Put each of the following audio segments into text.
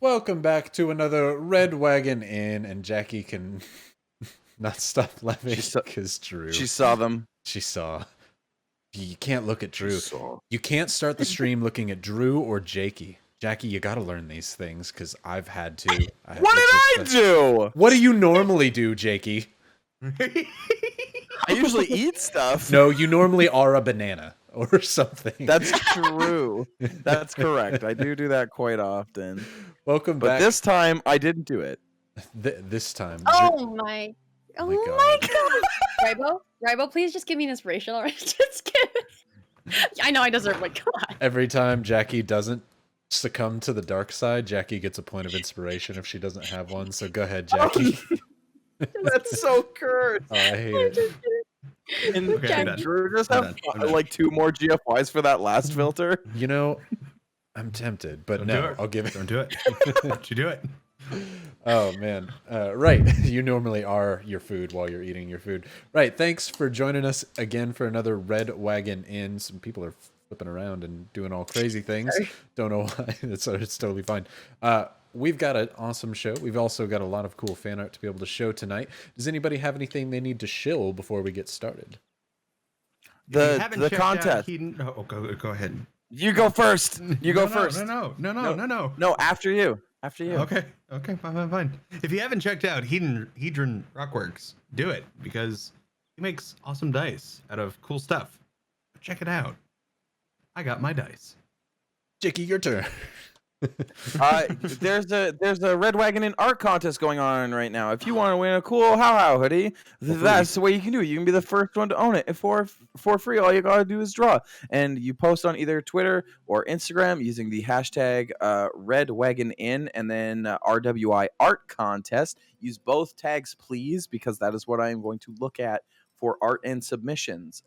Welcome back to another Red Wagon Inn, and Jackie can not stop laughing because Drew. She saw them. She saw. You can't look at Drew. You can't start the stream looking at Drew or Jakey. Jackie, you got to learn these things because I've had to. What did I do? What do you normally do, Jakey? I usually eat stuff. No, you normally are a banana or something. That's true. That's correct. I do that quite often. Welcome back. But this time, I didn't do it. This time. Oh my God. Rybo, please just give me an inspiration already. Just kidding. I know I deserve one. Come on. Every time Jackie doesn't succumb to the dark side, Jackie gets a point of inspiration if she doesn't have one. So go ahead, Jackie. That's so cursed. Oh, I hate it. And okay, Drew just have like 2 more GFYs for that last filter. You know, I'm tempted, but no, I'll give it. Don't do it. Don't you do it. Oh man. Right. You normally are your food while you're eating your food. Right. Thanks for joining us again for another Red Wagon Inn. Some people are flipping around and doing all crazy things. Sorry. Don't know why. It's totally fine. We've got an awesome show. We've also got a lot of cool fan art to be able to show tonight. Does anybody have anything they need to shill before we get started? The contest. Go ahead. You go first. You go first. No, after you. After you. Okay, fine. If you haven't checked out Hedron Rockworks, do it because he makes awesome dice out of cool stuff. Check it out. I got my dice. Jakey, your turn. There's a Red Wagon Inn art contest going on right now. If you want to win a cool How hoodie, that's the way you can do it. You can be the first one to own it for free. All you gotta do is draw, and you post on either Twitter or Instagram using the hashtag Red Wagon Inn and then RWI Art Contest. Use both tags, please, because that is what I am going to look at for art and submissions.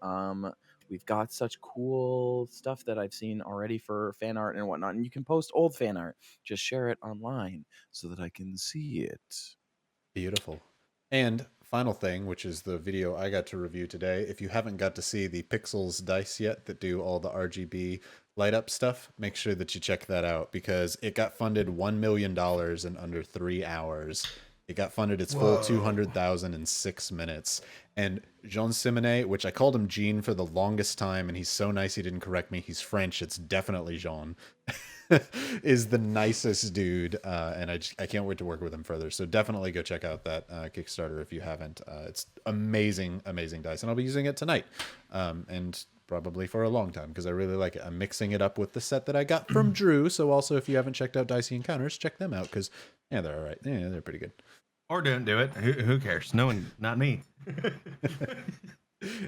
We've got such cool stuff that I've seen already for fan art and whatnot. And you can post old fan art. Just share it online so that I can see it. Beautiful. And final thing, which is the video I got to review today. If you haven't got to see the Pixels dice yet that do all the RGB light up stuff, make sure that you check that out because it got funded $1 million in under 3 hours. It got funded its full 200,000 in 6 minutes. And Jean Simonet, which I called him Jean for the longest time, and he's so nice he didn't correct me. He's French. It's definitely Jean. Is the nicest dude, and I can't wait to work with him further. So definitely go check out that Kickstarter if you haven't. It's amazing, amazing dice, and I'll be using it tonight, and probably for a long time because I really like it. I'm mixing it up with the set that I got from Drew. So also, if you haven't checked out Dicey Encounters, check them out because yeah, they're all right. Yeah, they're pretty good. Or don't do it. Who cares? No one, not me.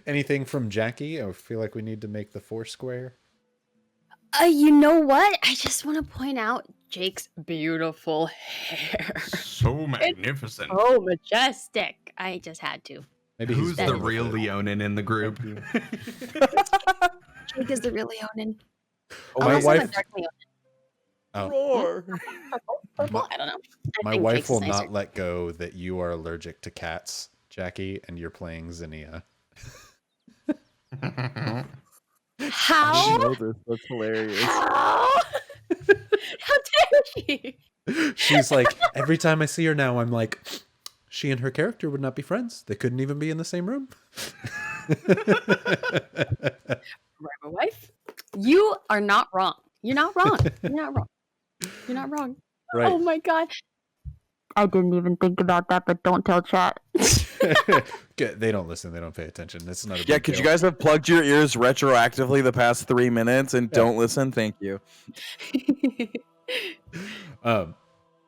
Anything from Jackie? I feel like we need to make the 4 square. You know what? I just want to point out Jake's beautiful hair. So magnificent. Oh, majestic. I just had to. Maybe who's the real Leonin in the group? Jake is the real Leonin. Oh, my wife. Roar. Purple? I don't know. My wife will not let go that you are allergic to cats, Jackie, and you're playing Zinnia. How? I know this. That's hilarious. How dare she? She's like, every time I see her now, I'm like, she and her character would not be friends. They couldn't even be in the same room. My wife, you are not wrong. You're not wrong. You're not wrong. You're not wrong. Right. Oh my god. I didn't even think about that, but don't tell chat. They don't listen. They don't pay attention. It's not a big Yeah, could deal. you guys have plugged your ears retroactively the past 3 minutes and don't listen? Thank you.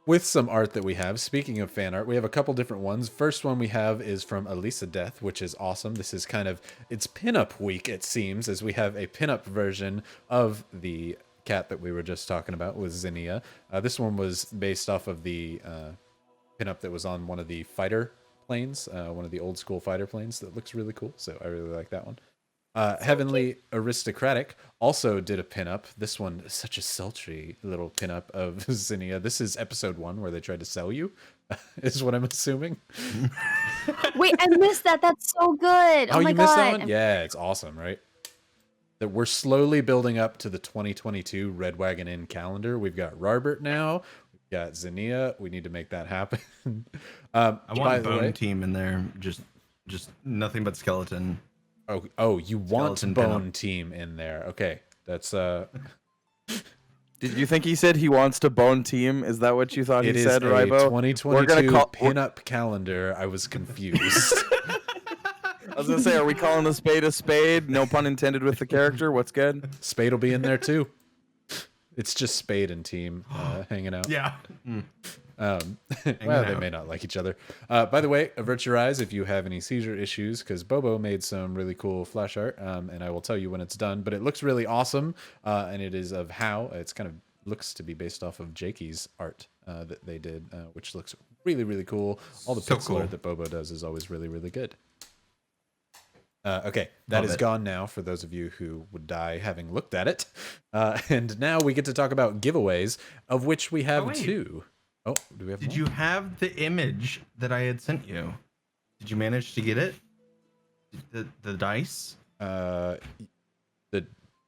With some art that we have, speaking of fan art, we have a couple different ones. First one we have is from Elisa Death, which is awesome. This is kind of, it's pinup week, it seems, as we have a pinup version of the cat that we were just talking about with Zinnia. This one was based off of the pinup that was on one of the fighter planes, one of the old school fighter planes that looks really cool. So I really like that one. Heavenly Aristocratic also did a pinup. This one is such a sultry little pinup of Zinnia. This is episode 1 where they tried to sell you, is what I'm assuming. Wait, I missed that. That's so good. Oh my you god. missed that one? Yeah, it's awesome, right? That we're slowly building up to the 2022 Red Wagon Inn calendar. We've got Robert now. Yeah, Xenia, we need to make that happen. I By want the Bone way, Team in there. Just nothing but skeleton. oh, you want Skeleton Bone pinup. Team in there? Okay, that's Did you think he said he wants to bone team? Is that what you thought it he is said, a Rybo? 2022 pinup calendar. I was confused. I was gonna say, are we calling a spade a spade? No pun intended with the character. What's good? Spade will be in there too. It's just Spade and Team hanging out. Yeah. Well, they may not like each other. By the way, avert your eyes if you have any seizure issues, because Bobo made some really cool flash art, and I will tell you when it's done. But it looks really awesome, and it is of how it's kind of looks to be based off of Jakey's art that they did, which looks really, really cool. All the So pixel cool. art that Bobo does is always really, really good. Okay, that Love is it. gone now for those of you who would die having looked at it. And now we get to talk about giveaways, of which we have wait. 2. Oh, do we have Did one? you have the image that I had sent you? Did you manage to get it? The dice? The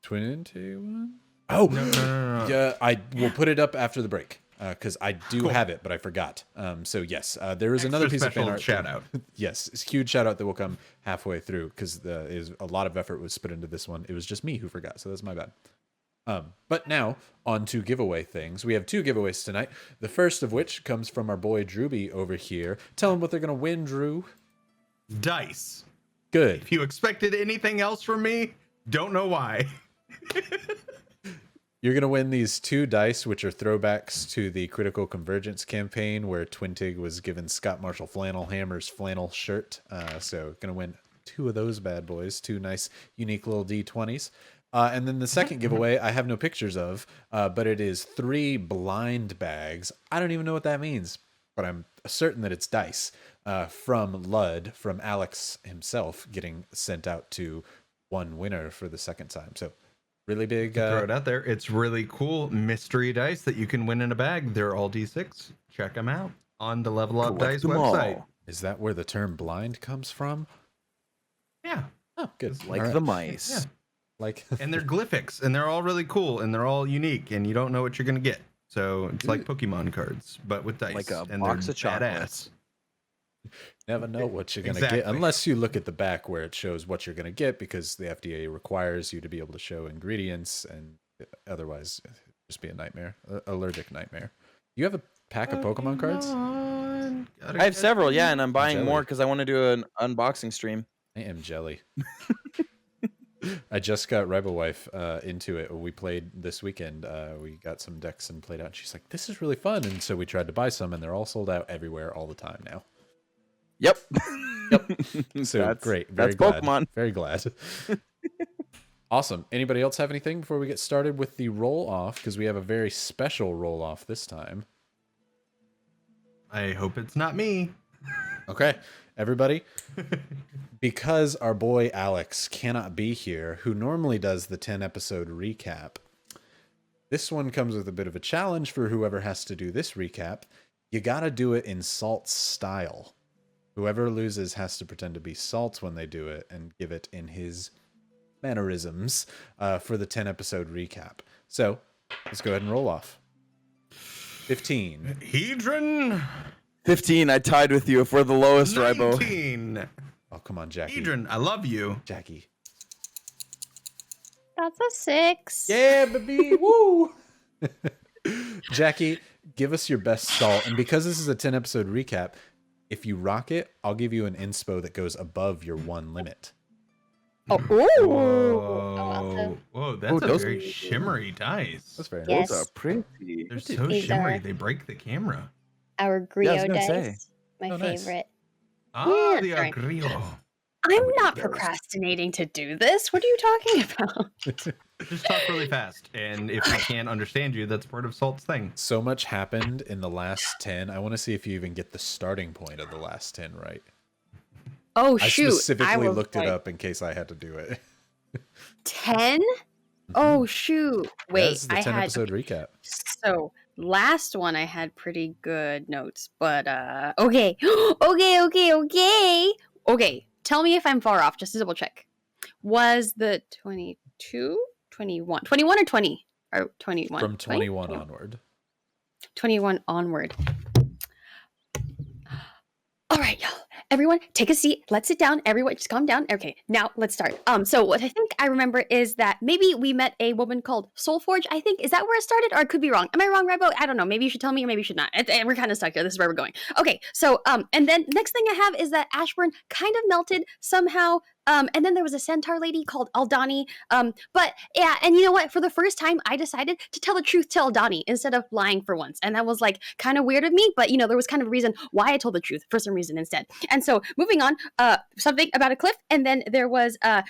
21? Oh, No. yeah. I will put it up after the break because I do Cool. have it, but I forgot. So yes, there is Extra another piece of fan special art. shout out. Yes, it's a huge shout out that will come halfway through because a lot of effort was put into this one. It was just me who forgot, so that's my bad. But now on to giveaway things. We have 2 giveaways tonight. The first of which comes from our boy Drewby over here. Tell them what they're gonna win, Drew. Dice. Good. If you expected anything else from me, don't know why. You're going to win these 2 dice, which are throwbacks to the Critical Convergence campaign where Twintig was given Scott Marshall Flannel Hammer's flannel shirt. So going to win 2 of those bad boys, 2 nice, unique little D20s. And then the second giveaway, I have no pictures of, but it is 3 blind bags. I don't even know what that means, but I'm certain that it's dice from Lud, from Alex himself, getting sent out to one winner for the second time. So really big. Throw it out there. It's really cool mystery dice that you can win in a bag. They're all D6. Check them out on the Level Up Collect Dice them all. website. Is that where the term blind comes from? Yeah. Oh, good. It's Like All right. the mice. Yeah. Like And they're glyphics, and they're all really cool, and they're all unique, and you don't know what you're gonna get. So it's like Pokemon cards, but with dice. Like a and box they're of chocolates. never know what you're gonna Exactly. get unless you look at the back where it shows what you're gonna get, because the FDA requires you to be able to show ingredients, and otherwise it'd just be a nightmare, allergic nightmare. You have a pack of Pokemon cards? I have several, yeah, and I'm buying Jelly. more because I want to do an unboxing stream. I am jelly. I just got Rebel Wife into it. We played this weekend. We got some decks and played out. And she's like, "This is really fun." And so we tried to buy some, and they're all sold out everywhere all the time now. Yep. So That's- great. Very that's glad. Pokemon. Very glad. Awesome. Anybody else have anything before we get started with the roll off? Because we have a very special roll off this time. I hope it's not me. Okay, everybody. Because our boy Alex cannot be here, who normally does the 10 episode recap, this one comes with a bit of a challenge for whoever has to do this recap. You gotta do it in Salt's style. Whoever loses has to pretend to be Salt when they do it and give it in his mannerisms for the 10 episode recap. So let's go ahead and roll off. 15. Hedron. 15. I tied with you for the lowest, Rybo. 19. Oh, come on, Jackie. Hedron, I love you. Jackie. That's a 6. Yeah, baby. Woo! Jackie, give us your best Salt. And because this is a 10 episode recap, if you rock it, I'll give you an inspo that goes above your 1 limit. Oh, ooh. Whoa, whoa, that's Ooh, a those- very shimmery dice. That's very Yes. nice. Those are pretty. They're so These shimmery, are- they break the camera. Our Yeah, I Griot was gonna dice. say. My Oh, nice. favorite. Ah, Yeah, the sorry. Agrio. I'm not those. procrastinating to do this. What are you talking about? Just talk really fast, and if we can't understand you, that's part of Salt's thing. So much happened in the last 10. I want to see if you even get the starting point of the last 10 right. Oh, I shoot. specifically was looked it like, up in case I had to do it. 10? Oh, shoot. Wait, That's the I 10 had. episode recap. So, last one I had pretty good notes, but okay. Okay, tell me if I'm far off, just to double check. Was the 22, 21 or 20? Or 21? From 20? 21 onward. 21 onward. All right, y'all. Everyone, take a seat. Let's sit down. Everyone, just calm down. Okay, now let's start. So what I think I remember is that maybe we met a woman called Soulforge. I think, is that where it started, or I could be wrong? Am I wrong, Rybo? I don't know. Maybe you should tell me, or maybe you should not. We're kind of stuck here. This is where we're going. Okay, so and then next thing I have is that Ashburn kind of melted somehow. And then there was a centaur lady called Aldani. But yeah, and you know what? For the first time, I decided to tell the truth to Aldani instead of lying for once. And that was like kind of weird of me, but you know, there was kind of a reason why I told the truth for some reason instead. And so moving on, something about a cliff, and then there was nope,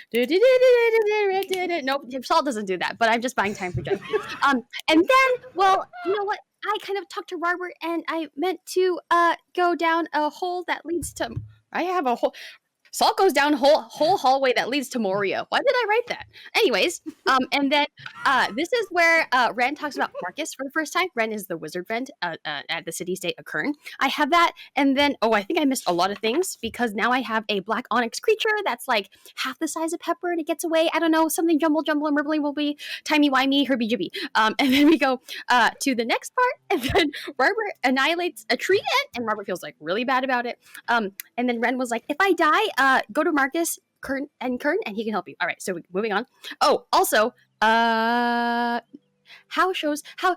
Saul doesn't do that, but I'm just buying time for Jakey. And then, well, you know what? I kind of talked to Robert, and I meant to go down a hole that leads to. I have a hole. Salt goes down whole hallway that leads to Moria. Why did I write that? Anyways, and then this is where Ren talks about Marcus for the first time. Ren is the wizard friend at the city-state of Kern. I have that, and then I think I missed a lot of things because now I have a black onyx creature that's like half the size of Pepper, and it gets away. I don't know, something jumble and murbly wobbly, timey-wimey, herby-jibby. And then we go to the next part, and then Robert annihilates a tree ant, and Robert feels like really bad about it. And then Ren was like, if I die, go to Marcus Kern, and he can help you. All right, so moving on. Oh, also, How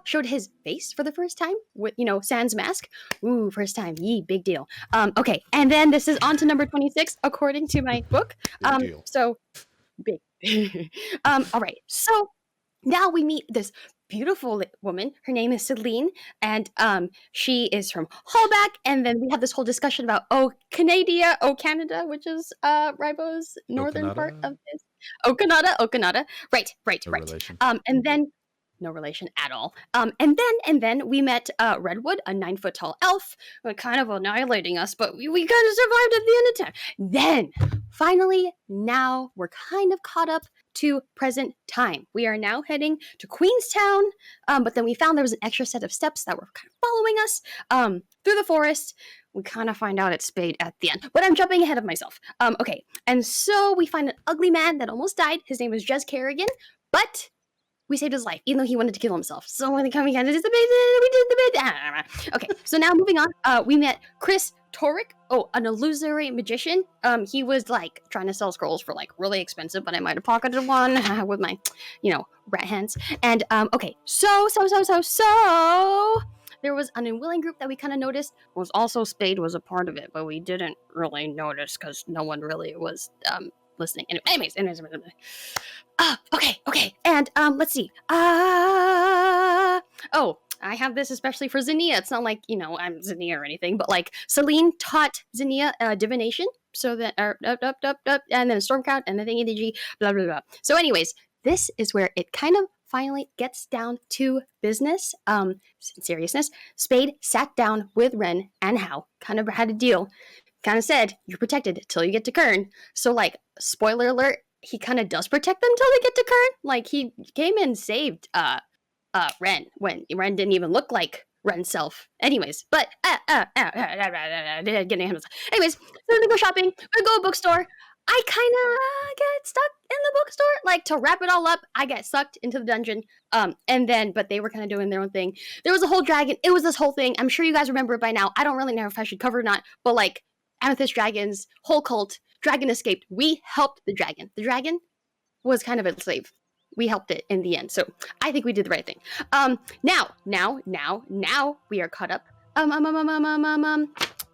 showed his face for the first time with, Sans mask. Ooh, first time. Yee, big deal. Okay, and then this is on to number 26, according to my book. Big deal. So big. All right, so now we meet this beautiful woman. Her name is Celine, and she is from Hallback. And then we have this whole discussion about Canada, which is Rybo's northern part of this. Okanada. Right. No relation. And then no relation at all. And then we met Redwood, a 9-foot tall elf, kind of annihilating us, but we kind of survived at the end of time. Then finally, now we're kind of caught up to present time. We are now heading to Queenstown, but then we found there was an extra set of steps that were kind of following us through the forest. We kind of find out it's Spade at the end, but I'm jumping ahead of myself. Okay, and so we find an ugly man that almost died. His name was Jez Kerrigan, but we saved his life, even though he wanted to kill himself. So when they come again, we did the bit. Okay, so now moving on, we met Chris Torek, an illusory magician. He was like trying to sell scrolls for like really expensive, but I might have pocketed one with my, rat hands. And okay, so there was an unwilling group that we kind of noticed. Was also Spade was a part of it, but we didn't really notice because no one really was listening. Anyways. Okay. And let's see. I have this especially for Zinnia. It's not like, I'm Zinnia or anything, but like Celine taught Zinnia divination. So that and then Stormcloud and the thingy blah blah blah. So anyways, this is where it kind of finally gets down to business. Seriousness. Spade sat down with Ren and Hal, kind of had a deal. Kind of said, you're protected till you get to Kern. So like, spoiler alert, he kind of does protect them till they get to Kern. Like he came and saved Ren when Ren didn't even look like Ren's self. Anyways, but getting ahead of myself. Anyways, so we go shopping, we go to a bookstore. I kind of get stuck in the bookstore. Like to wrap it all up, I get sucked into the dungeon. But they were kind of doing their own thing. There was a whole dragon. It was this whole thing. I'm sure you guys remember it by now. I don't really know if I should cover it or not, but like Amethyst dragons, whole cult, dragon escaped. We helped the dragon. The dragon was kind of a slave. We helped it in the end. So I think we did the right thing. Now we are caught up.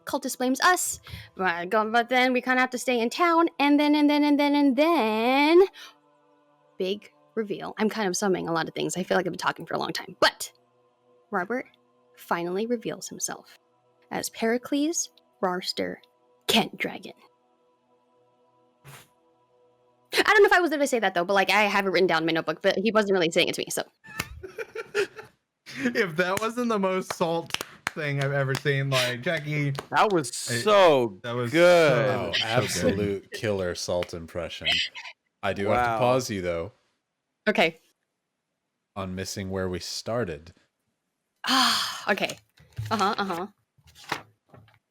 Cultist blames us. But then we kind of have to stay in town. And then big reveal. I'm kind of summing a lot of things. I feel like I've been talking for a long time. But Robert finally reveals himself as Pericles Rarster Kent Dragon. I don't know if I was there to say that though, but like I have it written down in my notebook, but he wasn't really saying it to me, so. If that wasn't the most salt thing I've ever seen, like Jakey. That was good. Oh, absolute killer salt impression. I do have to pause you though. Okay. On missing where we started. Okay.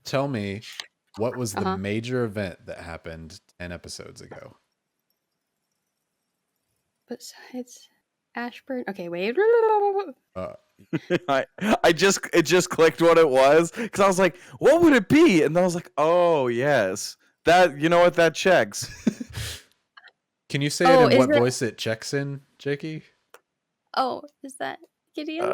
Tell me, what was the major event that happened 10 episodes ago? Besides Ashburn. Okay, wait. it just clicked what it was because I was like, what would it be? And then I was like, oh yes, that you know what that checks. Can you say Oh, it in is what it- voice it checks in, Jakey? Oh, is that Gideon?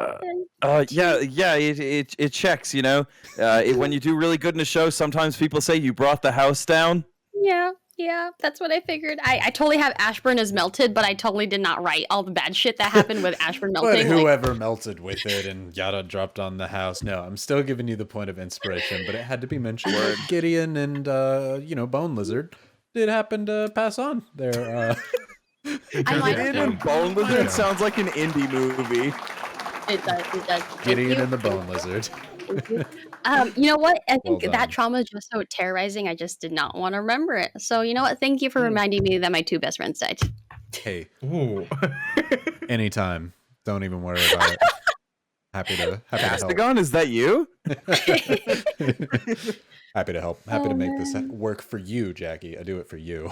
Yeah, it checks. You know, when you do really good in a show, sometimes people say you brought the house down. Yeah, that's what I figured. I totally have Ashburn as melted, but I totally did not write all the bad shit that happened with Ashburn But melting. like, whoever melted with it and yada dropped on the house. No, I'm still giving you the point of inspiration, but it had to be mentioned that Gideon and Bone Lizard did happen to pass on their I might Gideon have- and Bone Lizard sounds like an indie movie. It does. Thank Gideon you. and the Bone Lizard. Thank you. You know what? I think Well done. that trauma is just so terrorizing. I just did not want to remember it. So you know what? Thank you for reminding me that my two best friends died. Hey, Ooh. anytime. Don't even worry about it. Happy to help. Castigon, is that you? Happy to help. Happy Oh, to make this man. work for you, Jackie. I do it for you.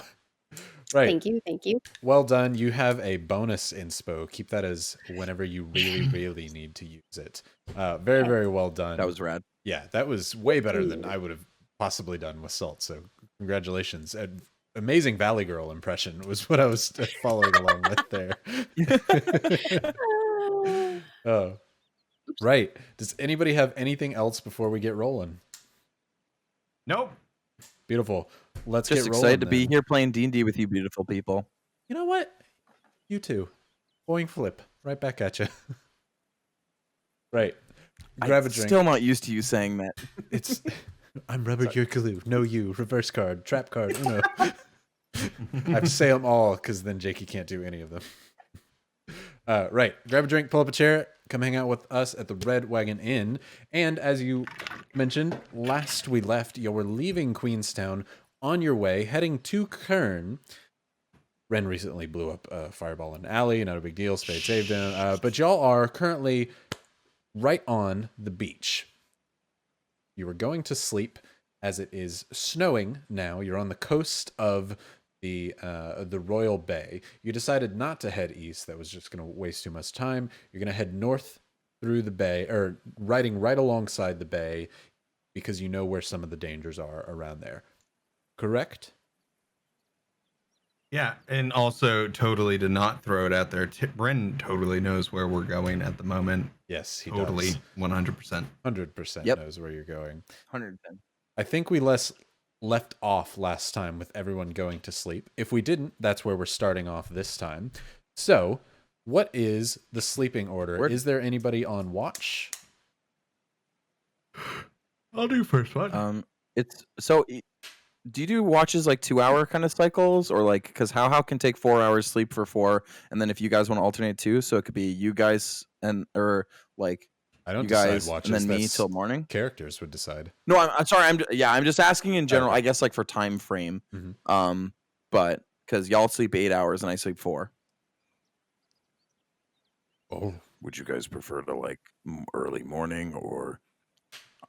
Right. Thank you. Well done. You have a bonus inspo. Keep that as whenever you really, really need to use it. Very, very well done. That was rad. Yeah, that was way better than I would have possibly done with Salt. So congratulations. Amazing Valley Girl impression was what I was following along with there. Oh, right. Does anybody have anything else before we get rolling? Nope. Beautiful. Let's Just get rolling. excited to be then. here playing D&D with you beautiful people. You know what? You too. Boing flip. Right back at you. Right. Grab I'm a drink. still not used to you saying that. It's I'm rubber, you're glue. No you. Reverse card. Trap card. Uno. I have to say them all because then Jakey can't do any of them. Right. Grab a drink, pull up a chair, come hang out with us at the Red Wagon Inn. And as you mentioned, last we left, you were leaving Queenstown on your way, heading to Kern. Ren recently blew up a fireball in an alley. Not a big deal. Spade saved him. But y'all are currently right on the beach. You were going to sleep as it is snowing now. You're on the coast of the Royal Bay. You decided not to head east. That was just going to waste too much time. You're going to head north through the bay, or riding right alongside the bay, because you know where some of the dangers are around there. Correct? Yeah, and also totally to not throw it out there. Bren totally knows where we're going at the moment. Yes, he Totally, does. 100%. 100% Yep. knows where you're going. 110. I think we left off last time with everyone going to sleep. If we didn't, that's where we're starting off this time. So, what is the sleeping order? Where- Is there anybody on watch? I'll do first one. It's so. Do you do watches like 2-hour kind of cycles, or like because how can take 4 hours sleep for 4, and then if you guys want to alternate too, so it could be you guys and or like I don't you decide guys watches. and then me That's till morning. characters would decide. No, I'm sorry. I'm just asking in general. Okay. I guess like for time frame. Mhm. But because y'all sleep 8 hours and I sleep 4. Oh, Would you guys prefer to like early morning, or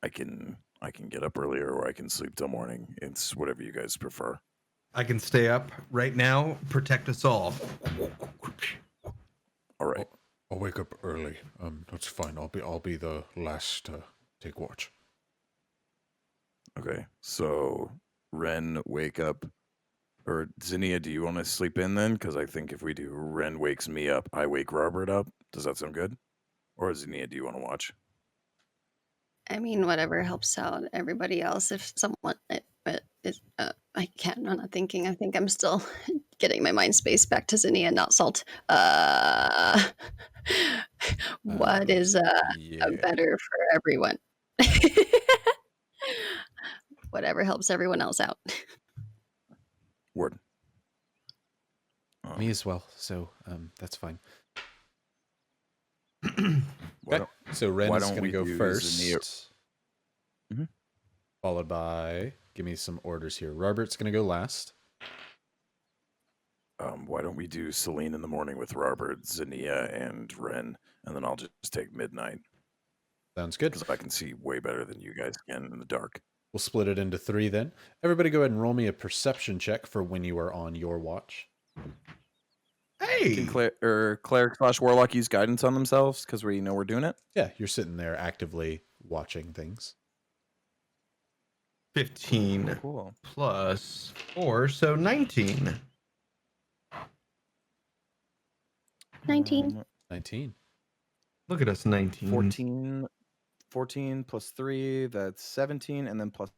I can get up earlier, or I can sleep till morning? It's whatever you guys prefer. I can stay up right now, protect us all. All right. I'll wake up early. That's fine. I'll be the last to take watch. Okay. So Ren, wake up. Or Zinnia, do you want to sleep in then? Because I think if we do, Ren wakes me up, I wake Robert up. Does that sound good? Or Zinnia, do you want to watch? I mean, whatever helps out everybody else. If someone, I can't. I'm not thinking. I think I'm still getting my mind space back to Zinnia, not Salt. What is Yeah. better for everyone? Whatever helps everyone else out. Word. Me as well. So that's fine. Why Okay. don't- So Ren why is don't going to we go do first. Zinnia- Mhm. Followed by, give me some orders here. Robert's going to go last. Why don't we do Celine in the morning with Robert, Zinnia, and Ren, and then I'll just take midnight Sounds good. because I can see way better than you guys can in the dark. We'll split it into 3 then. Everybody go ahead and roll me a perception check for when you are on your watch. Hey, Hey. Can cleric/warlock use guidance on themselves because we know we're doing it? Yeah, you're sitting there actively watching things. 15 Cool. plus 4, so 19. 19. 19. Look at us, 19. 14 plus 3, that's 17, and then plus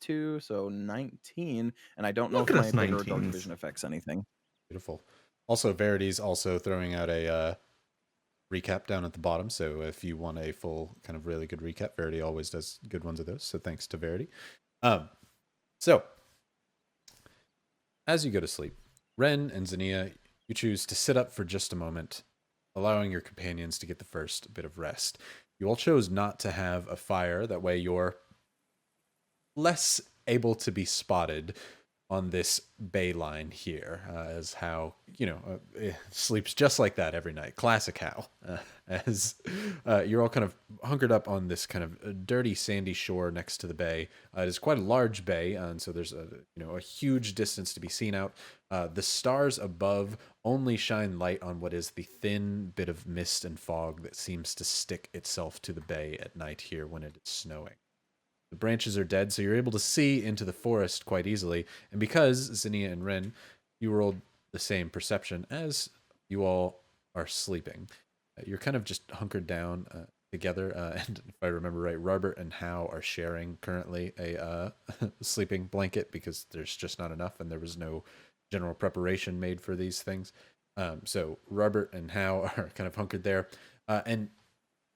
2, so 19. And I don't know Look if at my us, bigger dark 19s. vision affects anything. Beautiful. Also, Verity's also throwing out a recap down at the bottom. So if you want a full kind of really good recap, Verity always does good ones of those. So thanks to Verity. So as you go to sleep, Ren and Zinnia, you choose to sit up for just a moment, allowing your companions to get the first bit of rest. You all chose not to have a fire. That way you're less able to be spotted on this bay line here, as Hal, sleeps just like that every night. Classic Hal. As you're all kind of hunkered up on this kind of dirty, sandy shore next to the bay. It is quite a large bay, and so there's a huge distance to be seen out. The stars above only shine light on what is the thin bit of mist and fog that seems to stick itself to the bay at night here when it is snowing. The branches are dead, so you're able to see into the forest quite easily. And because Zinnia and Ren, you rolled the same perception as you all are sleeping, you're kind of just hunkered down together. And if I remember right, Robert and Hao are sharing currently a sleeping blanket because there's just not enough, and there was no general preparation made for these things. So Robert and Hao are kind of hunkered there, and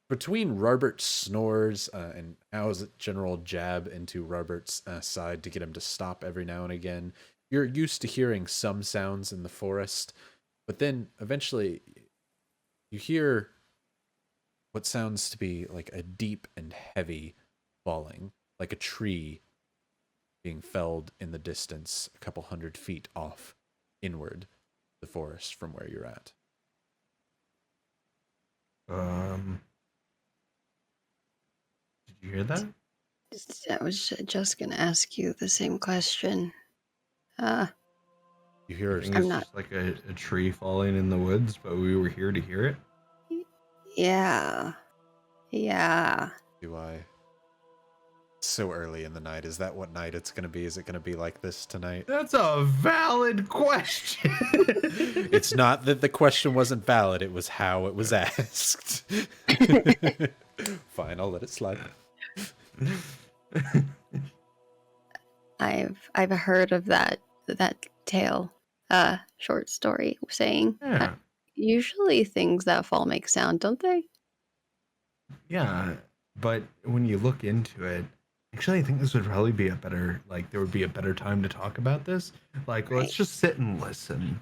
between Robert's snores and Hao's general jab into Robert's side to get him to stop every now and again, you're used to hearing some sounds in the forest, but then eventually you hear what sounds to be like a deep and heavy falling, like a tree being felled in the distance a couple 100 feet off inward the forest from where you're at. Did you hear that? I was just gonna ask you the same question. You hear I think I'm it's not- just like a tree falling in the woods, but we were here to hear it. Yeah. Do I? So early in the night. Is that what night it's going to be? Is it going to be like this tonight? That's a valid question. It's not that the question wasn't valid. It was how it was asked. Fine, I'll let it slide. I've heard of that tale, short story saying. Yeah. Usually things that fall make sound, don't they? Yeah, but when you look into it, actually, I think this would probably be there would be a better time to talk about this. Like, let's Right. just sit and listen.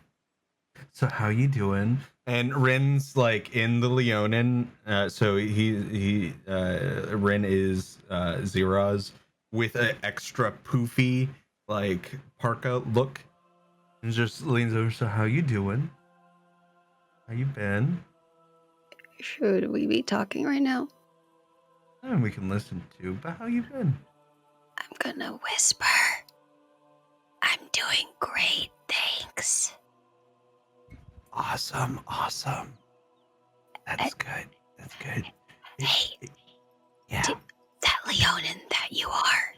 So, how you doing? And Ren's like in the Leonin. So Ren is Zeroz with an extra poofy like parka look, and just leans over. So, how you doing? How you been? Should we be talking right now? And we can listen to. But how you been? I'm gonna whisper. I'm doing great, thanks. Awesome. That's good. Hey, Yeah. that Leonin that you are,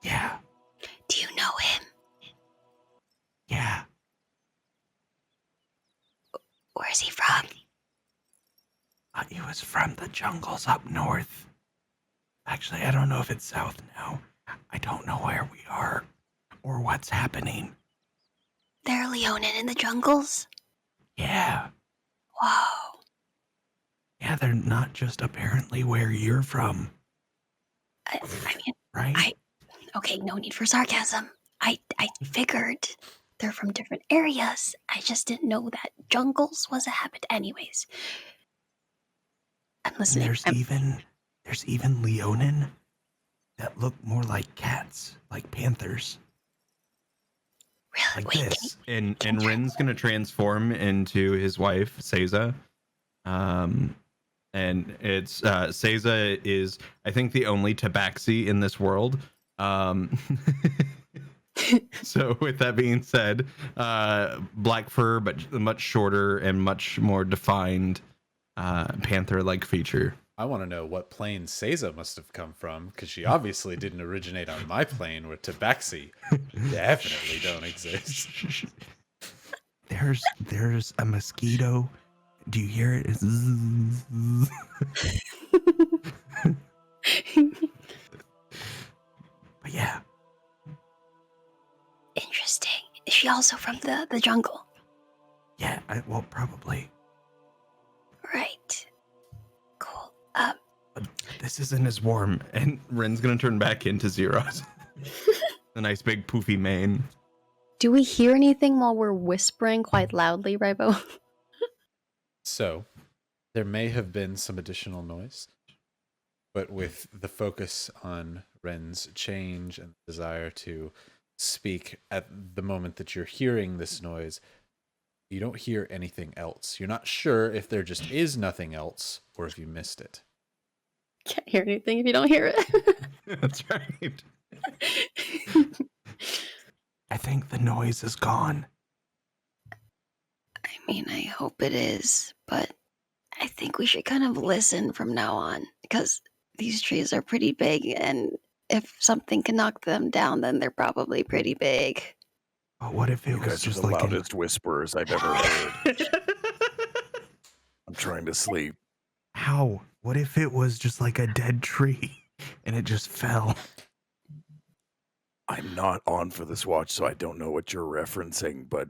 Yeah. do you know him? Yeah. Where's he from? He was from the jungles up north. Actually, I don't know if it's south now. I don't know where we are or what's happening. They're Leonin in the jungles? Yeah. Whoa. Yeah, they're not just apparently where you're from, I mean, right? okay, no need for sarcasm. I figured they're from different areas. I just didn't know that jungles was a habit. Anyways, I'm And listening. there's even Leonin that look more like cats, like panthers. Really? Like Wait, this. And Ren's gonna transform into his wife, Seiza. And it's Seiza is, I think, the only tabaxi in this world. So with that being said, black fur, but much shorter and much more defined panther-like feature. I want to know what plane Seiza must have come from, because she obviously didn't originate on my plane, where Tabaxi definitely don't exist. There's a mosquito. Do you hear it? But yeah. Interesting. Is she also from the jungle? Yeah, well, probably. Right. Cool. This isn't as warm. And Ren's gonna turn back into Zeros. A nice big poofy mane. Do we hear anything while we're whispering quite loudly, Rybo? So, there may have been some additional noise, but with the focus on Ren's change and desire to speak at the moment that you're hearing this noise, you don't hear anything else. You're not sure if there just is nothing else or if you missed it. Can't hear anything if you don't hear it. That's right. I think the noise is gone. I mean, I hope it is, but I think we should kind of listen from now on, because these trees are pretty big, and if something can knock them down, then they're probably pretty big. But what if it You was guys are just the like loudest whisperers I've ever heard. I'm trying to sleep. How? What if it was just like a dead tree and it just fell? I'm not on for this watch, so I don't know what you're referencing, but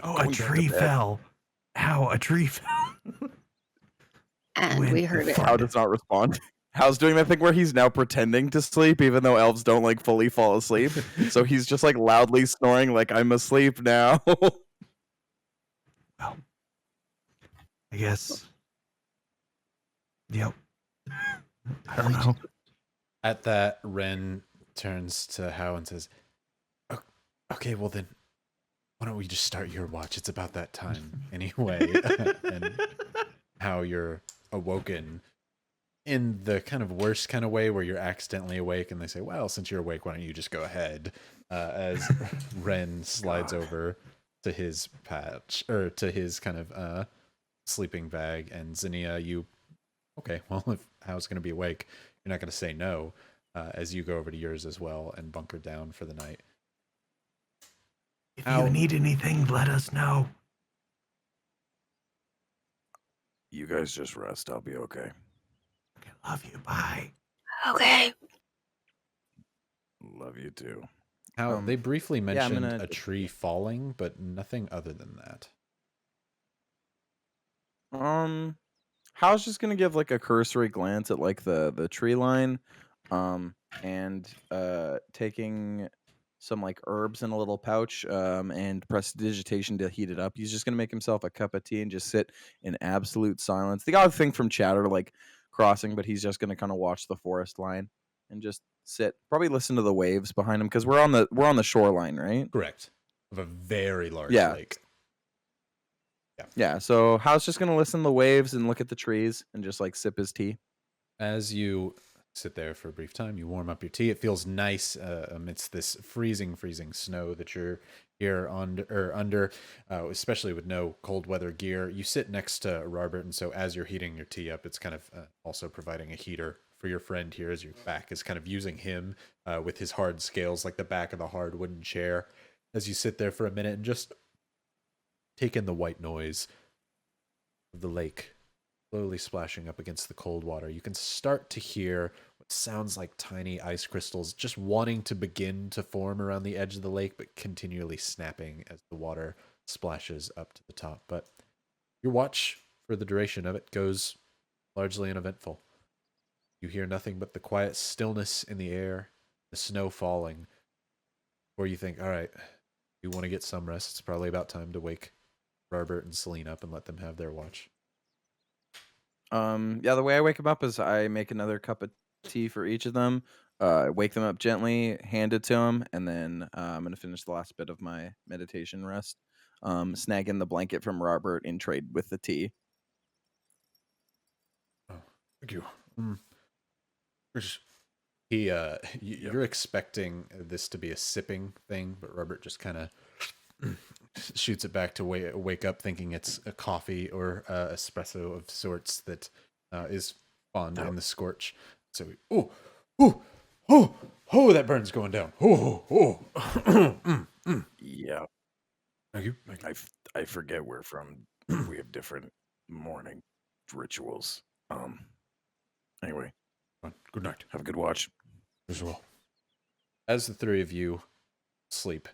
Oh, Going a back to tree bed. fell. How? A tree fell. And When we the heard it. fuck- How does not respond? Hal's doing that thing where he's now pretending to sleep, even though elves don't like fully fall asleep. So he's just like loudly snoring, like I'm asleep now. Well, I guess. Yep. I don't know. At that, Ren turns to Hao and says, okay, well then, why don't we just start your watch? It's about that time anyway. And how you're awoken in the kind of worst kind of way where you're accidentally awake and they say, well, since you're awake, why don't you just go ahead? As Ren slides over to his patch, or to his kind of sleeping bag, and Zinnia, okay, well, if Hao's going to be awake, you're not going to say no, as you go over to yours as well and bunker down for the night. If How- you need anything, let us know. you guys just rest. I'll be okay. Okay, love you. Bye. Okay. Love you too. How they briefly I'm mentioned gonna- a tree falling, but nothing other than that. Hal's just gonna give like a cursory glance at like the tree line, and taking some like herbs in a little pouch, and prestidigitation to heat it up. He's just gonna make himself a cup of tea and just sit in absolute silence. The odd thing from Chowder like crossing, but he's just gonna kind of watch the forest line and just sit. Probably listen to the waves behind him because we're on the shoreline, right? Correct. Of a very large Yeah. lake. Yeah. So Hal's just gonna listen to the waves and look at the trees and just like sip his tea. As you sit there for a brief time, you warm up your tea. It feels nice amidst this freezing snow that you're here under, especially with no cold weather gear. You sit next to Robert, and so as you're heating your tea up, it's kind of also providing a heater for your friend here, as your back is kind of using him with his hard scales, like the back of a hard wooden chair, as you sit there for a minute and just take in the white noise of the lake slowly splashing up against the cold water. You can start to hear what sounds like tiny ice crystals just wanting to begin to form around the edge of the lake, but continually snapping as the water splashes up to the top. But your watch, for the duration of it, goes largely uneventful. You hear nothing but the quiet stillness in the air, the snow falling, or you think, all right, you want to get some rest. It's probably about time to wake Robert and Celine up and let them have their watch. Yeah, the way I wake them up is I make another cup of tea for each of them, wake them up gently, hand it to them, and then I'm gonna finish the last bit of my meditation rest. Snag in the blanket from Robert in trade with the tea. Oh, thank you. You're expecting this to be a sipping thing, but Robert just kind of shoots it back to wake up, thinking it's a coffee or espresso of sorts that is fond in the scorch. So, that burn's going down. Yeah. Thank you. I forget where from. We have different morning rituals. Anyway, Good night. have a good watch. As well. As the three of you sleep,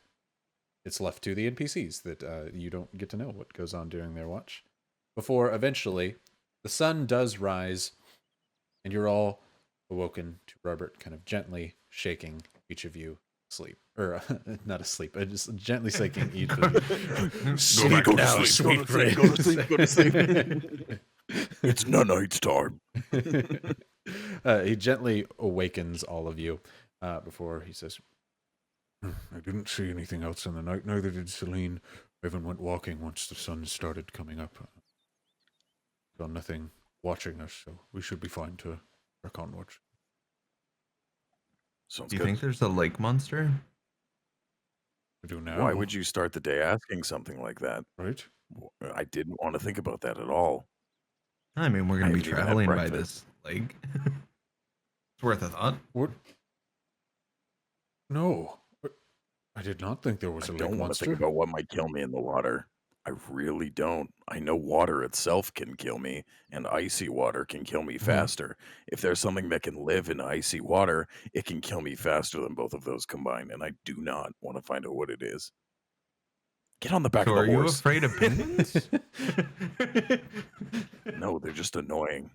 it's left to the NPCs that you don't get to know what goes on during their watch. Before eventually, the sun does rise, and you're all awoken to Robert kind of gently shaking each of you asleep. Or, not asleep, just gently shaking each of you. Sleep now, sweet Brie. Go to sleep. It's night's time. He gently awakens all of you before he says, I didn't see anything else in the night, neither did Celine. I even went walking once the sun started coming up. Saw nothing watching us, so we should be fine to recon watch. Sounds Do you good. think there's a lake monster? We do now. Why would you start the day asking something like that? Right? I didn't want to think about that at all. I mean, we're gonna I be haven't even had traveling by breakfast. this lake. It's worth a thought. What? No. I did not think there was I a lake don't want to monster. think about what might kill me in the water. I really don't. I know water itself can kill me, and icy water can kill me faster. If there's something that can live in icy water, it can kill me faster than both of those combined, and I do not want to find out what it is. Get on the back So of are the you horse. afraid of penguins? No, they're just annoying.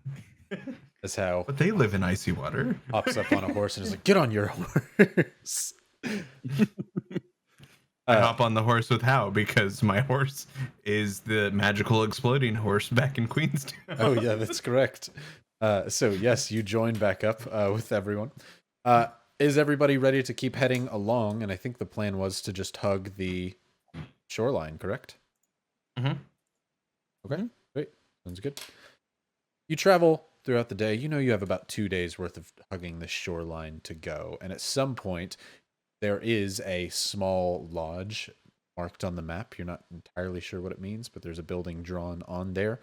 That's how But they live in icy water. hops up on a horse and is like, get on your horse. I hop on the horse with How because my horse is the magical exploding horse back in Queenstown. Oh yeah, that's correct. So yes, you join back up with everyone. Is everybody ready to keep heading along? And I think the plan was to just hug the shoreline, correct? Mhm. Okay, great. Sounds good. You travel throughout the day. You know you have about 2 days worth of hugging the shoreline to go. And at some point, there is a small lodge marked on the map. You're not entirely sure what it means, but there's a building drawn on there.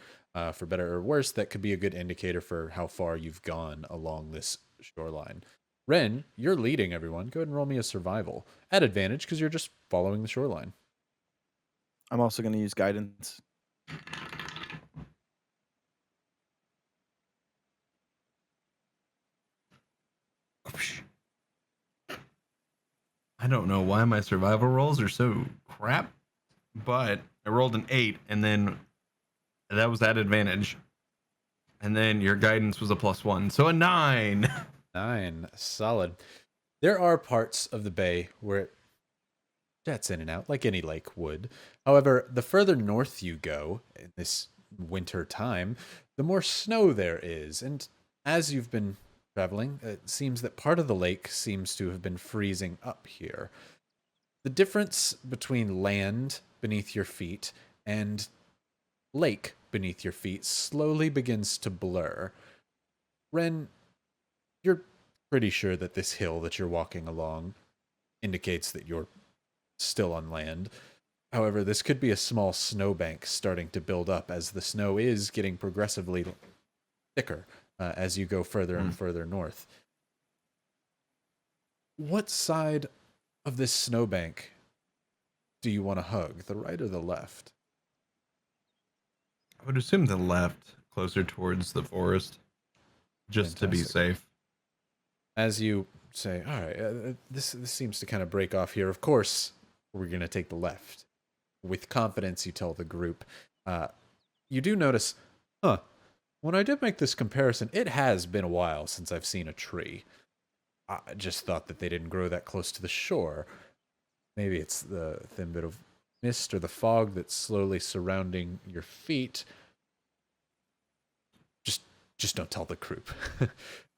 For better or worse, that could be a good indicator for how far you've gone along this shoreline. Ren, you're leading everyone. Go ahead and roll me a survival. At advantage, because you're just following the shoreline. I'm also going to use guidance. I don't know why my survival rolls are so crap, but I rolled an 8 and then that was at advantage. And then your guidance was a +1, so a 9. 9. Solid. There are parts of the bay where it jets in and out, like any lake would. However, the further north you go in this winter time, the more snow there is. And as you've been traveling, it seems that part of the lake seems to have been freezing up here. The difference between land beneath your feet and lake beneath your feet slowly begins to blur. Ren, you're pretty sure that this hill that you're walking along indicates that you're still on land. However, this could be a small snowbank starting to build up as the snow is getting progressively thicker as you go further and further north. What side of this snowbank do you want to hug, the right or the left? I would assume the left, closer towards the forest, just to be Fantastic. safe. As you say, all right, this seems to kind of break off here. Of course, we're going to take the left. With confidence, you tell the group. You do notice, when I did make this comparison, it has been a while since I've seen a tree. I just thought that they didn't grow that close to the shore. Maybe it's the thin bit of mist or the fog that's slowly surrounding your feet. Just don't tell the group.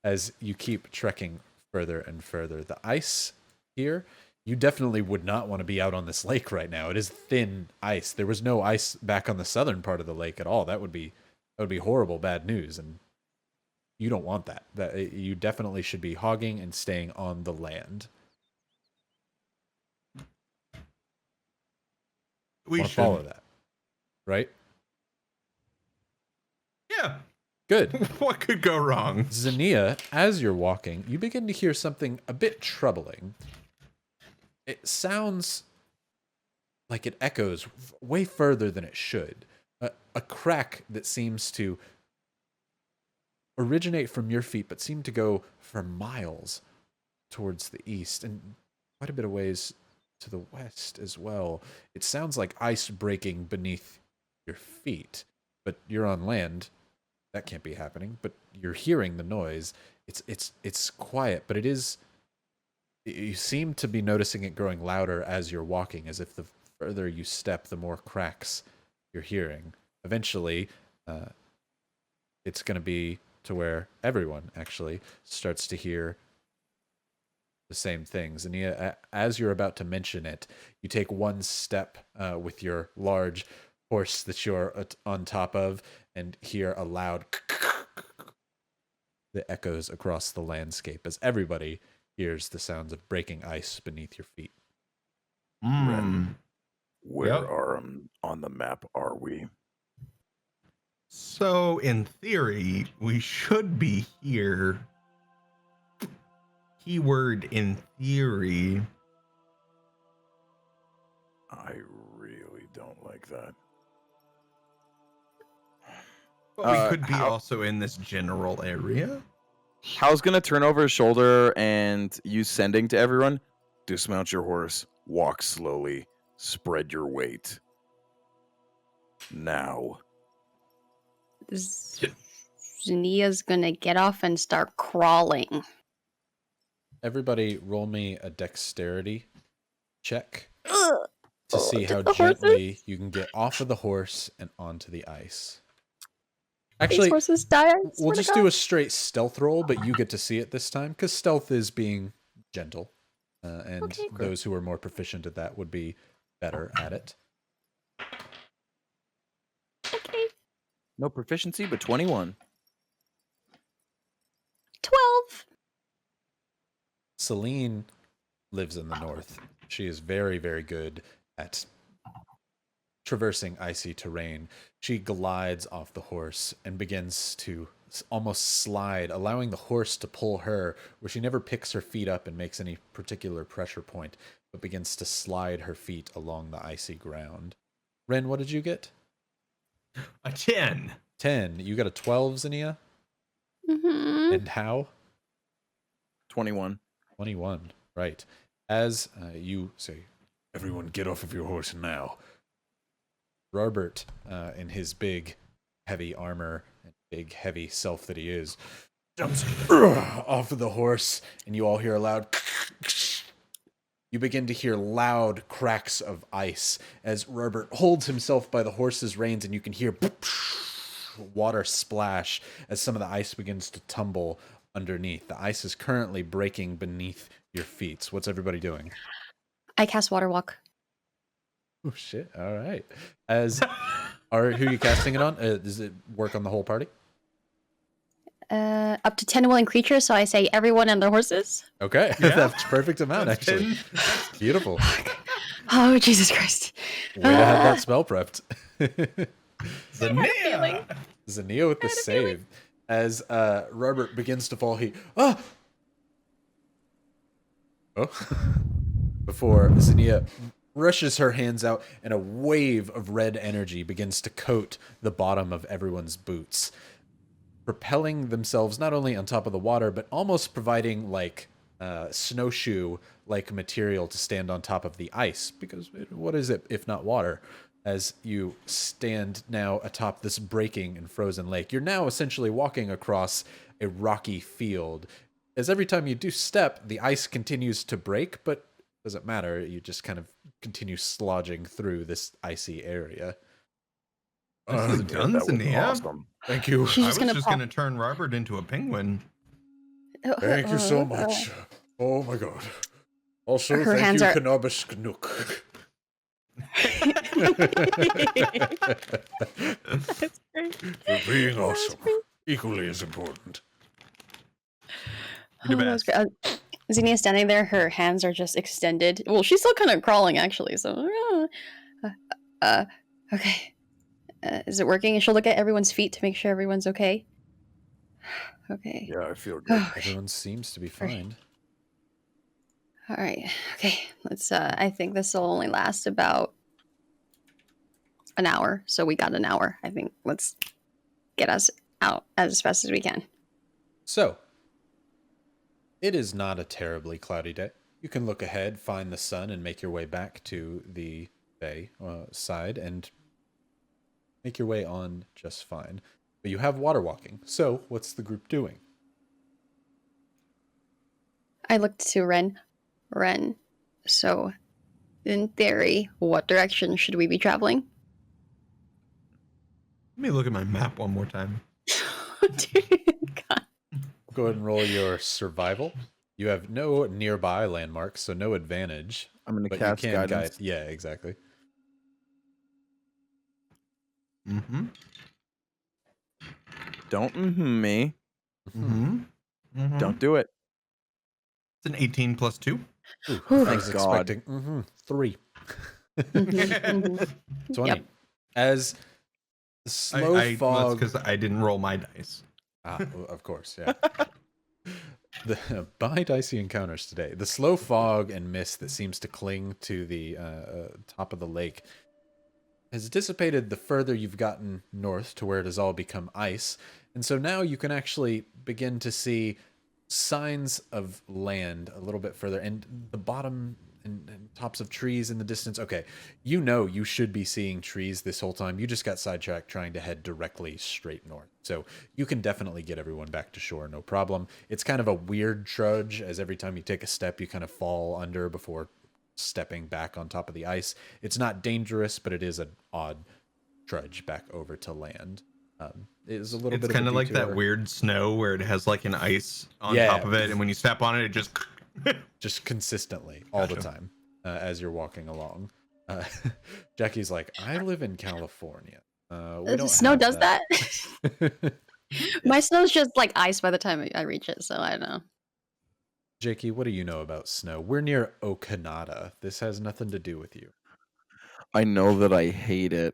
As you keep trekking further and further. The ice here, you definitely would not want to be out on this lake right now. It is thin ice. There was no ice back on the southern part of the lake at all. That would be horrible bad news. And you don't want that. You definitely should be hogging and staying on the land. We Want should to follow that, right? Yeah. Good. What could go wrong? Zinnia, as you're walking, you begin to hear something a bit troubling. It sounds like it echoes way further than it should. A crack that seems to originate from your feet, but seem to go for miles towards the east and quite a bit of ways to the west as well. It sounds like ice breaking beneath your feet, but you're on land. That can't be happening, but you're hearing the noise. It's quiet, but it is. You seem to be noticing it growing louder as you're walking, as if the further you step, the more cracks you're hearing. Eventually, it's going to be to where everyone actually starts to hear the same things. And as you're about to mention it, you take one step with your large horse that you're on top of, and hear a loud that echoes across the landscape as everybody hears the sounds of breaking ice beneath your feet. Ren, where Yep. on the map are we? So, in theory, we should be here. Keyword in theory. I really don't like that. But we could be how- also in this general area. Hal's gonna turn over his shoulder and use sending to everyone. Dismount your horse, walk slowly, spread your weight. Now. Zinnia's gonna get off and start crawling. Everybody roll me a dexterity check Ugh. to see how the horses? gently you can get off of the horse and onto the ice. These Actually, horses die. I we'll swear to just God. do a straight stealth roll, but you get to see it this time because stealth is being gentle, and Okay. those who are more proficient at that would be better at it. Okay. No proficiency, but 21. 12. Celine lives in the north. She is very, very good at traversing icy terrain. She glides off the horse and begins to almost slide, allowing the horse to pull her, where she never picks her feet up and makes any particular pressure point, but begins to slide her feet along the icy ground. Ren, what did you get? A 10. 10. You got a 12, Zinnia? Mm-hmm. And how? 21. 21. Right. As you say, everyone get off of your horse now. Robert, in his big, heavy armor and big, heavy self that he is, jumps off of the horse, and you all hear a loud. You begin to hear loud cracks of ice as Robert holds himself by the horse's reins, and you can hear water splash as some of the ice begins to tumble underneath. The ice is currently breaking beneath your feet. So what's everybody doing? I cast Water Walk. Oh shit! All right. As who are you casting it on? Does it work on the whole party? Up to 10 willing creatures, so I say everyone and their horses. Okay, Yeah. that's perfect amount That's actually. 10. Beautiful. Oh, Jesus Christ. Way to have that spell prepped. Zinnia! Zinnia with the save. As Robert begins to fall, oh! Before Zinnia rushes her hands out, and a wave of red energy begins to coat the bottom of everyone's boots, propelling themselves not only on top of the water, but almost providing like snowshoe-like material to stand on top of the ice. Because what is it if not water? As you stand now atop this breaking and frozen lake, you're now essentially walking across a rocky field. As every time you do step, the ice continues to break, but it doesn't matter. You just kind of continue slodging through this icy area. This is done, That was Zinnia. awesome. Thank you. She's I just was gonna just pop. going to turn Robert into a penguin. Thank you so much. Oh my god. Also, Her thank hands you, are- Kanabas Knook. That's great. For being awesome. Equally as important. Do that was best. great. Zinnia's standing there. Her hands are just extended. Well, she's still kind of crawling, actually. So, okay. Is it working? And she'll look at everyone's feet to make sure everyone's okay. Okay. Yeah, I feel good. Okay. Everyone seems to be Great. fine. All right. Okay. Let's. I think this will only last about an hour. So we got an hour. I think. Let's get us out as fast as we can. So, it is not a terribly cloudy day. You can look ahead, find the sun, and make your way back to the bay side and make your way on just fine. But you have water walking. So, what's the group doing? I looked to Ren. Ren. So, in theory, what direction should we be traveling? Let me look at my map one more time. God. Go ahead and roll your survival. You have no nearby landmarks, so no advantage. I'm gonna But cast you can guidance. guide. Yeah, exactly. Mm-hmm. Don't me. Mm-hmm. Mm-hmm. Don't do it. It's an 18 plus 2. Ooh, Whew. I was Thank God. expecting 3. Mhm. 20. Yep. As the slow That's fog. because I didn't roll my dice. Well, of course, yeah. By dicey encounters today, the slow fog and mist that seems to cling to the top of the lake has dissipated the further you've gotten north to where it has all become ice. And so now you can actually begin to see signs of land a little bit further, and the bottom and tops of trees in the distance. Okay, you know you should be seeing trees this whole time. You just got sidetracked trying to head directly straight north. So you can definitely get everyone back to shore, no problem. It's kind of a weird trudge, as every time you take a step, you kind of fall under before stepping back on top of the ice. It's not dangerous, but it is an odd trudge back over to land. It is a little It's bit kind of of a like that detour. weird snow where it has like an ice on Yeah. top of it, and when you step on it, it just. Just consistently all the Gotcha. time as you're walking along. Jackie's like, I live in California. We don't Snow have does that. that. My snow's just like ice by the time I reach it, so I don't know. Jakey, what do you know about snow? We're near Okanada. This has nothing to do with you. I know that I hate it.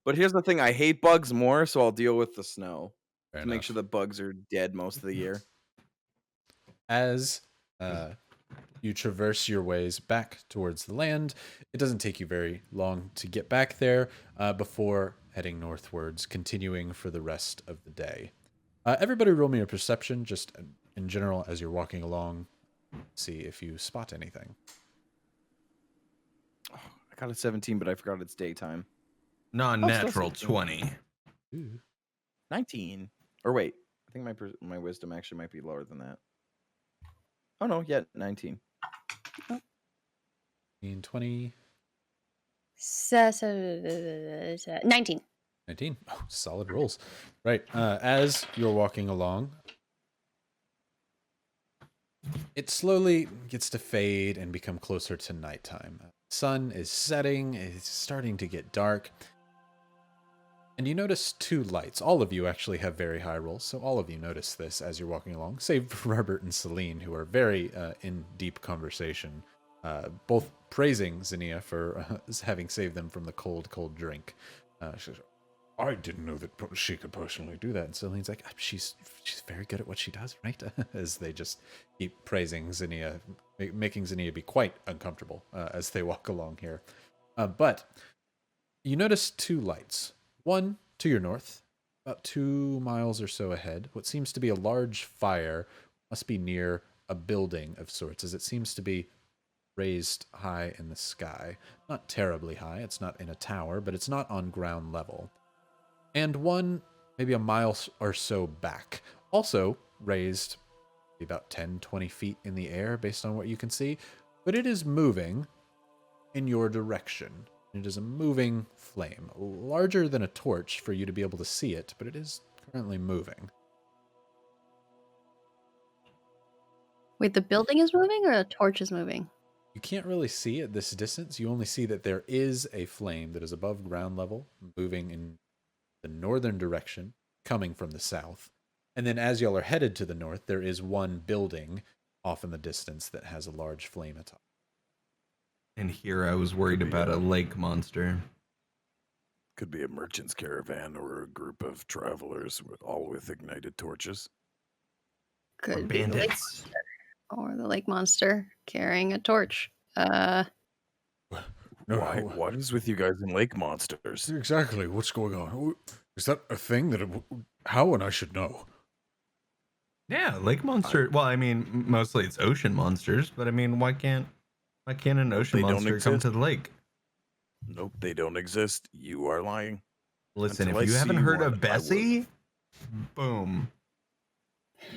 But here's the thing, I hate bugs more, so I'll deal with the snow Fair to make enough. sure the bugs are dead most of the year. As you traverse your ways back towards the land, it doesn't take you very long to get back there before heading northwards, continuing for the rest of the day. Everybody roll me a perception, just in general, as you're walking along. See if you spot anything. I got a 17, but I forgot it's daytime. Non-natural still 20. Ooh. 19. Or wait, I think my wisdom actually might be lower than that. Oh no, yeah, 19. 20, 19. 19. Oh, solid rolls. Right. As you're walking along, it slowly gets to fade and become closer to nighttime. Sun is setting, it's starting to get dark. And you notice 2 lights. All of you actually have very high rolls, so all of you notice this as you're walking along, save for Robert and Celine, who are very in deep conversation, both praising Zinnia for having saved them from the cold drink. She says, I didn't know that she could personally do that. And Celine's like, she's very good at what she does, right? As they just keep praising Zinnia, making Zinnia be quite uncomfortable as they walk along here. But you notice 2 lights. One to your north, about 2 miles or so ahead. What seems to be a large fire must be near a building of sorts, as it seems to be raised high in the sky. Not terribly high, it's not in a tower, but it's not on ground level. And one, maybe a mile or so back, also raised about 10, 20 feet in the air based on what you can see, but it is moving in your direction. It is a moving flame, larger than a torch for you to be able to see it, but it is currently moving. Wait, the building is moving or the torch is moving? You can't really see at this distance. You only see that there is a flame that is above ground level, moving in the northern direction, coming from the south. And then as y'all are headed to the north, there is one building off in the distance that has a large flame atop. And here I was worried Could be about a a- lake monster. Could be a merchant's caravan or a group of travelers all with ignited torches. Could be the lake Bandits. monster or the lake monster carrying a torch. No, Why? What is with you guys and lake monsters? exactly. What's going on? Is that a thing that how and I should know? Yeah, lake monster. Well, I mean, mostly it's ocean monsters, but I mean, why can't an ocean They don't monster come exist. to the lake? Nope, they don't exist. You are lying. Listen, Until if I you haven't see heard one, of I will. Bessie, boom.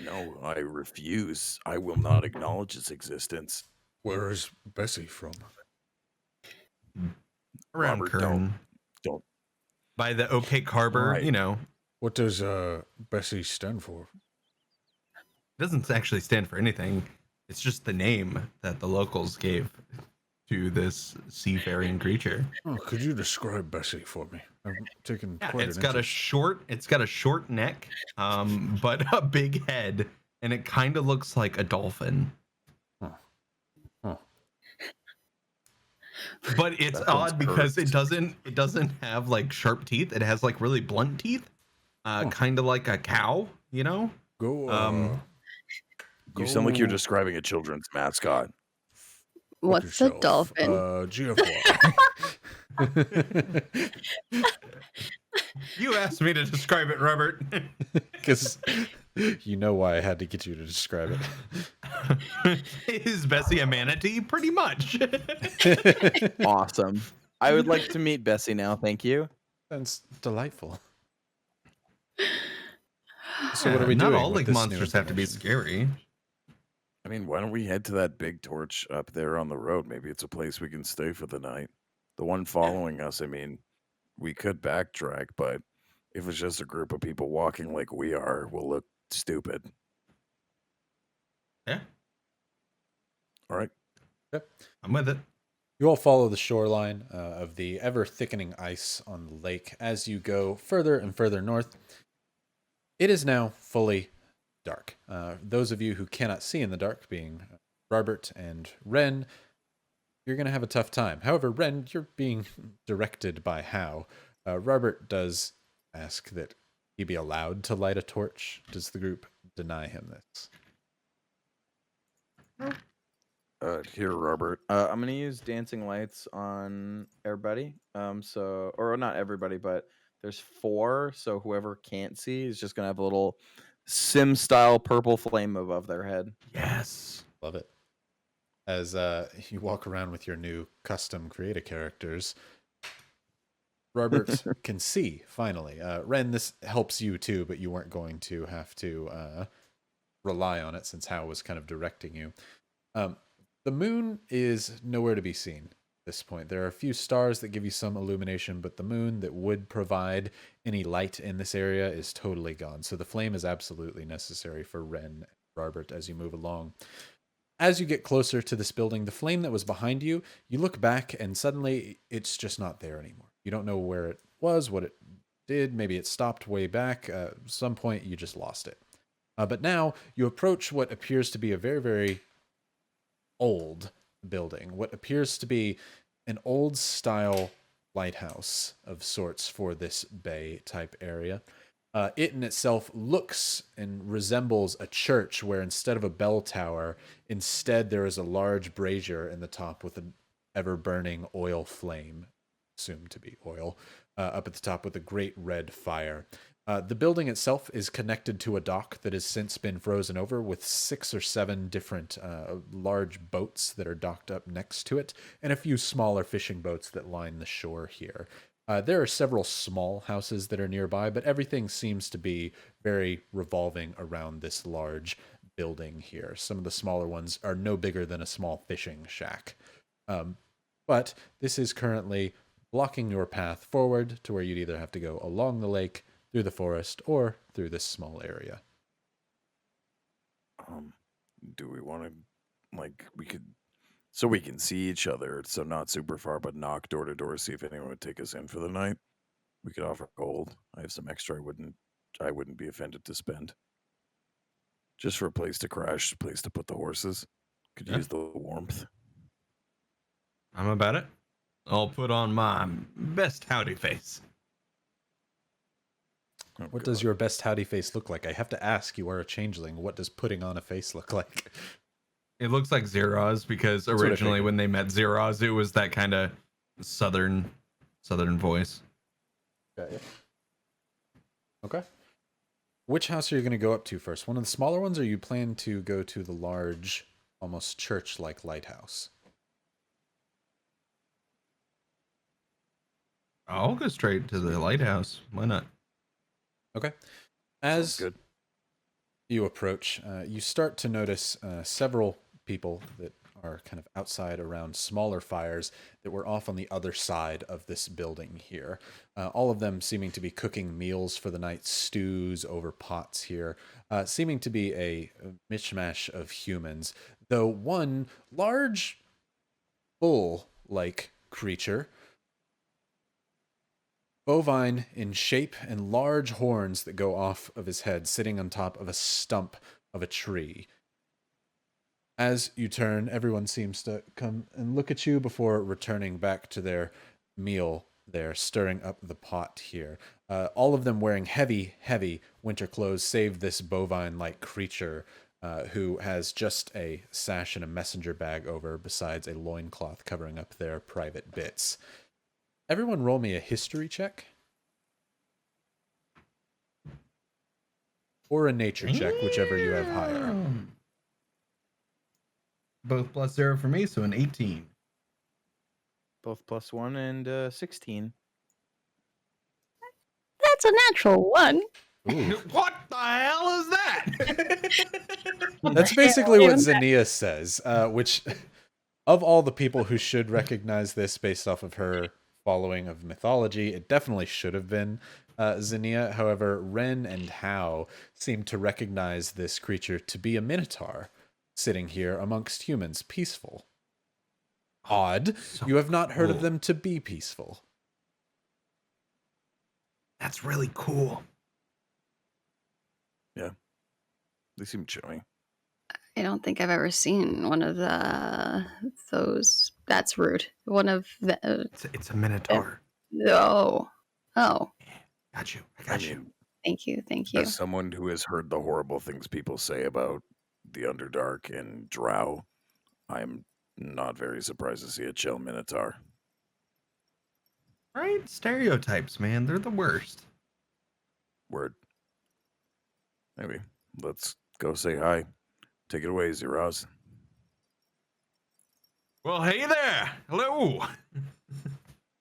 No, I refuse. I will not acknowledge its existence. Where is Bessie from? Around Robert, Kern. don't. By the opaque harbor, Right. you know. What does Bessie stand for? Doesn't actually stand for anything. It's just the name that the locals gave to this seafaring creature. Oh, could you describe Bessie for me? I'm taking Yeah, quite it's an got a interest. short neck, but a big head, and it kind of looks like a dolphin. Huh. But it's That sounds odd because cursed. it doesn't have like sharp teeth. It has like really blunt teeth, kind of like a cow, you know. Go. You sound like you're go describing a children's mascot. fuck What's a yourself. dolphin? GFY. You asked me to describe it, Robert. Because you know why I had to get you to describe Is Bessie a manatee? Pretty much. it. Awesome. I would like to meet Bessie now. Thank you. Sounds delightful. So what are Yeah, we not doing all with lake this new monsters have to be information? scary. I mean, why don't we head to that big torch up there on the road? Maybe it's a place we can stay for the night. The one following us, I mean, we could backtrack, but if it's just a group of people walking like we are, we'll look stupid. Yeah, All right. I'm with it. You all follow the shoreline of the ever thickening ice on the lake as you go further and further north. It is now fully dark. Those of you who cannot see in the dark, being Robert and Ren, you're going to have a tough time. However, Ren, you're being directed by How. Robert does ask that he be allowed to light a torch. Does the group deny him this? Here, Robert. I'm gonna use dancing lights on everybody. Or not everybody, but there's 4. So whoever can't see is just gonna have a little sim style purple flame above their head. Yes. Love it. As you walk around with your new custom creator characters, Robert can see, finally. Ren, this helps you too, but you weren't going to have to rely on it since Hal was kind of directing you. The moon is nowhere to be seen at this point. There are a few stars that give you some illumination, but the moon that would provide any light in this area is totally gone. So the flame is absolutely necessary for Ren and Robert as you move along. As you get closer to this building, the flame that was behind you, you look back and suddenly it's just not there anymore. You don't know where it was, what it did. Maybe it stopped way back. At some point, you just lost it. But now you approach what appears to be a very, very old building, what appears to be an old style lighthouse of sorts for this bay type area. It in itself looks and resembles a church where instead of a bell tower, instead there is a large brazier in the top with an ever burning oil flame, assumed to be oil, up at the top with a great red fire. The building itself is connected to a dock that has since been frozen over with 6 or 7 different large boats that are docked up next to it and a few smaller fishing boats that line the shore here. There are several small houses that are nearby, but everything seems to be very revolving around this large building here. Some of the smaller ones are no bigger than a small fishing shack. But this is currently blocking your path forward to where you'd either have to go along the lake, through the forest, or through this small area. Do we want to, like, so we can see each other, so not super far, but knock door to door, see if anyone would take us in for the night? We could offer gold. I have some extra I wouldn't be offended to spend. Just for a place to crash, place to put the horses. Could Yeah. use the warmth. I'm about it. I'll put on my best howdy face. Oh, What God. does your best howdy face look like? I have to ask, you are a changeling. What does putting on a face look like? It looks like Zeroz because That's what I originally figured. when they met Zeroz, it was that kind of southern voice. Okay. Which house are you going to go up to first? One of the smaller ones, or you plan to go to the large, almost church-like lighthouse? I'll go straight to the lighthouse. Why not? Okay. Sounds As good. you approach, you start to notice several people that are kind of outside around smaller fires that were off on the other side of this building here. All of them seeming to be cooking meals for the night, stews over pots here, seeming to be a mishmash of humans, though one large bull-like creature, bovine in shape and large horns that go off of his head, sitting on top of a stump of a tree. As you turn, everyone seems to come and look at you before returning back to their meal. They're stirring up the pot here. All of them wearing heavy, heavy winter clothes, save this bovine-like creature who has just a sash and a messenger bag over, besides a loincloth covering up their private bits. Everyone roll me a history check. Or a nature check, whichever you have higher. Both +0 for me, so an 18. Both +1 and 16. That's a natural one. Ooh. What the hell is that? That's basically what Zinnia says, which, of all the people who should recognize this based off of her following of mythology, it definitely should have been Zinnia. However, Ren and Hao seem to recognize this creature to be a Minotaur, sitting here amongst humans, peaceful. Odd. So You have not heard of cool. them to be peaceful. That's really cool. They seem charming. I don't think I've ever seen one of those. That's rude. One of the. It's a Minotaur. Oh. Oh. Got you. I I got you. mean, Thank you. Thank you. as someone who has heard the horrible things people say about the Underdark and Drow, I'm not very surprised to see a chill Minotaur. Right? Stereotypes, man. They're the worst. Word. Maybe. Let's go say hi. Take it away, Zeroz. Well, hey there. Hello.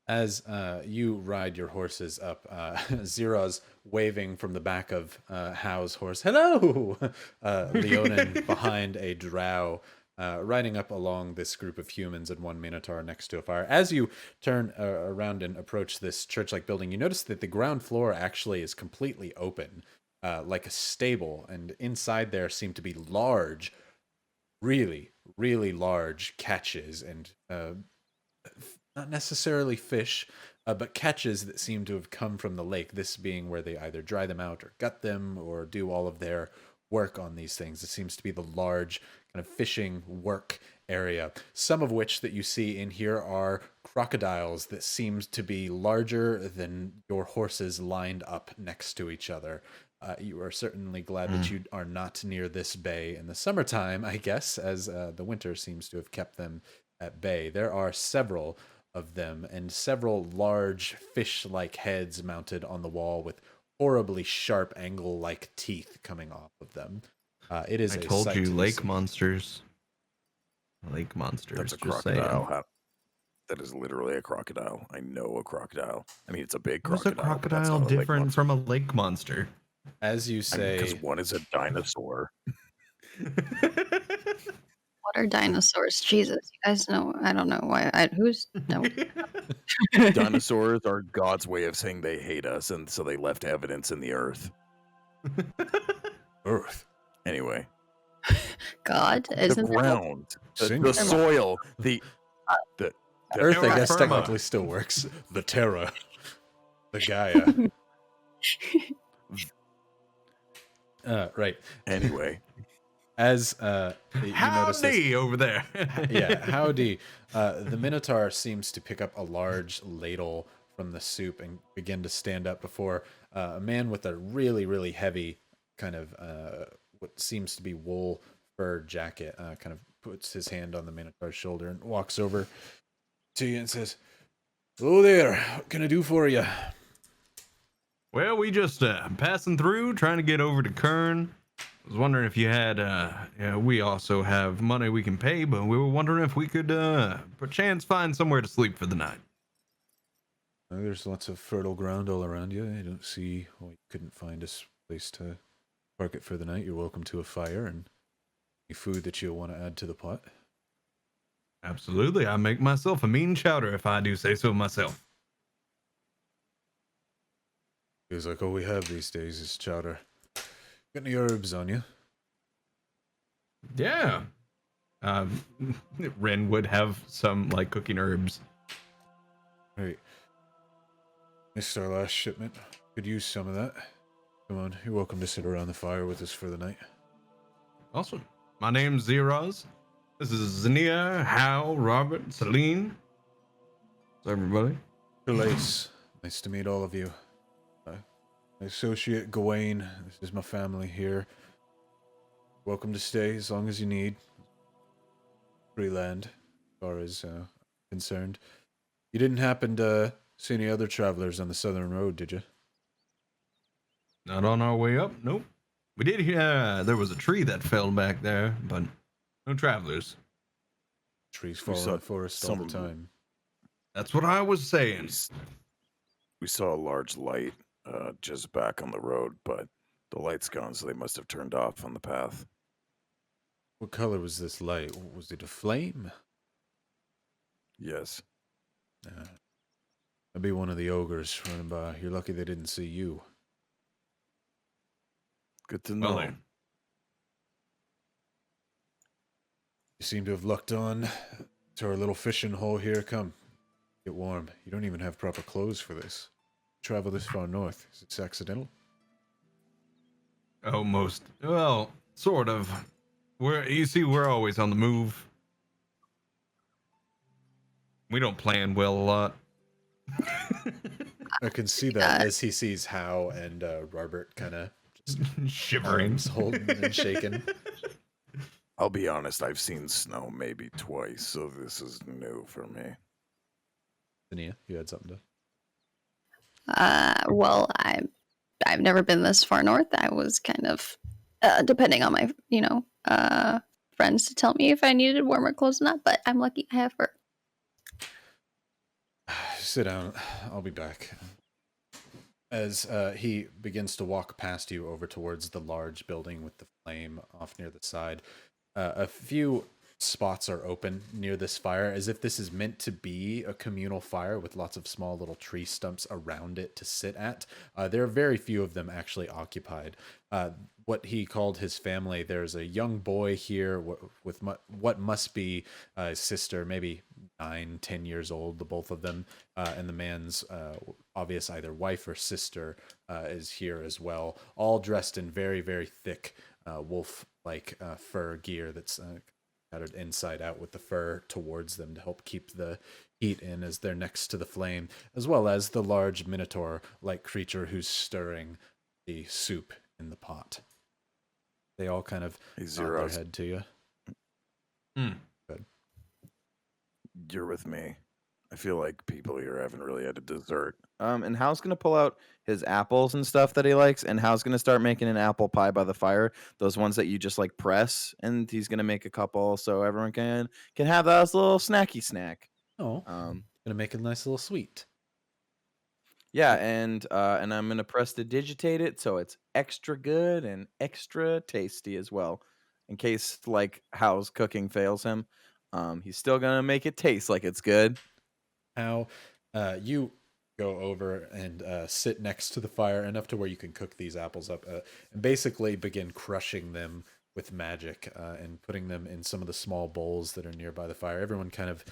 As you ride your horses up, Zeroz waving from the back of Hao's horse, hello! Leonin behind a drow, riding up along this group of humans and one Minotaur next to a fire. As you turn around and approach this church-like building, you notice that the ground floor actually is completely open, like a stable, and inside there seem to be large, really, really large catches and not necessarily fish, but catches that seem to have come from the lake, this being where they either dry them out or gut them or do all of their work on these things. It seems to be the large kind of fishing work area, some of which that you see in here are crocodiles that seems to be larger than your horses lined up next to each other. You are certainly glad that you are not near this bay in the summertime, I guess, as the winter seems to have kept them at bay. There are several of them and several large fish-like heads mounted on the wall with horribly sharp angle-like teeth coming off of them. It is I a told sight you, to lake see. monsters. Lake monsters. That's a just saying. crocodile. That is literally a crocodile. I know a crocodile. I mean, it's a big How's a crocodile. but that's crocodile not a lake different monster. from a lake monster? As you say, Because one is a dinosaur. What are dinosaurs? Jesus, you guys know. I don't know why. Who's no? Dinosaurs are God's way of saying they hate us, and so they left evidence in the earth. Earth. Anyway, God, the isn't that what- ground, the Single. soil, the Earth, I terra guess, firma. technically still works. The Terra. The Gaia. Right. Anyway, As you notice this, Howdy over there. yeah, howdy. The Minotaur seems to pick up a large ladle from the soup and begin to stand up before a man with a really, really heavy kind of what seems to be wool fur jacket. Kind of puts his hand on the Minotaur's shoulder and walks over to you and says, "Hello there. What can I do for you?" Well, we just passing through, trying to get over to Kern. I was wondering if you had, we also have money we can pay, but we were wondering if we could, perchance find somewhere to sleep for the night. There's lots of fertile ground all around you. I don't see why you couldn't find a place to park it for the night. You're welcome to a fire and any food that you'll want to add to the pot. Absolutely. I make myself a mean chowder if I do say so myself. Feels like all we have these days is chowder. Got any herbs on you? Yeah. Ren would have some, like, cooking herbs. Right. Missed our last shipment. Could use some of that. Come on, you're welcome to sit around the fire with us for the night. Awesome. My name's Zeroz. This is Zinnia, Hal, Robert, Celine. What's everybody? Lace. Nice to meet all of you. My associate Gawain. This is my family here. Welcome to stay as long as you need. Free land, as far as concerned. You didn't happen to see any other travelers on the southern road, did you? Not on our way up, nope. We did hear there was a tree that fell back there, but no travelers. Trees fall in the forest all the time. That's what I was saying. We saw a large light just back on the road, but the light's gone, so they must have turned off on the path. What color was this light? Was it a flame? Yes. That'd be one of the ogres running by. You're lucky they didn't see you. Good to know. Well, You seem to have lucked on to our little fishing hole here. Come, get warm. You don't even have proper clothes for this. Travel this far north. Is it accidental? almost. Well, sort of. We're always on the move. We don't plan well a lot. I can see that as he sees Howe and Robert kind of Shivering, arms holding and shaking. I'll be honest, I've seen snow maybe twice, so this is new for me. Ania, you had something to... Well, I've never been this far north. I was kind of depending on my, friends to tell me if I needed warmer clothes or not, but I'm lucky I have fur. Sit down. I'll be back. As he begins to walk past you over towards the large building with the flame off near the side, a few spots are open near this fire, as if this is meant to be a communal fire with lots of small little tree stumps around it to sit at. There are very few of them actually occupied. What he called his family, there's a young boy here with what must be his sister, maybe 9-10 years old, the both of them, and the man's obvious either wife or sister is here as well, all dressed in very, very thick wolf-like fur gear that's scattered inside out with the fur towards them to help keep the heat in as they're next to the flame, as well as the large minotaur-like creature who's stirring the soup in the pot. They all kind of nod their head to you. Good. You're with me. I feel like people here haven't really had a dessert. And Hal's gonna pull out his apples and stuff that he likes, and Hal's gonna start making an apple pie by the fire. Those ones that you just like press, and he's gonna make a couple so everyone can have that as a little snacky snack. Oh, gonna make a nice little sweet. Yeah, and I'm gonna press to digitate it so it's extra good and extra tasty as well. In case like Hal's cooking fails him, he's still gonna make it taste like it's good. How you go over and sit next to the fire enough to where you can cook these apples up and basically begin crushing them with magic and putting them in some of the small bowls that are nearby the fire. Everyone kind of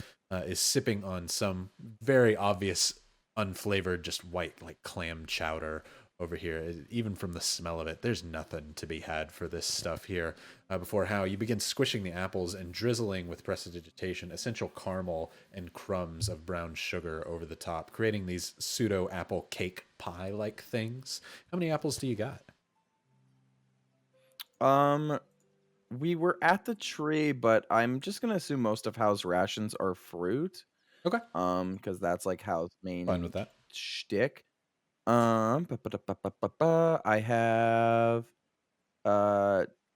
is sipping on some very obvious unflavored, just white, like clam chowder over here. Even from the smell of it, there's nothing to be had for this stuff here. Before how you begin squishing the apples and drizzling with prestidigitation essential caramel and crumbs of brown sugar over the top, creating these pseudo apple cake pie like things. How many apples do you got? We were at the tree, but I'm just gonna assume most of Hal's rations are fruit. Okay. Because that's like Hal's main Fine with that. shtick. I have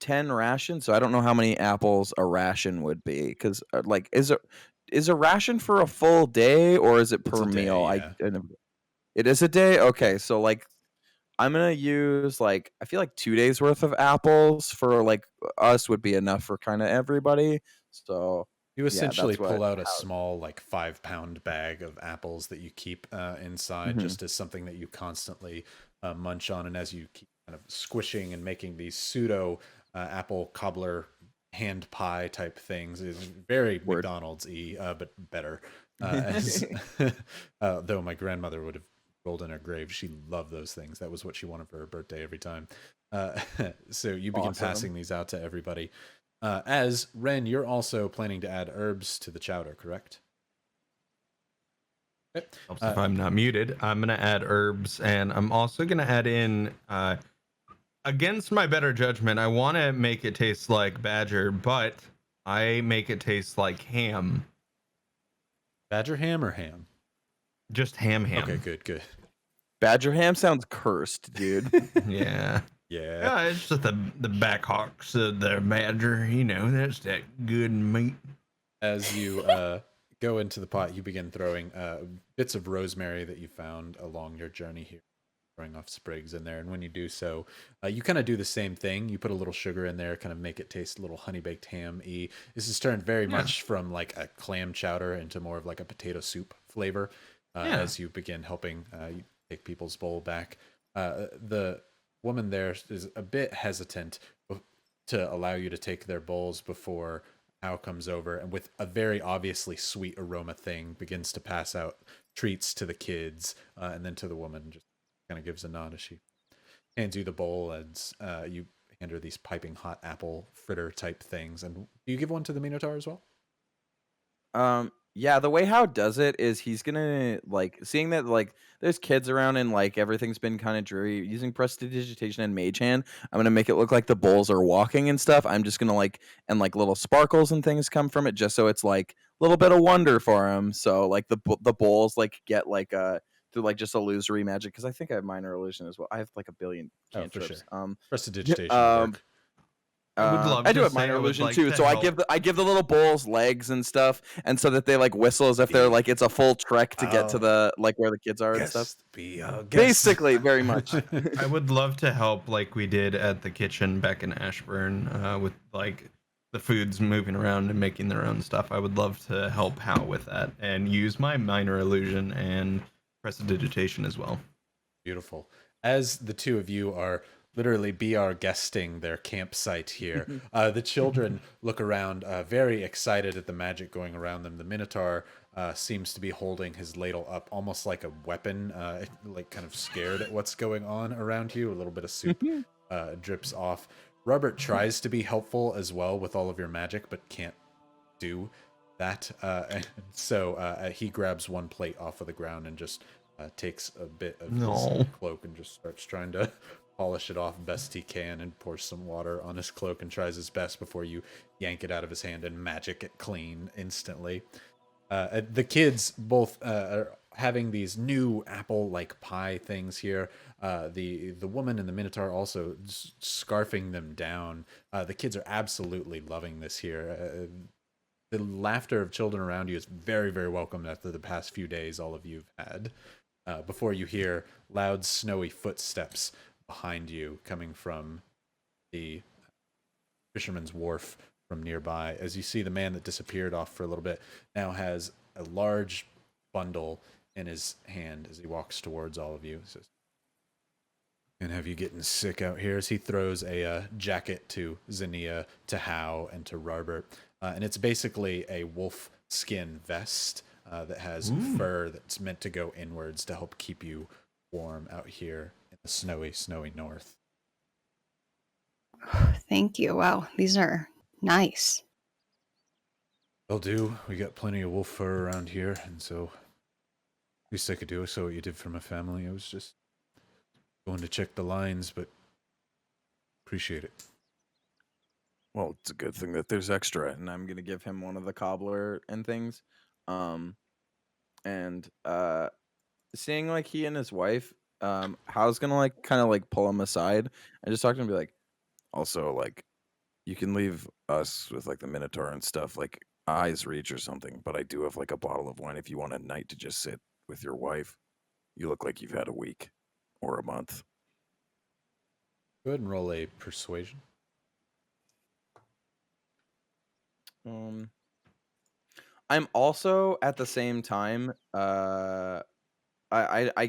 10 rations, so I don't know how many apples a ration would be. Because like, is a ration for a full day or is it per a day, meal? yeah. It is a day. Okay, so like, I'm gonna use like I feel like 2 days worth of apples for like us would be enough for kind of everybody. So You essentially that's what pull out a Hal- small, like 5-pound bag of apples that you keep inside, Mhm. just as something that you constantly munch on. And as you keep kind of squishing and making these pseudo apple cobbler hand pie type things, is very Word. McDonald's-y, but better. Though my grandmother would have rolled in her grave, she loved those things. That was what she wanted for her birthday every time. So you begin Awesome. passing these out to everybody. As Ren, you're also planning to add herbs to the chowder, correct? Okay. Helps if I'm not muted. I'm gonna add herbs, and I'm also gonna add in, against my better judgment, I want to make it taste like badger, but I make it taste like ham. Badger ham or ham? Just ham. Okay, good. Badger ham sounds cursed, dude. Yeah. Yeah. Yeah, it's just the back hocks of the badger. You know, that's that good meat. As you go into the pot, you begin throwing bits of rosemary that you found along your journey here, throwing off sprigs in there. And when you do so, you kind of do the same thing. You put a little sugar in there, kind of make it taste a little honey-baked ham-y. This has turned very much from like a clam chowder into more of like a potato soup flavor as you begin helping you take people's bowl back. The woman there is a bit hesitant to allow you to take their bowls before Al comes over and with a very obviously sweet aroma thing begins to pass out treats to the kids and then to the woman. Just kind of gives a nod as she hands you the bowl and you hand her these piping hot apple fritter type things. And do you give one to the Minotaur as well? Yeah, the way How does it is he's gonna like seeing that like there's kids around and like everything's been kind of dreary. Using prestidigitation and mage hand, I'm gonna make it look like the bowls are walking and stuff. I'm just gonna like and like little sparkles and things come from it, just so it's like a little bit of wonder for him. So like the bowls like get like through like just illusory magic because I think I have minor illusion as well. I have like a billion cantrips. Sure. Prestidigitation will work. I would love I do to have say minor I would illusion like too, to so I help. give the little bowls legs and stuff, and so that they like whistle as if they're like it's a full trek to get to the like where the kids are and stuff. Basically, very much. I would love to help like we did at the kitchen back in Ashburn with like the foods moving around and making their own stuff. I would love to help Hal with that and use my minor illusion and prestidigitation as well. Beautiful. As the two of you are literally BR guesting their campsite here, the children look around very excited at the magic going around them. The Minotaur seems to be holding his ladle up almost like a weapon, like kind of scared at what's going on around you. A little bit of soup drips off. Robert tries to be helpful as well with all of your magic, but can't do that. And so he grabs one plate off of the ground and just takes a bit of his cloak and just starts trying to polish it off best he can and pours some water on his cloak and tries his best before you yank it out of his hand and magic it clean instantly. The kids both are having these new apple-like pie things here. The woman and the Minotaur also scarfing them down. The kids are absolutely loving this here. The laughter of children around you is very, very welcome after the past few days all of you have had. Before you hear loud, snowy footsteps behind you coming from the fisherman's wharf from nearby, as you see the man that disappeared off for a little bit now has a large bundle in his hand as he walks towards all of you. He says, "And have you getting sick out here?" As he throws a jacket to Zinnia, to Howe, and to Robert. And it's basically a wolf skin vest that has fur that's meant to go inwards to help keep you warm out here in the snowy north. Thank you. Wow, these are nice. They'll do. We got plenty of wolf fur around here, and so at least I could do. So what you did for my family, I was just going to check the lines, but appreciate it. Well, it's a good thing that there's extra, and I'm gonna give him one of the cobbler and things. And seeing like he and his wife, Hal's gonna like kind of like pull him aside and just talk to him and be like, also like, you can leave us with like the Minotaur and stuff, like eyes reach or something, but I do have like a bottle of wine if you want a night to just sit with your wife. You look like you've had a week or a month. Go ahead and roll a persuasion. I'm also at the same time. I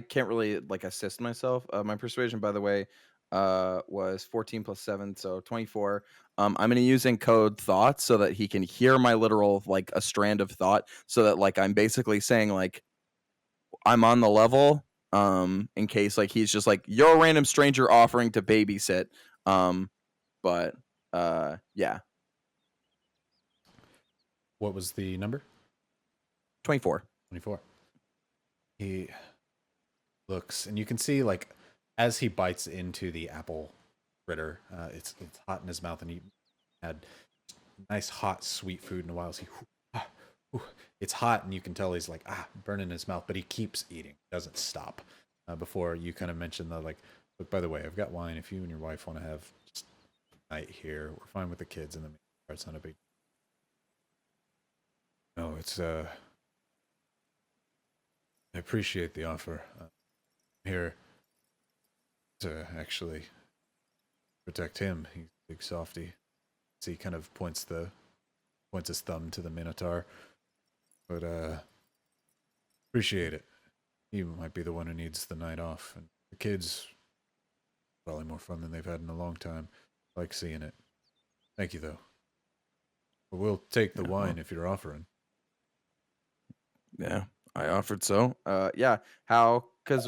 can't really like assist myself. My persuasion, by the way, was 14 plus 7, so 24. I'm gonna use encode thoughts so that he can hear my literal like a strand of thought, so that like I'm basically saying like I'm on the level. In case like he's just like, you're a random stranger offering to babysit. But yeah, What was the number? 24. 24. He looks, and you can see, like, as he bites into the apple fritter, it's hot in his mouth, and he had nice, hot, sweet food in a while. So it's hot, and you can tell he's like, burning his mouth, but he keeps eating, doesn't stop. Before you kind of mentioned the, like, look, by the way, I've got wine. If you and your wife want to have just a night here, we're fine with the kids, and the it's not a big. No, it's I appreciate the offer. I'm here to actually protect him. He's a big softy. So he kind of points his thumb to the Minotaur. But appreciate it. He might be the one who needs the night off, and the kids probably more fun than they've had in a long time. I like seeing it. Thank you though. But we'll take the wine if you're offering. Yeah, I offered so. Yeah, how? Because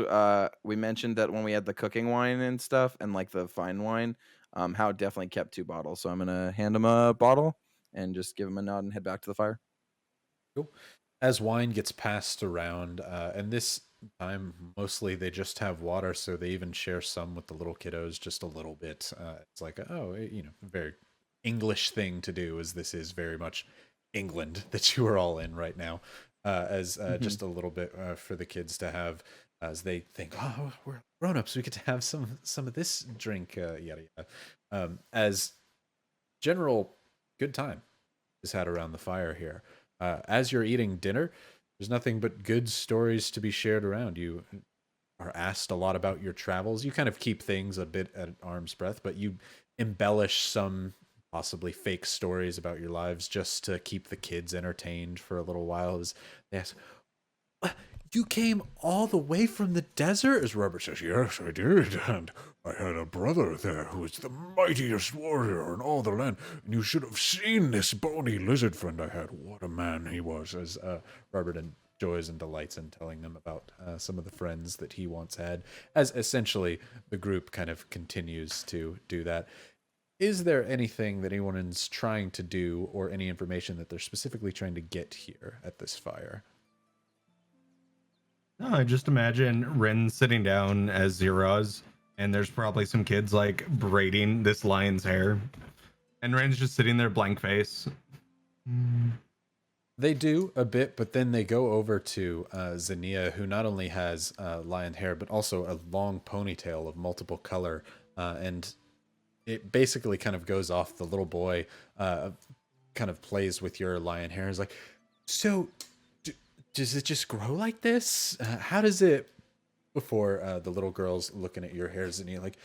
we mentioned that when we had the cooking wine and stuff, and like the fine wine, how definitely kept 2 bottles. So I'm gonna hand him a bottle and just give him a nod and head back to the fire. Cool. As wine gets passed around, and this time mostly they just have water, so they even share some with the little kiddos, just a little bit. It's like, very English thing to do, as this is very much England that you are all in right now. As just a little bit for the kids to have, as they think, oh, we're grown-ups, we get to have some of this drink, yada yada. As general good time is had around the fire here. As you're eating dinner, there's nothing but good stories to be shared around. You are asked a lot about your travels. You kind of keep things a bit at arm's breadth, but you embellish some possibly fake stories about your lives just to keep the kids entertained for a little while. As they ask, you came all the way from the desert? As Robert says, yes, I did, and I had a brother there who was the mightiest warrior in all the land, and you should have seen this bony lizard friend I had. What a man he was. As Robert enjoys and delights in telling them about some of the friends that he once had, as essentially the group kind of continues to do that. Is there anything that anyone is trying to do, or any information that they're specifically trying to get here at this fire? No, I just imagine Ren sitting down as Zeroz, and there's probably some kids like braiding this lion's hair, and Ren's just sitting there blank face. They do a bit, but then they go over to Xenia, who not only has lion hair, but also a long ponytail of multiple color, and it basically kind of goes off. The little boy kind of plays with your lion hair. Is like, so does it just grow like this? How does it? Before the little girl's looking at your hair, Xenia, like,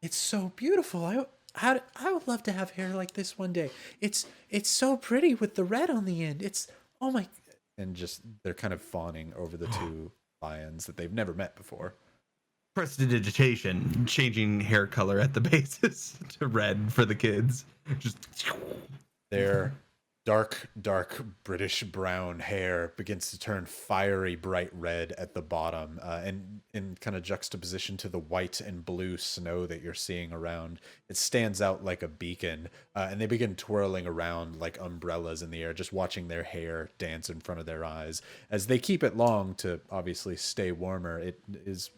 it's so beautiful. I would love to have hair like this one day. It's so pretty with the red on the end. It's, oh my, and just they're kind of fawning over the two lions that they've never met before. Prestidigitation, changing hair color at the bases to red for the kids. Just They're dark British brown hair begins to turn fiery bright red at the bottom, and in kind of juxtaposition to the white and blue snow that you're seeing around. It stands out like a beacon, and they begin twirling around like umbrellas in the air, just watching their hair dance in front of their eyes. As they keep it long to obviously stay warmer, it is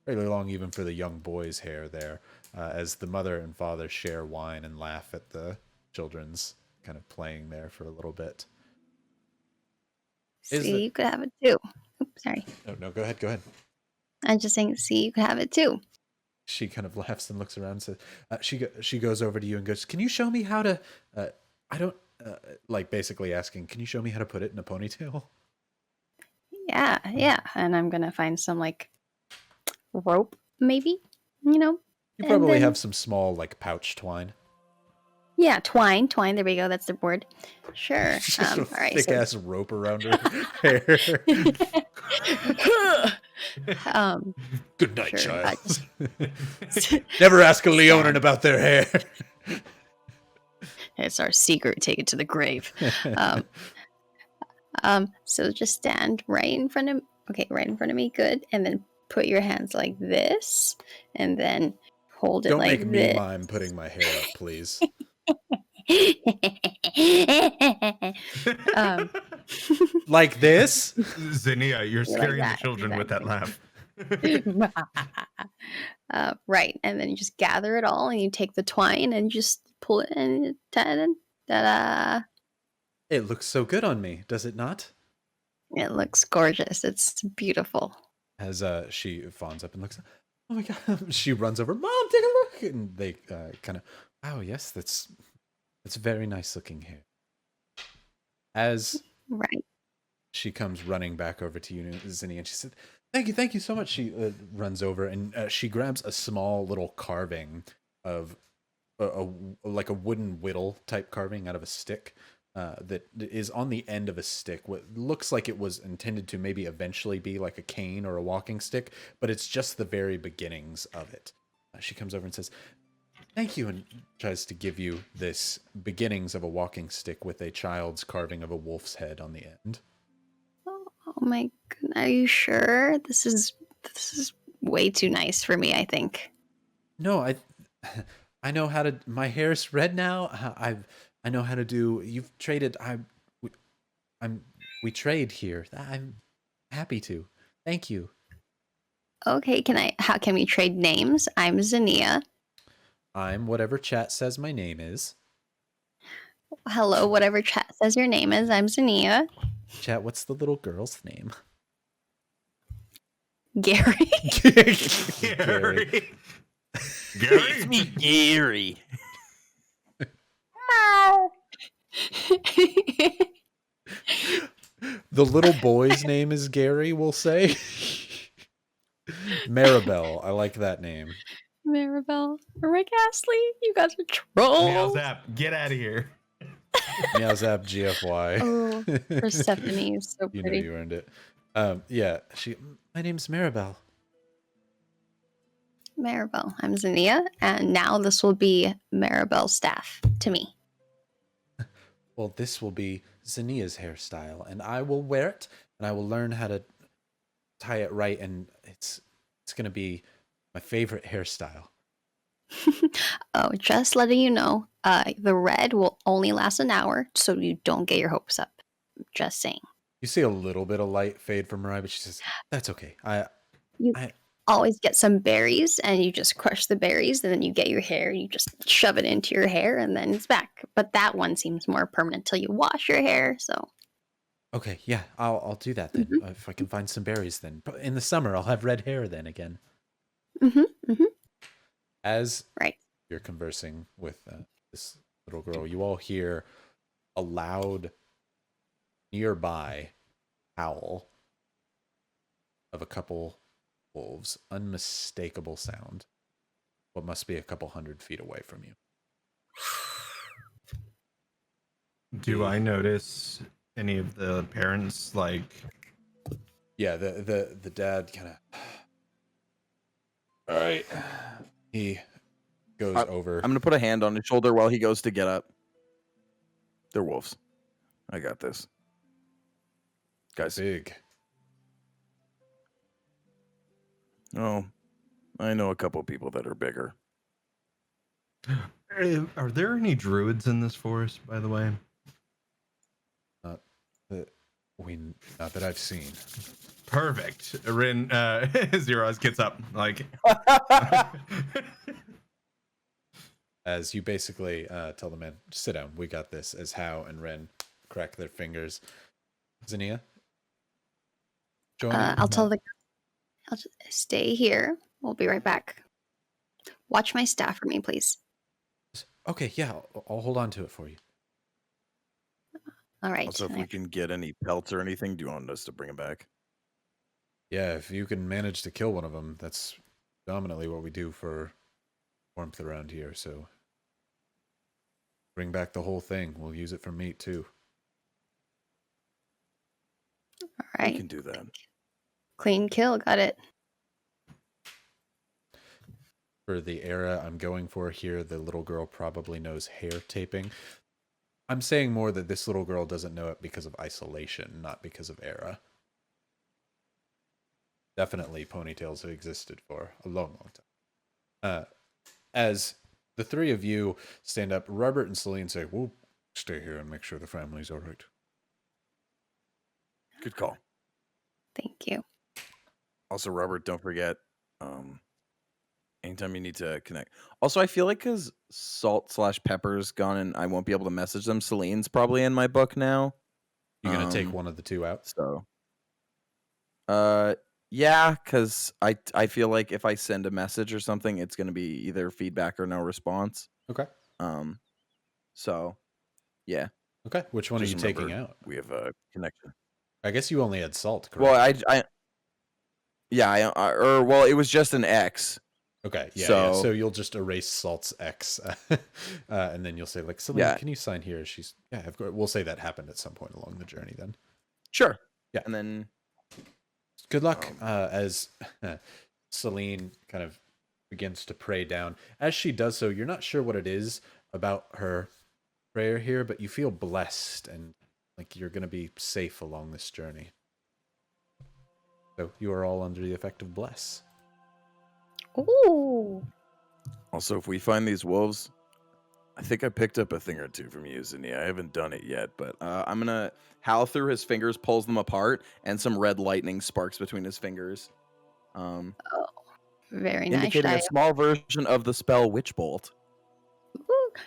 fairly long even for the young boy's hair there, as the mother and father share wine and laugh at the children's kind of playing there for a little bit. See, you could have it too. Oops, sorry. No, go ahead. I'm just saying, see, you could have it too. She kind of laughs and looks around and says, she goes over to you and goes, can you show me how to, I don't, like basically asking, can you show me how to put it in a ponytail? Yeah. And I'm going to find some like rope, maybe, you know. You probably have some small like pouch twine. Yeah, twine. There we go. That's the word. Sure. Just a all right. thick ass rope around her hair. Good night, sure, child. Never ask a Leonin about their hair. It's our secret. Take it to the grave. So just stand right in front of. Okay, right in front of me. Good, and then put your hands like this, and then hold it Don't like make this. me mime putting my hair up, please. Like this? Zinnia, you're scaring that, the children with that laugh. Right, and then you just gather it all, and you take the twine and just pull it, and ta-da! It looks so good on me, does it not? It looks gorgeous. It's beautiful. As she fawns up and looks, oh my god! She runs over, Mom, take a look, and they kind of, wow, yes, that's very nice looking hair. As Right. she comes running back over to you, Zinni, and she said, thank you so much. She runs over and she grabs a small little carving of like a wooden whittle type carving out of a stick that is on the end of a stick. What looks like it was intended to maybe eventually be like a cane or a walking stick, but it's just the very beginnings of it. She comes over and says, thank you, and tries to give you this beginnings of a walking stick with a child's carving of a wolf's head on the end. Oh my god, are you sure? This is way too nice for me, I think. No, I know how to. My hair's red now. I know how to do. You've traded. We trade here. I'm happy to. Thank you. Okay, how can we trade names? I'm Zinnia. I'm whatever chat says my name is. Hello, whatever chat says your name is. I'm Zinnia. Chat, what's the little girl's name? Gary. Gary. It's me, Gary. The little boy's name is Gary, we'll say. Maribel. I like that name. Maribel. Rick Astley, you guys are trolls. Meow Zap, get out of here. Meow Zap GFY. Oh, Persephone is so You pretty. know you earned it. Yeah, my name's Maribel. Maribel. I'm Zinnia, and now this will be Maribel's staff to me. Well, this will be Zinnia's hairstyle, and I will wear it, and I will learn how to tie it right, and it's going to be my favorite hairstyle. Oh, just letting you know, the red will only last an hour, so you don't get your hopes up. Just saying. You see a little bit of light fade from Mariah, but she says, that's okay. You always get some berries, and you just crush the berries, and then you get your hair, you just shove it into your hair, and then it's back. But that one seems more permanent till you wash your hair, so. Okay, yeah, I'll do that then. Mm-hmm. If I can find some berries then. In the summer, I'll have red hair then again. As right. You're conversing with this little girl, you all hear a loud, nearby howl of a couple wolves. Unmistakable sound. What must be a couple 100 feet away from you. Do I notice any of the parents like? Yeah, the dad kind of. All right. He goes over. I'm gonna put a hand on his shoulder while he goes to get up. They're wolves. I got this. Guys. Big. Oh, I know a couple people that are bigger. Are there any druids in this forest, by the way? Not that I've seen. Perfect. Rin Zeros gets up like As you basically tell the man, sit down, we got this, as Hao and Ren crack their fingers. Zinnia? Join me? I'll just stay here. We'll be right back. Watch my staff for me, please. Okay, yeah, I'll hold on to it for you. All right. Also, if we can get any pelts or anything, do you want us to bring them back? Yeah, if you can manage to kill one of them, that's predominantly what we do for warmth around here, so bring back the whole thing. We'll use it for meat, too. All We right. can do that. Clean kill. Got it. For the era I'm going for here, the little girl probably knows hair taping. I'm saying more that this little girl doesn't know it because of isolation, not because of era. Definitely ponytails have existed for a long, long time. As the three of you stand up, Robert and Celine say, we'll stay here and make sure the family's all right. Good call. Thank you. Also, Robert, don't forget, anytime you need to connect. Also, I feel like because Salt/Pepper's gone and I won't be able to message them, Celine's probably in my book now. You gonna take one of the two out? So, yeah, because I feel like if I send a message or something, it's gonna be either feedback or no response. Okay. So, yeah. Okay. Which one are you Just taking remember, out? We have a connection. I guess you only had Salt, correct? Well, well, it was just an X. Okay, yeah, So, so you'll just erase Salt's X, and then you'll say, like, Celine, Yeah. can you sign here? She's, yeah, of course. We'll say that happened at some point along the journey then. Sure. Yeah. And then Good luck, as Celine kind of begins to pray down. As she does so, you're not sure what it is about her prayer here, but you feel blessed and like you're going to be safe along this journey. So you are all under the effect of bless. Ooh. also, if we find these wolves, I think I picked up a thing or two from you, Zinnia. I haven't done it yet, but I'm gonna howl through his fingers, pulls them apart, and some red lightning sparks between his fingers. Very nice. Should Indicating I, a small version of the spell Witch Bolt.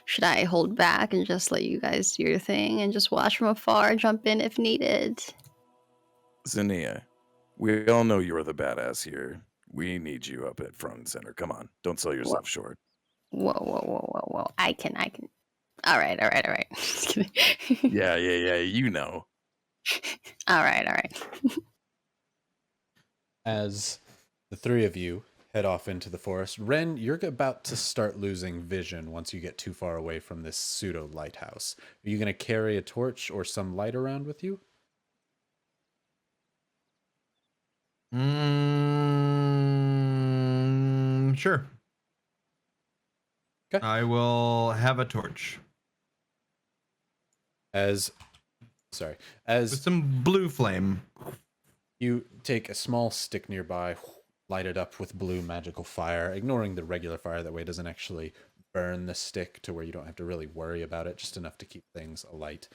should I hold back and just let you guys do your thing and just watch from afar, jump in if needed? Zinnia, we all know you're the badass here. We need you up at front and center. Come on, don't sell yourself short. Whoa. I can. All right. Just kidding. Yeah, you know. All right. As the three of you head off into the forest, Ren, you're about to start losing vision once you get too far away from this pseudo lighthouse. Are you going to carry a torch or some light around with you? Sure. Okay. I will have a torch As with some blue flame. you take a small stick nearby, light it up with blue magical fire, ignoring the regular fire. That way it doesn't actually burn the stick to where you don't have to really worry about it, just enough to keep things alight.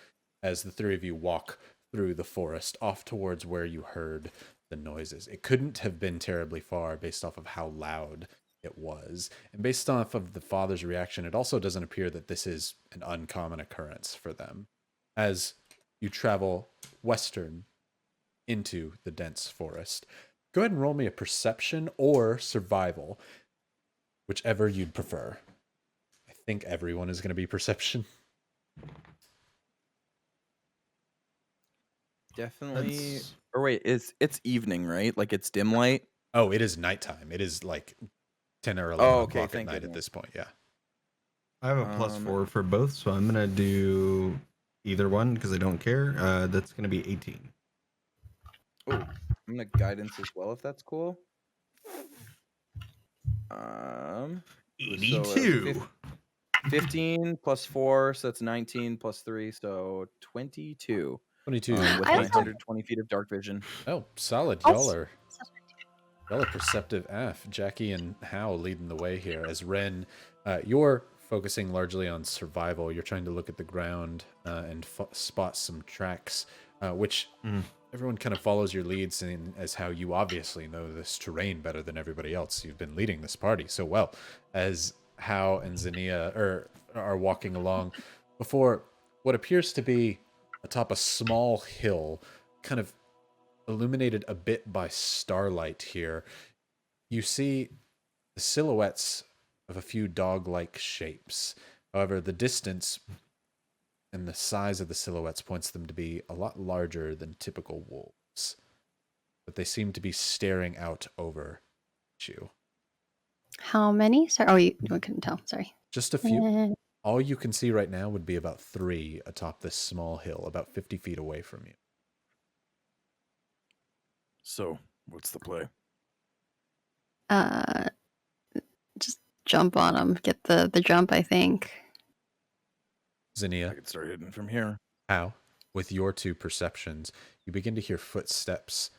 As the three of you walk through the forest off towards where you heard the noises. It couldn't have been terribly far based off of how loud it was. And based off of the father's reaction, it also doesn't appear that this is an uncommon occurrence for them. As you travel western into the dense forest, go ahead and roll me a perception or survival, whichever you'd prefer. I think everyone is going to be perception. Definitely. That's- Or wait, it's evening, right? Like it's dim light. Oh, it is nighttime. It is like 10 or 11 Oh, okay, o'clock at thank night at goodness. this point, yeah. I have a +4 for both, so I'm gonna do either one because I don't care. That's gonna be 18. Oh, I'm gonna guidance as well if that's cool. So, 82. 15 plus 4, so that's 19 plus 3, so 22. 22 With with I my also- 120 feet of dark vision. Oh, solid. Also- Y'all are perceptive AF. Jackie and Hal leading the way here. As Ren, you're focusing largely on survival. You're trying to look at the ground and spot some tracks, which everyone kind of follows your lead, seeing as how you obviously know this terrain better than everybody else. You've been leading this party so well. As Hal and Zinnia are walking along before what appears to be atop a small hill, kind of illuminated a bit by starlight here, you see the silhouettes of a few dog-like shapes. However, the distance and the size of the silhouettes points them to be a lot larger than typical wolves. But they seem to be staring out over at you. How many? Sorry. Oh, you couldn't tell. Sorry. Just a few. Uh, All you can see right now would be about 3 atop this small hill, about 50 feet away from you. So, what's the play? just jump on them. Get the jump, I think. I Zinnia, could start hitting from here. how, with your 2 perceptions, you begin to hear footsteps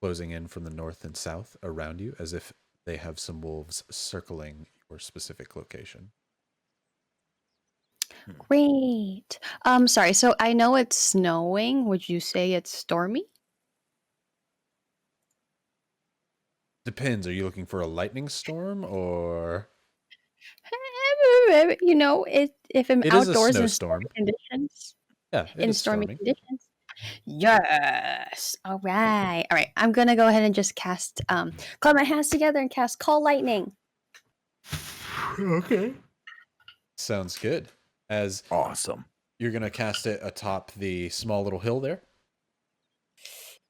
closing in from the north and south around you, as if they have some wolves circling your specific location. Great. Sorry. So I know it's snowing. Would you say it's stormy? Depends. Are you looking for a lightning storm or? You know, if I'm It is a outdoors in snowstorm. stormy conditions. Yeah, it In is stormy storming. conditions. Yes. All right. All right. I'm gonna go ahead and just cast clap my hands together and cast Call Lightning. Okay. Sounds good. As Awesome. you're gonna cast it atop the small little hill there.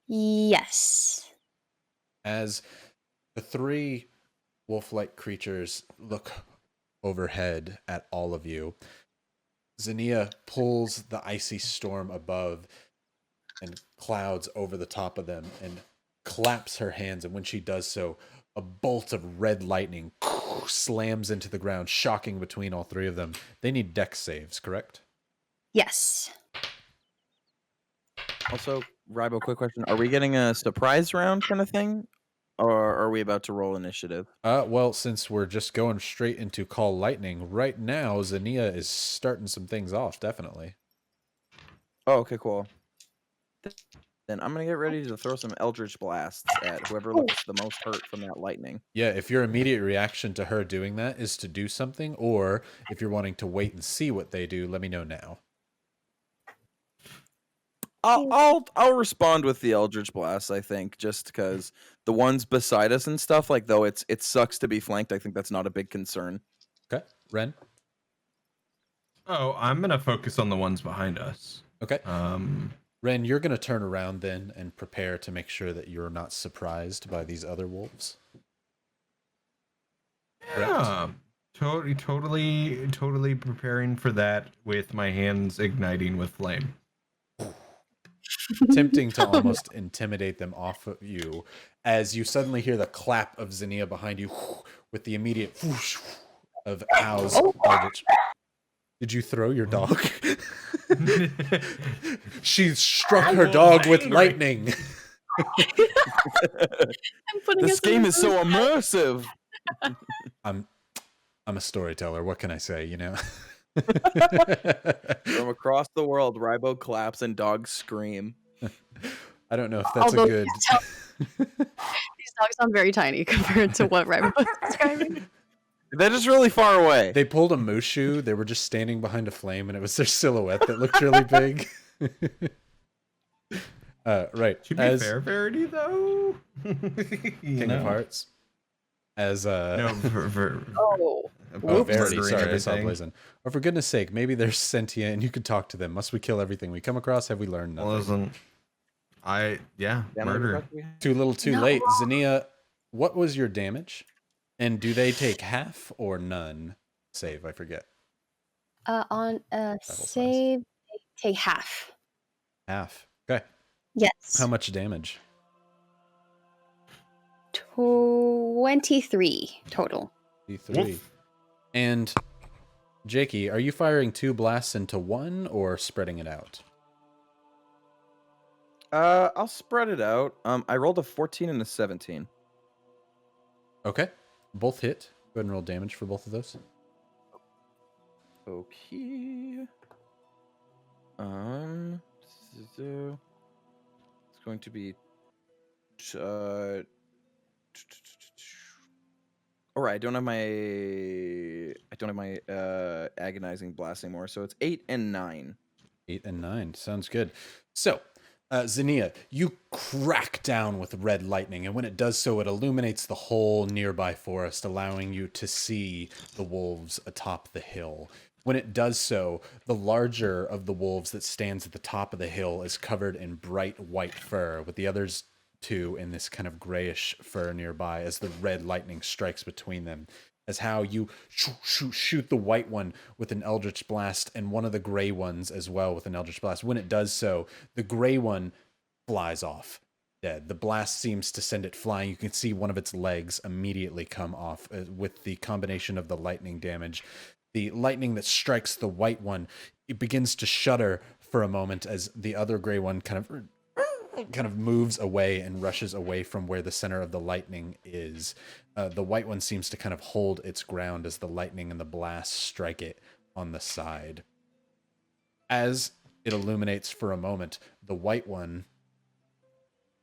Yes. As the 3 wolf-like creatures look overhead at all of you, Zinnia pulls the icy storm above and clouds over the top of them and claps her hands, and when she does so, a bolt of red lightning slams into the ground, shocking between all 3 of them. They need dex saves, correct? Yes. Also, Rybo, quick question. Are we getting a surprise round kind of thing? Or are we about to roll initiative? Well, since we're just going straight into Call Lightning, right now, Zinnia is starting some things off, definitely. Oh, okay, cool. Then I'm going to get ready to throw some Eldritch Blasts at whoever looks the most hurt from that lightning. Yeah, if your immediate reaction to her doing that is to do something, or if you're wanting to wait and see what they do, let me know now. I'll respond with the Eldritch Blast, I think, just because the ones beside us and stuff, like, though it sucks to be flanked, I think that's not a big concern. Okay, Ren? Oh, I'm gonna focus on the ones behind us. Okay. Ren, you're going to turn around then and prepare to make sure that you're not surprised by these other wolves. Yeah, totally preparing for that with my hands igniting with flame. Tempting to almost intimidate them off of you as you suddenly hear the clap of Zinnia behind you with the immediate whoosh of Hal's Eldritch. Did you throw your dog? She struck her dog with lightning. This game is so immersive. I'm a storyteller. What can I say, you know? From across the world, Rybo claps and dogs scream. I don't know if that's Although a good... These dogs sound very tiny compared to what Rybo was describing. They're just really far away. They pulled a Mushu. They were just standing behind a flame, and it was their silhouette that looked really big. Right. To be fair, Verity, though. King of Hearts. As No, Oh. Oh, Verity, murdering sorry, I saw everything. Blazin. Oh, for goodness sake, maybe they're sentient and you could talk to them. Must we kill everything we come across? Have we learned nothing? Listen, murder. Too little, too No. late. Zinnia, what was your damage? And do they take half or none? Save, I forget. On a size. save, take half. Half. Okay. Yes. How much damage? 23 total. D3. And Jakey, are you firing 2 blasts into one or spreading it out? I'll spread it out. I rolled a 14 and a 17. Okay. Both hit. Go ahead and roll damage for both of those. Okay. So it's going to be all right, I don't have my agonizing blast anymore, so it's 8 and 9. 8 and 9. Sounds good. So, Zinnia, you crack down with red lightning, and when it does so, it illuminates the whole nearby forest, allowing you to see the wolves atop the hill. When it does so, the larger of the wolves that stands at the top of the hill is covered in bright white fur, with the others two in this kind of grayish fur nearby as the red lightning strikes between them. As how you shoot the white one with an Eldritch Blast and one of the gray ones as well with an Eldritch Blast. When it does so, the gray one flies off dead. The blast seems to send it flying. You can see one of its legs immediately come off with the combination of the lightning damage. The lightning that strikes the white one, it begins to shudder for a moment as the other gray one kind of moves away and rushes away from where the center of the lightning is. The white one seems to kind of hold its ground as the lightning and the blast strike it on the side. As it illuminates for a moment, the white one,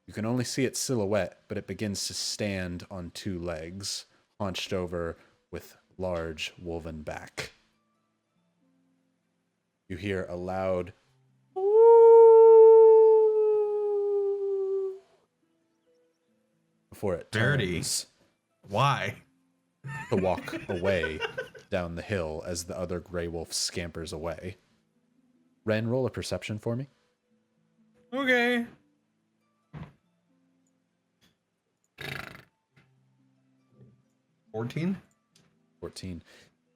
you can only see its silhouette, but it begins to stand on 2 legs, hunched over with large woven back. You hear a loud before it turns Why? to walk away down the hill as the other gray wolf scampers away. Ren, roll a perception for me. Okay. $14. 14.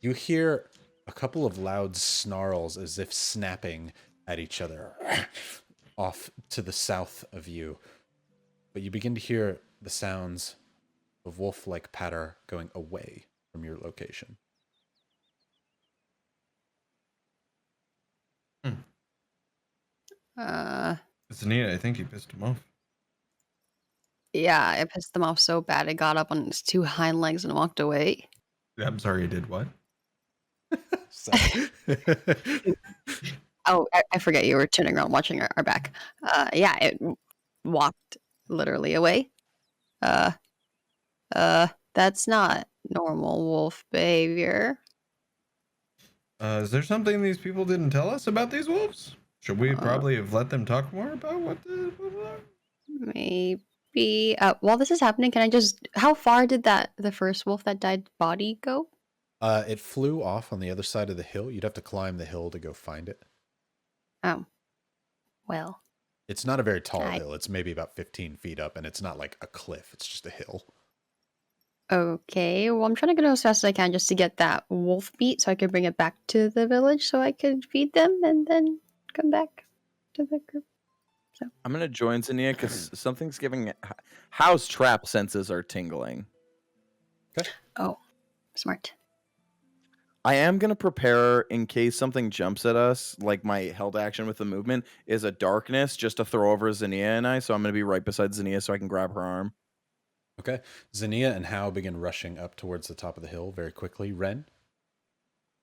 You hear a couple of loud snarls as if snapping at each other off to the south of you. But you begin to hear the sounds of wolf-like patter going away from your location. It's neat. I think you pissed him off. Yeah, I pissed them off so bad. It got up on its 2 hind legs and walked away. I'm sorry, you did what? Sorry. Oh, I forget you were turning around watching our back. Yeah, it walked literally away. That's not normal wolf behavior. Is there something these people didn't tell us about these wolves? Should we probably have let them talk more about what the... Maybe. While this is happening, can I just... How far did the first wolf that died body go? It flew off on the other side of the hill. You'd have to climb the hill to go find it. Oh. Well. It's not a very tall hill. It's maybe about 15 feet up, and it's not like a cliff. It's just a hill. Okay, well, I'm trying to go as fast as I can just to get that wolf meat so I could bring it back to the village so I could feed them and then come back to the group. So I'm gonna join Zinnia because something's giving. House trap senses are tingling. Okay. Oh, smart. I am gonna prepare in case something jumps at us. Like my held action with the movement is a darkness just to throw over Zinnia and I. So I'm gonna be right beside Zinnia so I can grab her arm. Okay. Zinnia and Hao begin rushing up towards the top of the hill very quickly. Ren,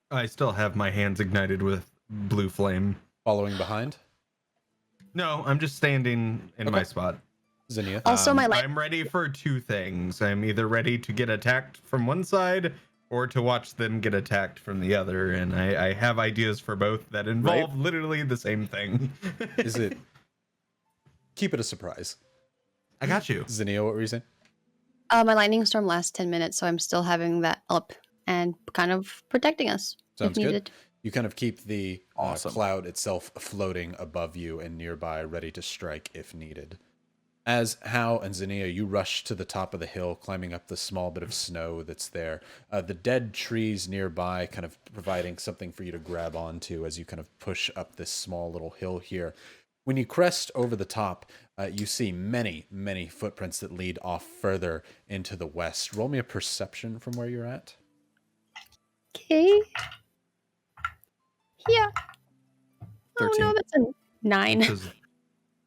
I still have my hands ignited with blue flame. following behind. No, I'm just standing in my spot. Zinnia. Also, my light. I'm ready for 2 things. I'm either ready to get attacked from one side or to watch them get attacked from the other. And I have ideas for both that involve literally the same thing. Is it... Keep it a surprise. I got you. Zinnia, what were you saying? My lightning storm lasts 10 minutes, so I'm still having that up and kind of protecting us. Sounds if good. needed. You kind of keep the Awesome. cloud itself floating above you and nearby, ready to strike if needed. As Hao and Zinnia, you rush to the top of the hill, climbing up the small bit of snow that's there. The dead trees nearby kind of providing something for you to grab onto as you kind of push up this small little hill here. When you crest over the top, you see many, many footprints that lead off further into the west. Roll me a perception from where you're at. Okay. Yeah. 13. Oh no, that's a 9.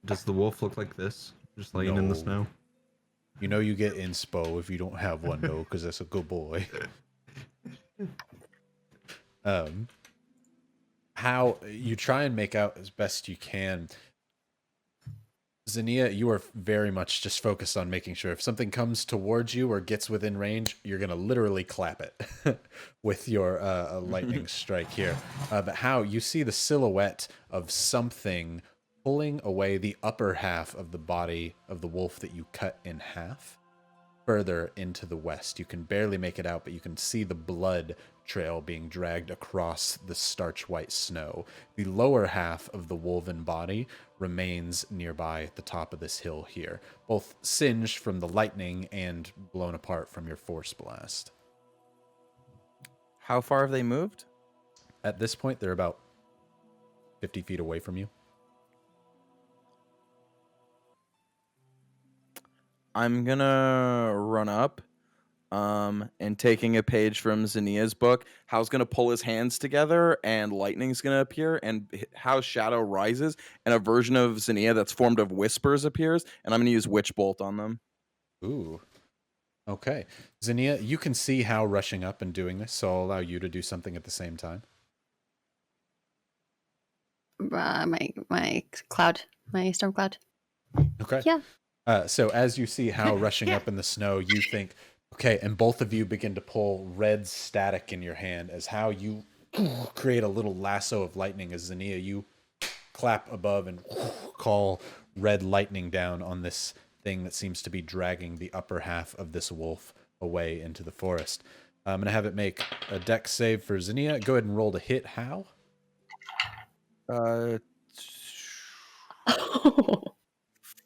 Does the wolf look like this? Just laying in the No. snow? You know you get inspo if you don't have one though, because that's a good boy. How you try and make out as best you can. Zinnia, you are very much just focused on making sure if something comes towards you or gets within range, you're going to literally clap it with your lightning strike here. But how you see the silhouette of something pulling away the upper half of the body of the wolf that you cut in half further into the west. You can barely make it out, but you can see the blood trail being dragged across the starch white snow. The lower half of the wolven body remains nearby at the top of this hill here, both singed from the lightning and blown apart from your force blast. How far have they moved? At this point, they're about 50 feet away from you. I'm gonna run up, and taking a page from Zinnia's book, Hal's gonna pull his hands together, and lightning's gonna appear, and Hal's shadow rises, and a version of Zinnia that's formed of whispers appears, and I'm gonna use Witch Bolt on them. Ooh. Okay. Zinnia, you can see Hal rushing up and doing this, so I'll allow you to do something at the same time. My cloud, my storm cloud. Okay. Yeah. So as you see Hal rushing up in the snow, you think, okay, and both of you begin to pull red static in your hand as how you create a little lasso of lightning as Zinnia, you clap above and call red lightning down on this thing that seems to be dragging the upper half of this wolf away into the forest. I'm going to have it make a dex save for Zinnia. Go ahead and roll to hit Hal.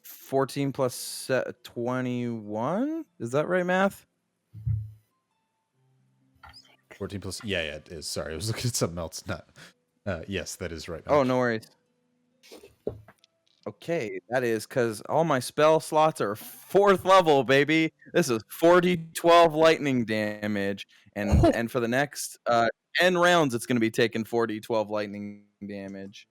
14 plus 21? Is that right, math? 14 plus... Yeah, it is. Sorry, I was looking at something else. Not... yes, that is right. Oh, no worries. Okay, that is because all my spell slots are 4th level, baby. This is 40-12 lightning damage, and for the next 10 rounds, it's going to be taking 40-12 lightning damage.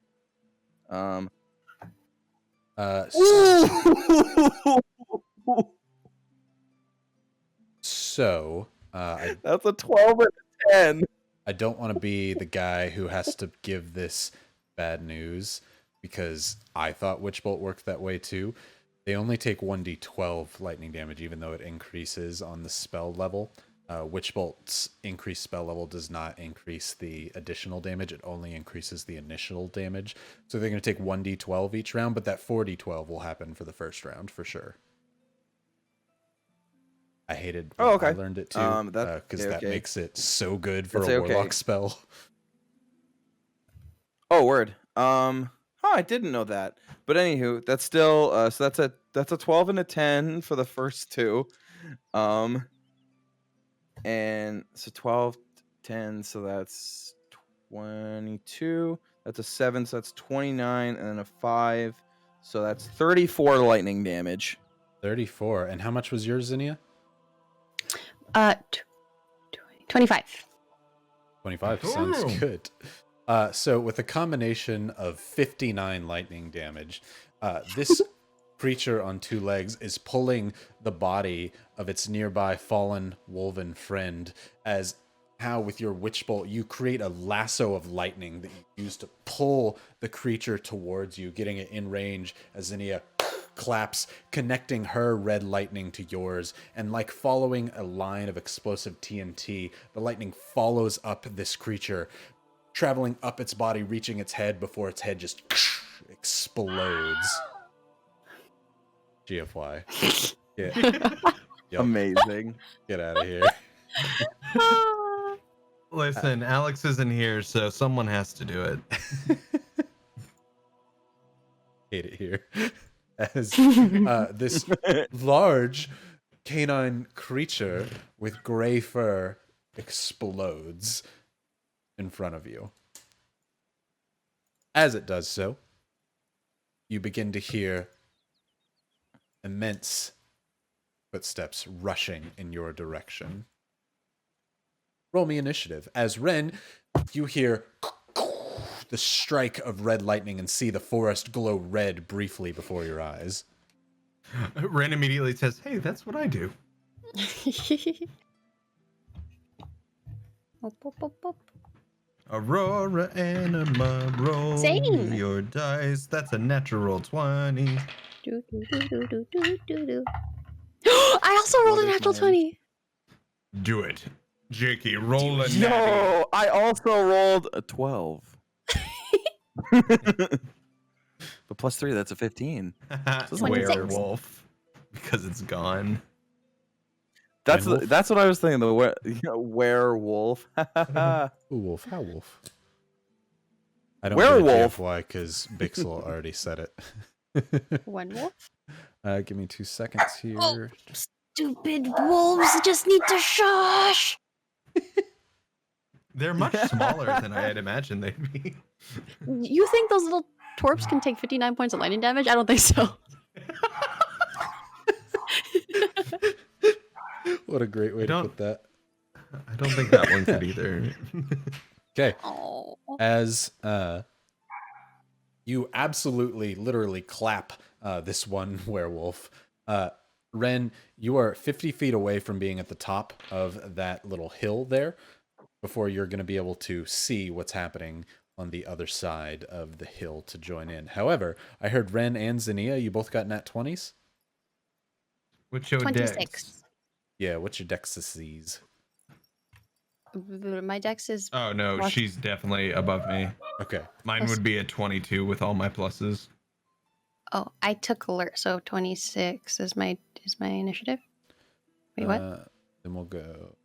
So, that's a 12 and a 10. I don't want to be the guy who has to give this bad news because I thought Witch Bolt worked that way too. They only take 1d12 lightning damage, even though it increases on the spell level. Witch Bolt's increased spell level does not increase the additional damage. It only increases the initial damage. So they're going to take 1d12 each round, but that 4d12 will happen for the first round for sure. I hated when I learned it too, because that makes it so good for a warlock spell. Oh, word. I didn't know that. But anywho, that's still so that's a 12 and a 10 for the first two. And so 12, 10, so that's 22. That's a 7, so that's 29, and then a 5. So that's 34 lightning damage. 34. And how much was yours, Zinnia? 25. 25 sounds good. So with a combination of 59 lightning damage, this creature on two legs is pulling the body of its nearby fallen wolven friend as how with your Witch Bolt you create a lasso of lightning that you use to pull the creature towards you, getting it in range as Zinnia claps, connecting her red lightning to yours, and like following a line of explosive TNT, the lightning follows up this creature, traveling up its body, reaching its head before its head just explodes. GFY. Yep. Amazing. Get out of here. Listen, Alex isn't here, so someone has to do it. Hate it here. As this large canine creature with gray fur explodes in front of you. As it does so, you begin to hear immense footsteps rushing in your direction. Roll me initiative. As Ren, you hear the strike of red lightning and see the forest glow red briefly before your eyes. Ren immediately says, "Hey, that's what I do." Op, op, op, op. Aurora Anima, roll Same. me your dice. That's a natural 20. Do, do, do, do, do, do, do, do. I also rolled a What is natural mine? 20. Do it. Jakey, roll a natty. Yo, I also rolled a 12. But +3, that's a 15. is like 26. Werewolf. Because it's gone. Werewolf? That's what I was thinking. The werewolf. Ooh, wolf, how wolf? I don't Werewolf. get why, because Bixel already said it. One wolf. Give me 2 seconds here. Oh. Stupid wolves just need to shush. They're much smaller than I had imagined they'd be. You think those little twerps can take 59 points of lightning damage? I don't think so. What a great way to don't- put that. I don't think that one could either. Okay. Oh. As you absolutely, literally clap this one werewolf, Ren, you are 50 feet away from being at the top of that little hill there before you're going to be able to see what's happening on the other side of the hill to join in. However, I heard Ren and Zinnia, you both got nat 20s? What's your 26. dex? Yeah, what's your dexices? My dex is Oh, no, What? she's definitely above me. Okay. Mine would be a 22 with all my pluses. Oh, I took alert, so 26 is my initiative. Wait, what? Then we'll go.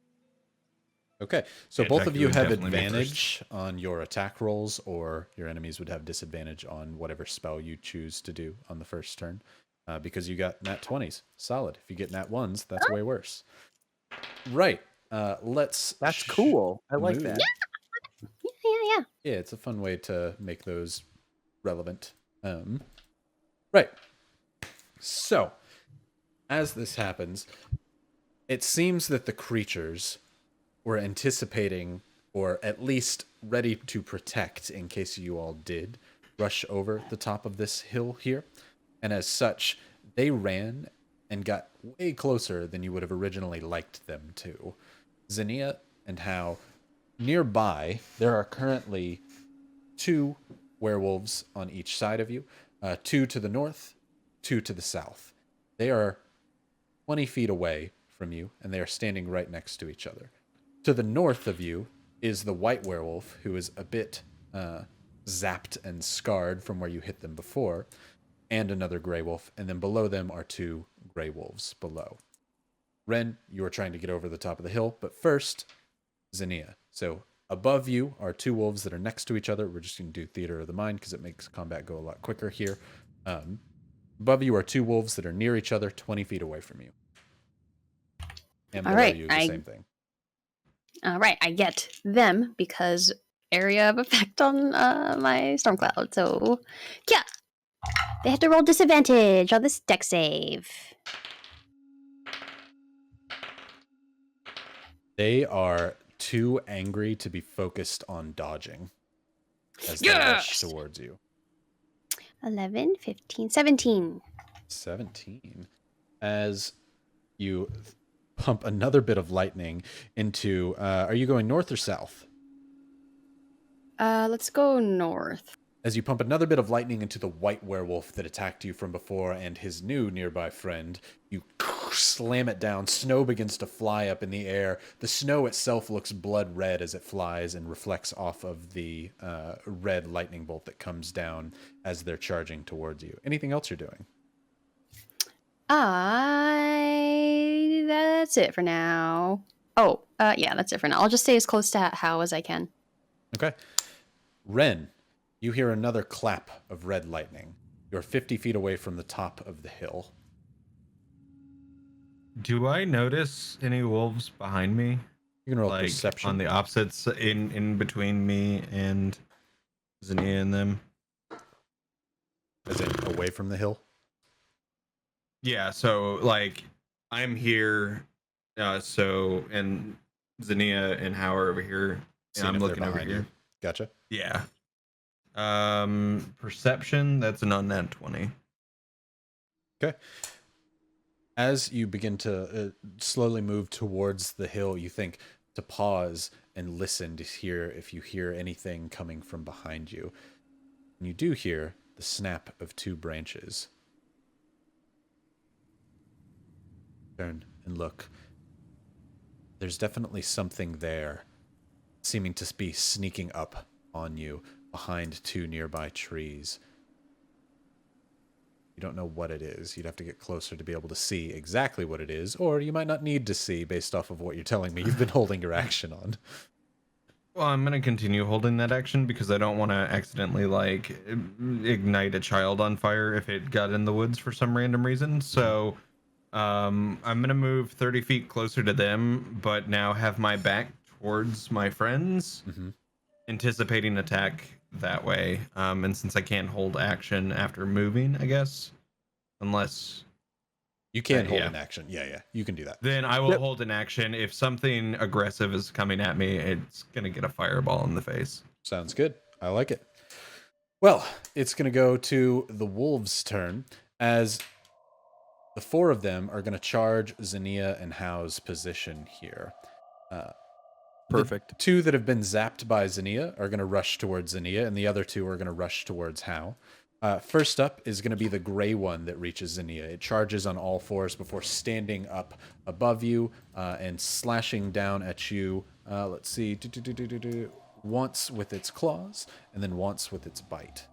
Okay, so Yeah, both of Jakey you would have definitely be advantage on your attack rolls, or your enemies would have disadvantage on whatever spell you choose to do on the first turn, because you got nat 20s. Solid. If you get nat 1s, that's way worse. Right. Let's. That's cool. I like move. that. Yeah. Yeah, it's a fun way to make those relevant. Right. So, as this happens, it seems that the creatures were anticipating, or at least ready to protect in case you all did rush over the top of this hill here. And as such, they ran and got way closer than you would have originally liked them to. Zinnia and How, nearby, there are currently 2 werewolves on each side of you, 2 to the north, 2 to the south. They are 20 feet away from you, and they are standing right next to each other. To the north of you is the white werewolf, who is a bit zapped and scarred from where you hit them before, and another gray wolf, and then below them are 2 gray wolves below. Ren, you are trying to get over the top of the hill, but first, Zinnia. So above you are 2 wolves that are next to each other. We're just going to do Theater of the Mind because it makes combat go a lot quicker here. Above you are 2 wolves that are near each other, 20 feet away from you. And below you, the same thing. All right, I get them because area of effect on my storm cloud. So, yeah, they had to roll disadvantage on this deck save. They are too angry to be focused on dodging as they rush towards you. 11, 15, 17. 17. As you pump another bit of lightning into, are you going north or south? Let's go north. As you pump another bit of lightning into the white werewolf that attacked you from before and his new nearby friend, you slam it down. Snow begins to fly up in the air. The snow itself looks blood red as it flies and reflects off of the red lightning bolt that comes down as they're charging towards you. Anything else you're doing? That's it for now. Oh, yeah, that's it for now. I'll just stay as close to How as I can. Okay. Ren, you hear another clap of red lightning. You're 50 feet away from the top of the hill. Do I notice any wolves behind me? You can roll Like perception. on the opposites in between me and Zinnia and them? As in away from the hill? Yeah, so like I'm here, so and Zinnia and How are over here, and Seeing I'm if they're looking over behind you. here. Gotcha. Yeah. Perception, that's an unnat 20. Okay. As you begin to slowly move towards the hill, you think to pause and listen to hear if you hear anything coming from behind you. And you do hear the snap of two branches. Turn and look. There's definitely something there, seeming to be sneaking up on you behind two nearby trees. You don't know what it is. You'd have to get closer to be able to see exactly what it is, or you might not need to see based off of what you're telling me you've been holding your action on. Well, I'm going to continue holding that action because I don't want to accidentally, like, ignite a child on fire if it got in the woods for some random reason. So, I'm going to move 30 feet closer to them, but now have my back towards my friends, anticipating attack that way. And since I can't hold action after moving, I guess, unless... You can hold an action. Yeah, you can do that. Then I will hold an action. If something aggressive is coming at me, it's going to get a fireball in the face. Sounds good. I like it. Well, it's going to go to the wolves' turn, as the four of them are going to charge Zinnia and Hao's position here. Perfect. The two that have been zapped by Zinnia are going to rush towards Zinnia, and the other two are going to rush towards Hao. First up is going to be the gray one that reaches Zinnia. It charges on all fours before standing up above you and slashing down at you. Let's see. Once with its claws, and then once with its bite.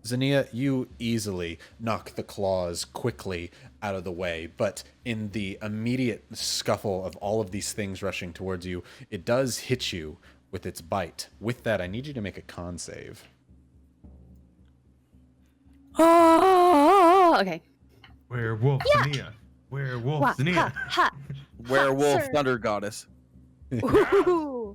Zinnia, you easily knock the claws quickly out of the way, but in the immediate scuffle of all of these things rushing towards you, it does hit you with its bite. With that, I need you to make a con save. Oh, okay. Werewolf Zinnia. Werewolf Zinnia. Werewolf Sir. thunder goddess. Ooh.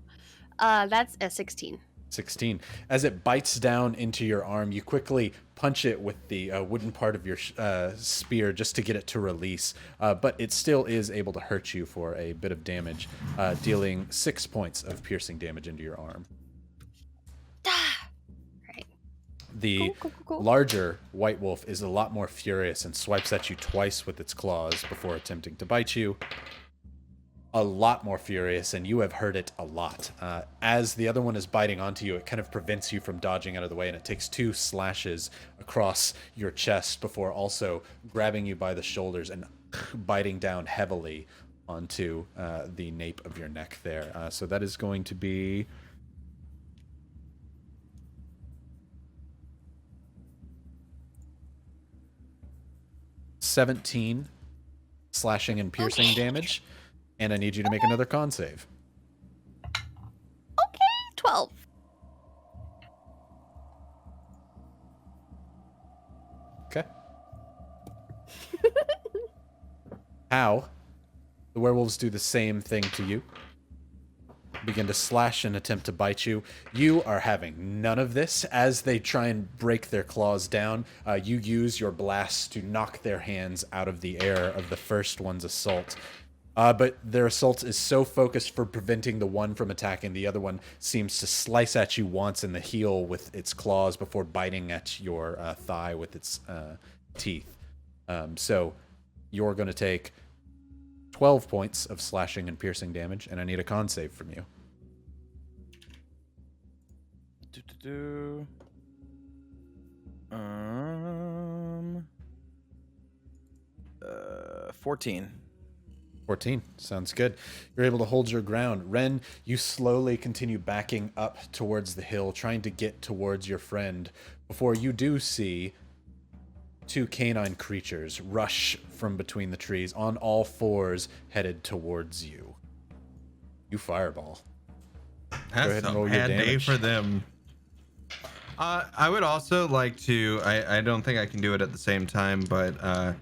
That's a 16. 16. As it bites down into your arm, you quickly punch it with the wooden part of your spear just to get it to release. But it still is able to hurt you for a bit of damage, dealing 6 points of piercing damage into your arm. Right. The Cool. larger white wolf is a lot more furious and swipes at you twice with its claws before attempting to bite you. A lot more furious, and you have heard it a lot. As the other one is biting onto you, it kind of prevents you from dodging out of the way, and it takes 2 slashes across your chest before also grabbing you by the shoulders and biting down heavily onto the nape of your neck there. So that is going to be... $17 slashing and piercing damage. And I need you to make another con save. Okay, 12. Okay. How? The werewolves do the same thing to you. Begin to slash and attempt to bite you. You are having none of this. As they try and break their claws down, you use your blast to knock their hands out of the air of the first one's assault. But their assault is so focused for preventing the one from attacking, the other one seems to slice at you once in the heel with its claws before biting at your thigh with its teeth. So you're going to take 12 points of slashing and piercing damage, and I need a con save from you. 14. 14. Sounds good. You're able to hold your ground. Ren, you slowly continue backing up towards the hill, trying to get towards your friend, before you do see 2 canine creatures rush from between the trees on all fours, headed towards you. You fireball. That's ahead and a roll your bad day damage. for them. I would also like to... I don't think I can do it at the same time, but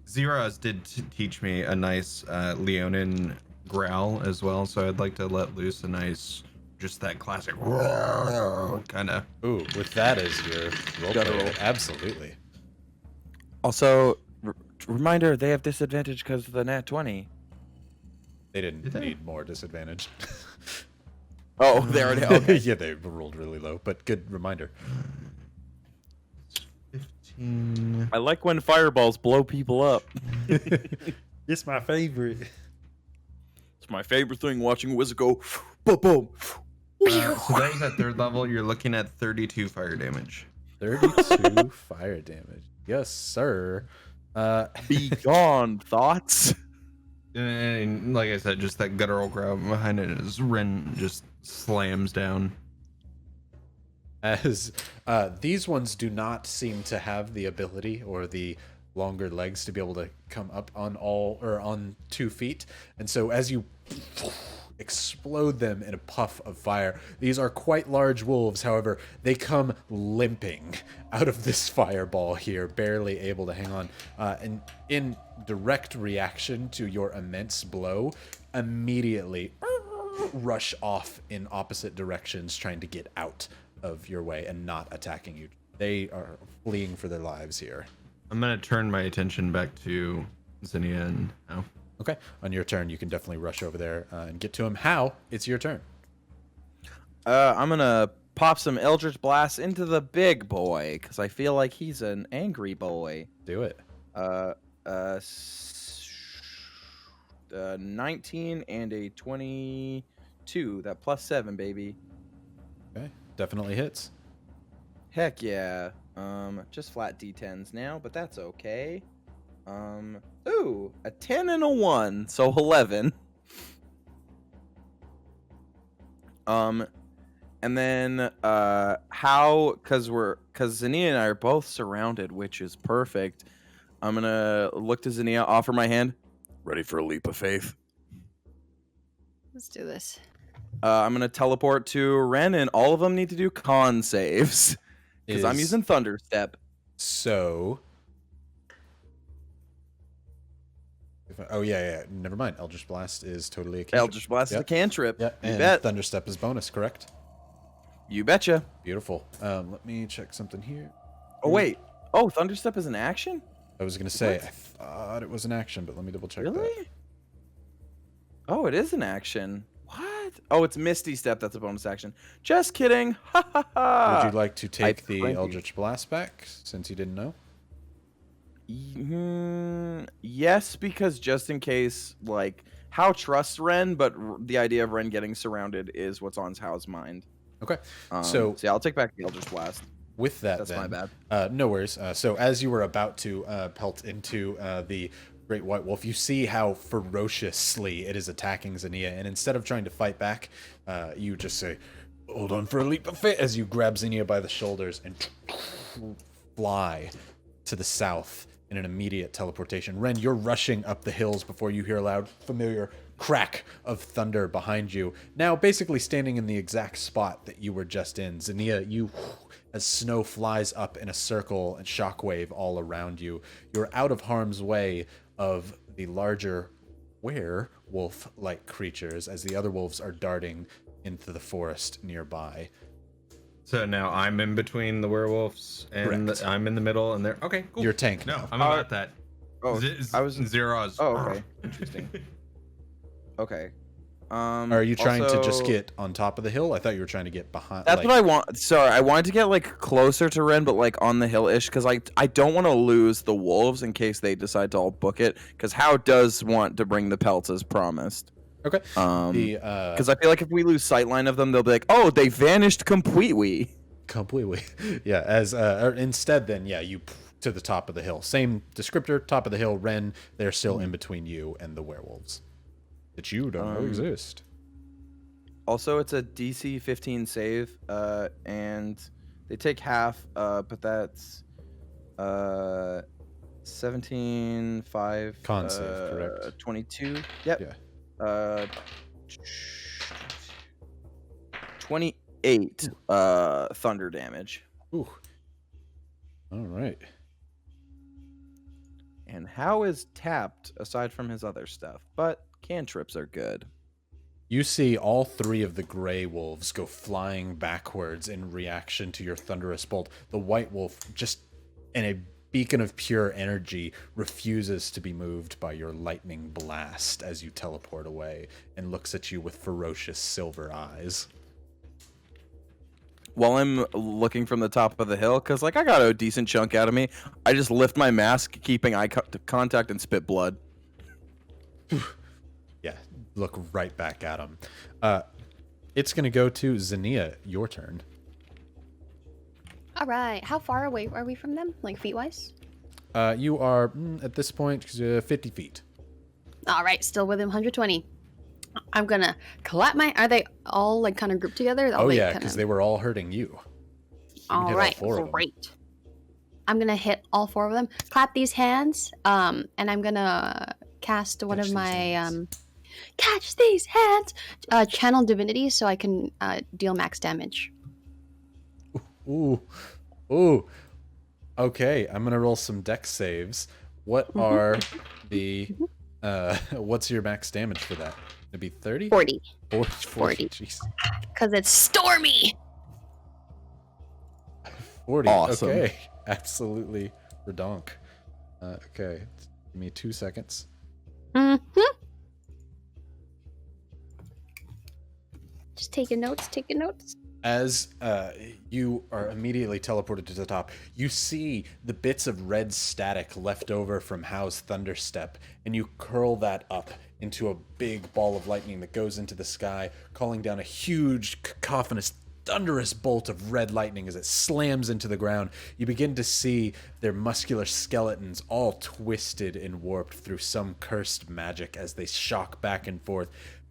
Zeros did teach me a nice Leonin growl as well, so I'd like to let loose a nice, just that classic kind of. Ooh, with that as your roll Gotta play, roll. absolutely. Also, reminder, they have disadvantage because of the nat 20. They didn't Did they? need more disadvantage. Oh, they already. Okay. Yeah, they rolled really low, but good reminder. 15. I like when fireballs blow people up. It's my favorite. It's my favorite thing watching Wizard go boom boom. So that was at 3rd level. You're looking at 32 fire damage. 32 fire damage. Yes, sir. Be gone, thoughts. And like I said, just that guttural growl behind it as Ren just slams down. As these ones do not seem to have the ability or the longer legs to be able to come up on 2 feet, and so as you explode them in a puff of fire, these are quite large wolves. However, they come limping out of this fireball here, barely able to hang on, and in direct reaction to your immense blow, immediately rush off in opposite directions, trying to get out of your way and not attacking you. They are fleeing for their lives here. I'm gonna turn my attention back to Zinnia and Hao. Okay, on your turn, you can definitely rush over there and get to him. How? It's your turn. I'm gonna pop some Eldritch Blast into the big boy because I feel like he's an angry boy. Do it. 19 and a 22. That +7, baby. Okay, definitely hits. Heck yeah. Just flat D10s now, but that's okay. Ooh, a 10 and a 1, so 11. And then because Zinnia and I are both surrounded, which is perfect. I'm gonna look to Zinnia, offer my hand. Ready for a leap of faith? Let's do this. I'm gonna teleport to Ren, and all of them need to do con saves because I'm Is- using Thunder Step. So, oh yeah, never mind. Eldritch Blast is totally a cantrip. Eldritch Blast is a Yep. cantrip. Yeah, You and bet. Thunderstep is bonus, correct? You betcha. Beautiful. Let me check something here. Oh wait. Oh, Thunder Step is an action? I was gonna say What? I thought it was an action, but let me double check Really? that. Oh, it is an action. What? Oh, it's Misty Step. That's a bonus action. Just kidding. Ha ha ha. Would you like to take the thank you. Eldritch Blast back since you didn't know? Yes, because just in case, like, Hao trusts Ren, but the idea of Ren getting surrounded is what's on Hao's mind. Okay. So yeah, I'll take back the Eldritch Blast. With that, That's my then, bad. no worries. So as you were about to pelt into the great white wolf, you see how ferociously it is attacking Zinnia, and instead of trying to fight back, you just say, "Hold on for a leap of faith," as you grab Zinnia by the shoulders and fly to the south in an immediate teleportation. Ren, you're rushing up the hills before you hear a loud, familiar crack of thunder behind you. Now, basically standing in the exact spot that you were just in. Zinnia, you, as snow flies up in a circle and shockwave all around you, you're out of harm's way of the larger werewolf-like creatures as the other wolves are darting into the forest nearby. So now I'm in between the werewolves and Correct. I'm in the middle, and they're okay. Cool. Your tank. No, I'm about that. Oh, I was. Zeros. Oh, okay. Interesting. Okay. Are you trying to just also- get on top of the hill? I thought you were trying to get behind. That's what I want. Sorry, I wanted to get like closer to Ren, but like on the hill-ish, because I don't want to lose the wolves in case they decide to all book it. Because Hao does want to bring the pelts as promised. Okay. Because I feel like if we lose sightline of them, they'll be like, "Oh, they vanished completely." Completely. Yeah. As or instead, then you to the top of the hill. Same descriptor. Top of the hill. Ren. They're still in between you and the werewolves that you don't know exist. Also, it's a DC 15 save, and they take half, but that's 17, 5, Con save, correct. 22. Yep. Yeah. 28 thunder damage. Ooh. All right. And Hao is tapped aside from his other stuff, but cantrips are good. You see all three of the gray wolves go flying backwards in reaction to your thunderous bolt. The white wolf, just in a beacon of pure energy, refuses to be moved by your lightning blast as you teleport away and looks at you with ferocious silver eyes. while I'm looking from the top of the hill, because like I got a decent chunk out of me, I just lift my mask, keeping eye contact, and spit blood. Yeah, look right back at him. It's going to go to Xenia, your turn. All right. How far away are we from them, like feet-wise? You are, at this point, 50 feet. All right, still within 120. I'm gonna clap my. Are they all like kind of grouped together? Oh yeah, because they were all hurting you. All right, great. I'm gonna hit all 4 of them. Clap these hands. And I'm gonna cast one of my catch these hands. Channel divinity, so I can deal max damage. Ooh. Okay, I'm gonna roll some dex saves. What are the? What's your max damage for that? It'd be 30? 40. 40. Jeez. Because it's stormy. 40. Awesome. Okay. Absolutely redonk. Okay. Give me 2 seconds. Just taking notes. As you are immediately teleported to the top, you see the bits of red static left over from How's Thunderstep, and you curl that up into a big ball of lightning that goes into the sky, calling down a huge, cacophonous, thunderous bolt of red lightning as it slams into the ground. You begin to see their muscular skeletons all twisted and warped through some cursed magic as they shock back and forth,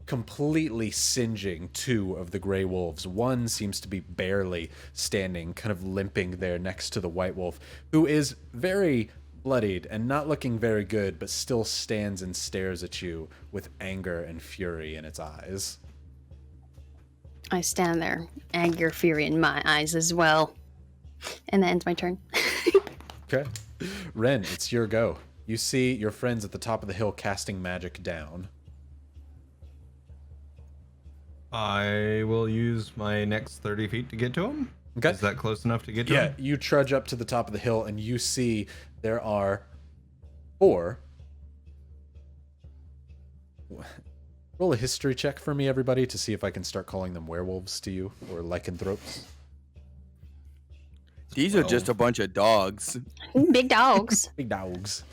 completely singeing 2 of the gray wolves. One seems to be barely standing, kind of limping there next to the white wolf, who is very bloodied and not looking very good, but still stands and stares at you with anger and fury in its eyes. I stand there, anger, fury in my eyes as well. And that ends my turn. Okay. Ren, it's your go. You see your friends at the top of the hill casting magic down. I will use my next 30 feet to get to him. Okay. Is that close enough to get to Yeah, him? you trudge up to the top of the hill and you see there are 4. Roll a history check for me, everybody, to see if I can start calling them werewolves to you, or lycanthropes. These are just a bunch of dogs. Big dogs. Big dogs.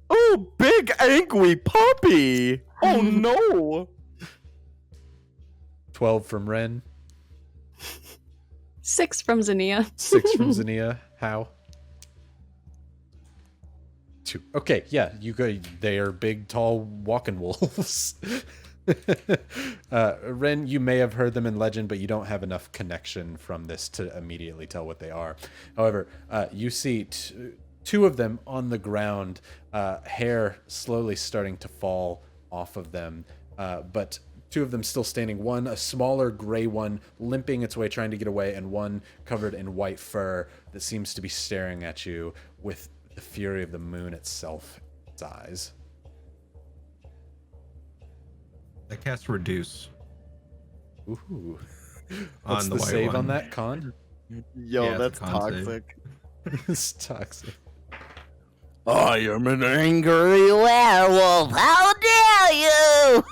Oh, big angry puppy! Oh no! 12 from Ren. 6 from Xenia. 6 from Xenia. How? 2. Okay, yeah, you go. They are big, tall, walking wolves. Ren, you may have heard them in legend, but you don't have enough connection from this to immediately tell what they are. However, you see 2 of them on the ground, hair slowly starting to fall off of them, but 2 of them still standing. One, a smaller gray one, limping its way, trying to get away, and one covered in white fur that seems to be staring at you with the fury of the moon itself in its eyes. I cast Reduce. Ooh. On What's the the white save one. on that, Con? Yo, Yeah, that's it's a con save. toxic. It's toxic. I am an angry werewolf. How dare you!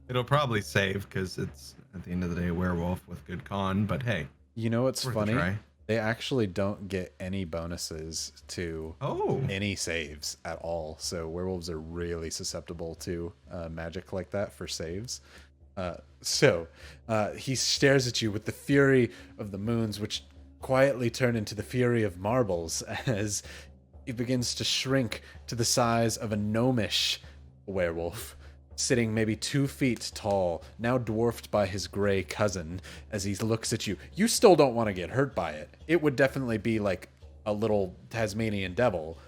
It'll probably save because it's at the end of the day a werewolf with good con, but hey. You know what's worth a funny? try. They actually don't get any bonuses to Oh. any saves at all. So werewolves are really susceptible to magic like that for saves. So he stares at you with the fury of the moons, which quietly turn into the fury of marbles as he begins to shrink to the size of a gnomish werewolf, sitting maybe 2 feet tall, now dwarfed by his gray cousin as he looks at you. You still don't want to get hurt by it. It would definitely be like a little Tasmanian devil,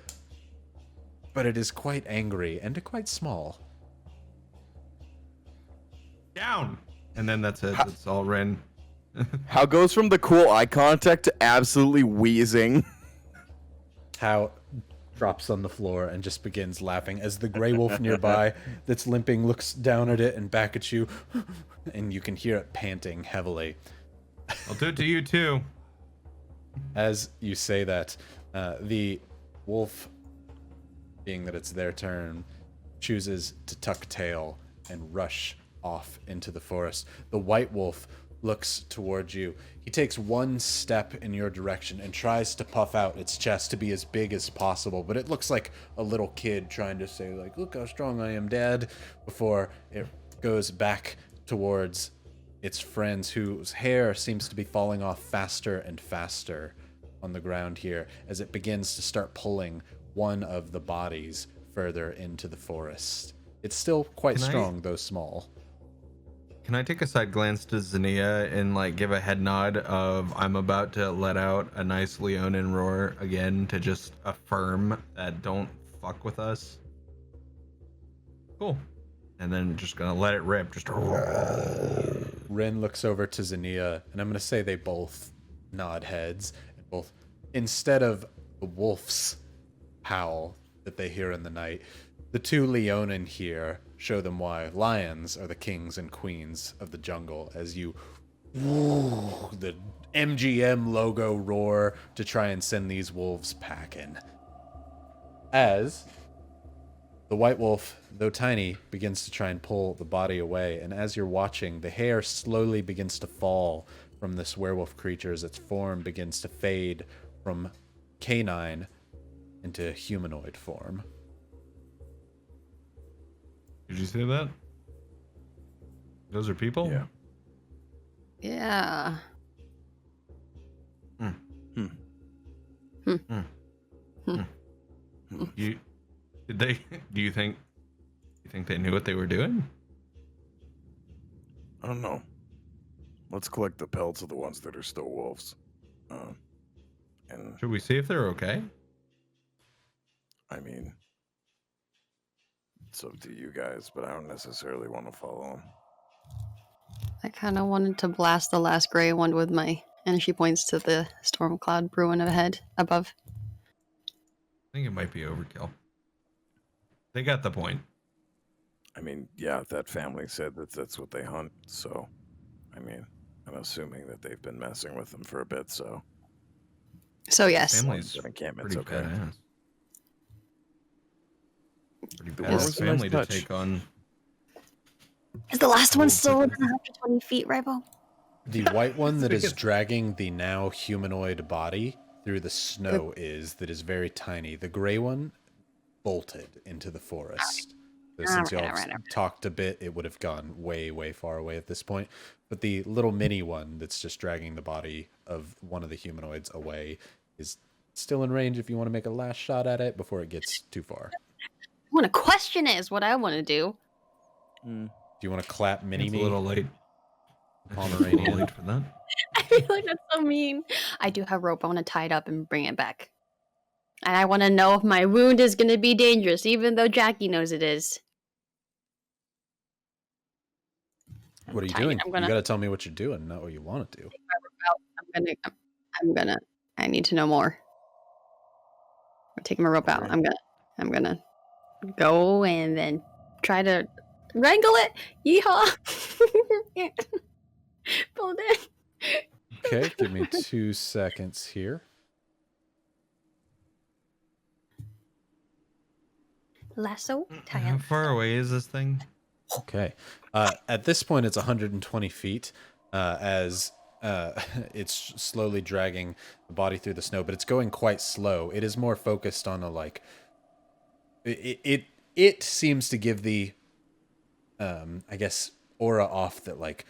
but it is quite angry and quite small. Down. And then that's it. That's all Ren. How goes from the cool eye contact to absolutely wheezing? How drops on the floor and just begins laughing as the gray wolf nearby that's limping looks down at it and back at you, and you can hear it panting heavily. I'll do it to you too. As you say that, the wolf, being that it's their turn, chooses to tuck tail and rush off into the forest. The white wolf looks towards you. He takes one step in your direction and tries to puff out its chest to be as big as possible, but it looks like a little kid trying to say, like, look how strong I am, Dad, before it goes back towards its friends, whose hair seems to be falling off faster and faster on the ground here as it begins to start pulling one of the bodies further into the forest. It's still quite strong, though small. Can I take a side glance to Xenia and like give a head nod of I'm about to let out a nice Leonin roar again to just affirm that don't fuck with us? Cool. And then just gonna let it rip. Just Ren looks over to Xenia, and I'm gonna say they both nod heads, and both, instead of the wolf's howl that they hear in the night, the two Leonin here show them why lions are the kings and queens of the jungle, as you the MGM logo roar to try and send these wolves packing. As the white wolf, though tiny, begins to try and pull the body away, and as you're watching, the hair slowly begins to fall from this werewolf creature as its form begins to fade from canine into humanoid form. Did you see that? Those are people? Yeah. Yeah. Do you think they knew what they were doing? I don't know. Let's collect the pelts of the ones that are still wolves. And Should we see if they're okay? I mean, it's up to you guys, but I don't necessarily want to follow them. I kind of wanted to blast the last gray one with my, and she points to the storm cloud brewing ahead above. I think it might be overkill. They got the point. I mean, yeah, that family said that that's what they hunt, so, I mean, I'm assuming that they've been messing with them for a bit, so. So yes. Family's Encampment's pretty okay. badass. Pretty What badass was the family nice to touch? take on. Is the last one Oh, still goodness. within 120 feet, Rybo? The white one that is dragging the now humanoid body through the snow that is very tiny. The gray one bolted into the forest. So since y'all talked a bit, it would have gone way, way far away at this point. But the little mini one that's just dragging the body of one of the humanoids away is still in range if you want to make a last shot at it before it gets too far. I want to question it is what I want to do. Do you want to clap mini It's me? a little late. Pomeranian. A little late for that. I feel like that's so mean. I do have rope. I want to tie it up and bring it back. And I want to know if my wound is going to be dangerous, even though Jackie knows it is. What are you Tie it. doing? I'm gonna- You got to tell me what you're doing, not what you want to do. I need to know more. I'm taking my rope out. Great. I'm gonna go and then try to wrangle it. Yeehaw! Pull it in. Okay, give me 2 seconds here. Lasso, tie How up. far away is this thing? Okay. At this point, it's 120 feet as it's slowly dragging the body through the snow, but it's going quite slow. It is more focused on a, like... It seems to give the, I guess, aura off that, like,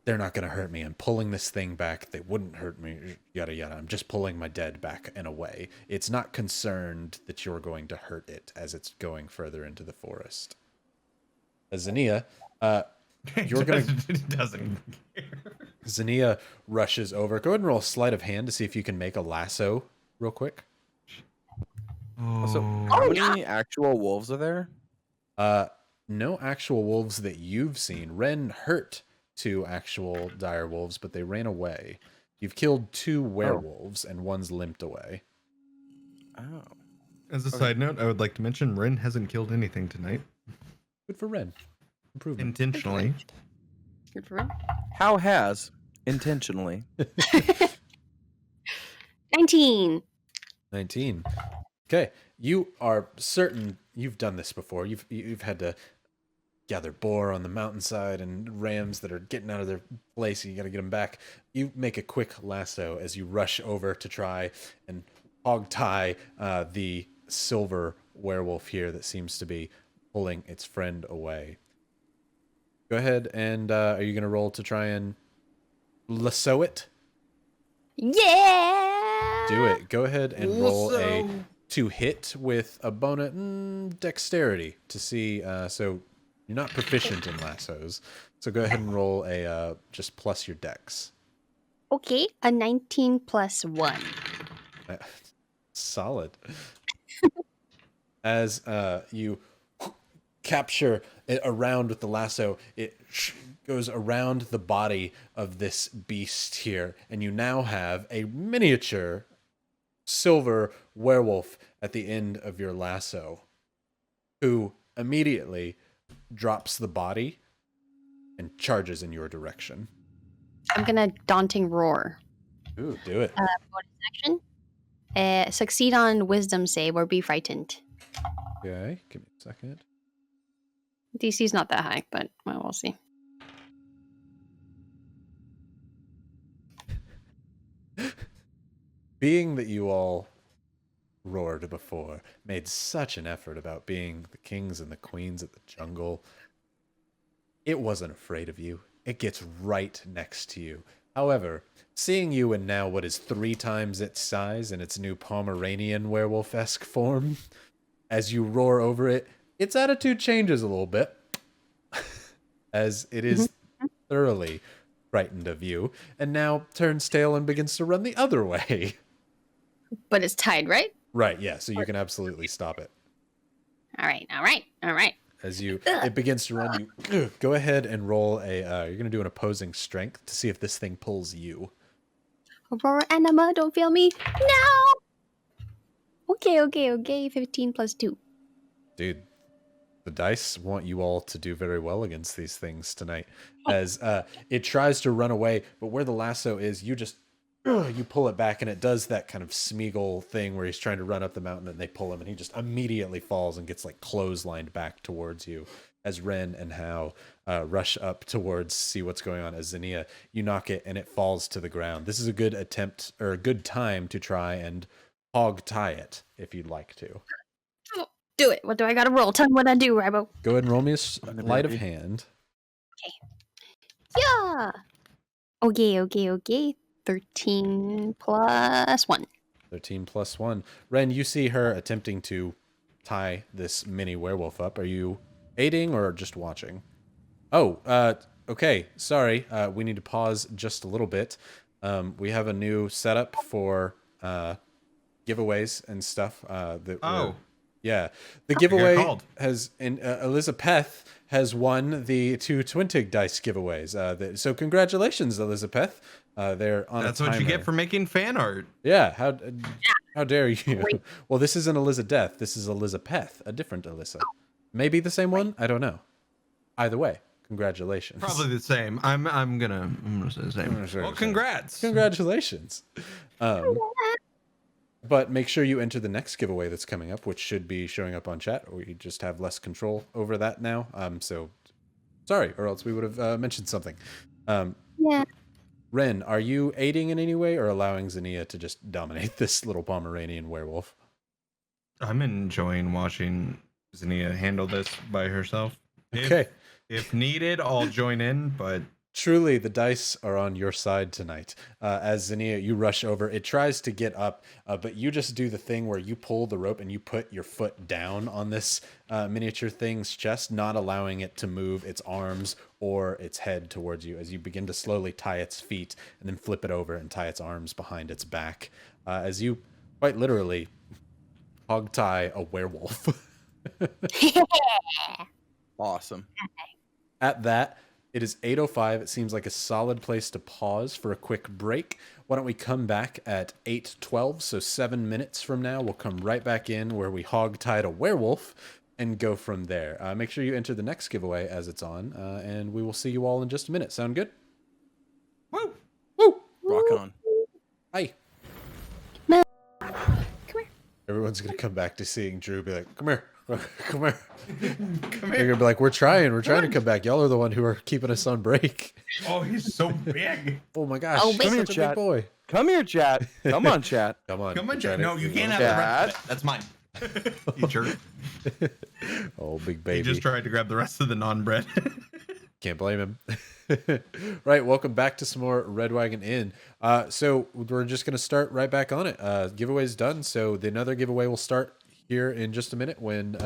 they're not going to hurt me. I'm pulling this thing back. They wouldn't hurt me, yada, yada. I'm just pulling my dead back in a way. It's not concerned that you're going to hurt it as it's going further into the forest. Xenia, you're going to... It doesn't even care. Xenia rushes over. Go ahead and roll sleight of hand to see if you can make a lasso real quick. So, Oh, how many actual wolves are there? No actual wolves that you've seen. Ren hurt 2 actual dire wolves, but they ran away. You've killed 2 werewolves, and one's limped away. Oh. as a side note, I would like to mention Ren hasn't killed anything tonight. Good for Ren. Improvement. Intentionally. Good for him. How has intentionally? 19. 19. Okay, you are certain you've done this before. You've had to gather boar on the mountainside and rams that are getting out of their place. And you got to get them back. You make a quick lasso as you rush over to try and hog tie the silver werewolf here that seems to be pulling its friend away. Go ahead and are you going to roll to try and lasso it? Yeah. Do it. Go ahead and roll to hit with a bonus dexterity to see. So you're not proficient in lassos. So go ahead and roll a just plus your dex. Okay, a 19 plus 1. Solid. As you capture it around with the lasso, it goes around the body of this beast here, and you now have a miniature silver werewolf at the end of your lasso, who immediately drops the body and charges in your direction. I'm gonna daunting roar. Ooh, do it. Bonus action. Succeed on wisdom save or be frightened. Okay, give me a second. DC's not that high, but well, we'll see. Being that you all roared before, made such an effort about being the kings and the queens of the jungle, it wasn't afraid of you. It gets right next to you. However, seeing you in now what is 3 times its size in its new Pomeranian werewolf-esque form, as you roar over it, its attitude changes a little bit, as it is thoroughly frightened of you, and now turns tail and begins to run the other way. But it's tied, right? Right, yeah, so you can absolutely stop it. All right. As it begins to run, you go ahead and roll a, you're going to do an opposing strength to see if this thing pulls you. Aurora Anima, don't fail me. No! Okay. 15 plus 2. Dude, the dice want you all to do very well against these things tonight. As it tries to run away, but where the lasso is, you just, you pull it back, and it does that kind of Smeagol thing where he's trying to run up the mountain, and they pull him, and he just immediately falls and gets like clotheslined back towards you. As Ren and Hao rush up towards see what's going on. As Zinnia, you knock it, and it falls to the ground. This is a good attempt, or a good time to try and hog tie it, if you'd like to. Do it. What do I gotta roll? Tell me what I do, Rybo. Go ahead and roll me a sleight of hand. Yeah. Okay. 13 plus 1. 13 plus 1. Ren, you see her attempting to tie this mini werewolf up. Are you aiding or just watching? Oh, okay. Sorry. We need to pause just a little bit. We have a new setup for giveaways and stuff. Yeah. The giveaway has, Elizabeth has won the 2 Twintig dice giveaways. So congratulations, Elizabeth. They're on That's a timer. what you get for making fan art. Yeah, how dare you? Well, this isn't Elizabeth. This is Elizabeth, a different Alyssa. Maybe the same one. I don't know. Either way, congratulations. Probably the same. I'm gonna say the same. Well, congrats. Congratulations. But make sure you enter the next giveaway that's coming up, which should be showing up on chat. We just have less control over that now. So sorry, or else we would have mentioned something. Yeah. Ren, are you aiding in any way or allowing Zinnia to just dominate this little Pomeranian werewolf? I'm enjoying watching Zinnia handle this by herself. Okay. If needed, I'll join in, but truly the dice are on your side tonight. As Zinnia, you rush over. It tries to get up, but you just do the thing where you pull the rope and you put your foot down on this miniature thing's chest, not allowing it to move its arms or its head towards you as you begin to slowly tie its feet and then flip it over and tie its arms behind its back. As you quite literally hog tie a werewolf. Awesome. At that, it is 8:05. It seems like a solid place to pause for a quick break. Why don't we come back at 8:12, so 7 minutes from now. We'll come right back in where we hog-tied a werewolf and go from there. Make sure you enter the next giveaway as it's on, and we will see you all in just a minute. Sound good? woo! Woo! Rock on. Hi. Come here. Everyone's going to come back to seeing Drew be like, come here. Come here. They're gonna be like, we're trying to come back. Y'all are the one who are keeping us on break. Oh, he's so big. Oh my gosh, Oh, he's big. such a big boy. Come here, chat. Come on, chat. Come on, Come on, we're Jack. trying No, to- you can't have Dad. the rest of it. That's mine. You jerk. Oh, big He baby. just tried to grab the rest of the non-bread. Can't blame him. Right, welcome back to some more Red Wagon Inn. So we're just going to start right back on it. Giveaway's done, so the another giveaway will start here in just a minute when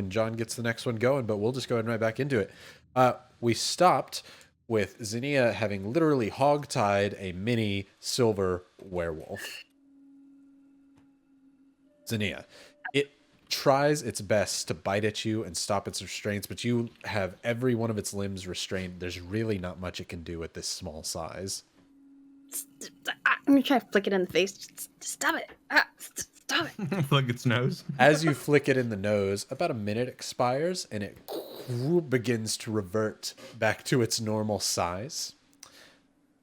John gets the next one going, but we'll just go ahead and right back into it. We stopped with Zinnia having literally hog-tied a mini silver werewolf. Zinnia, it tries its best to bite at you and stop its restraints, but you have every one of its limbs restrained. There's really not much it can do at this small size. I'm gonna try to flick it in the face. Just stop it. Stop it. Flick its nose. As you flick it in the nose, about a minute expires and it begins to revert back to its normal size.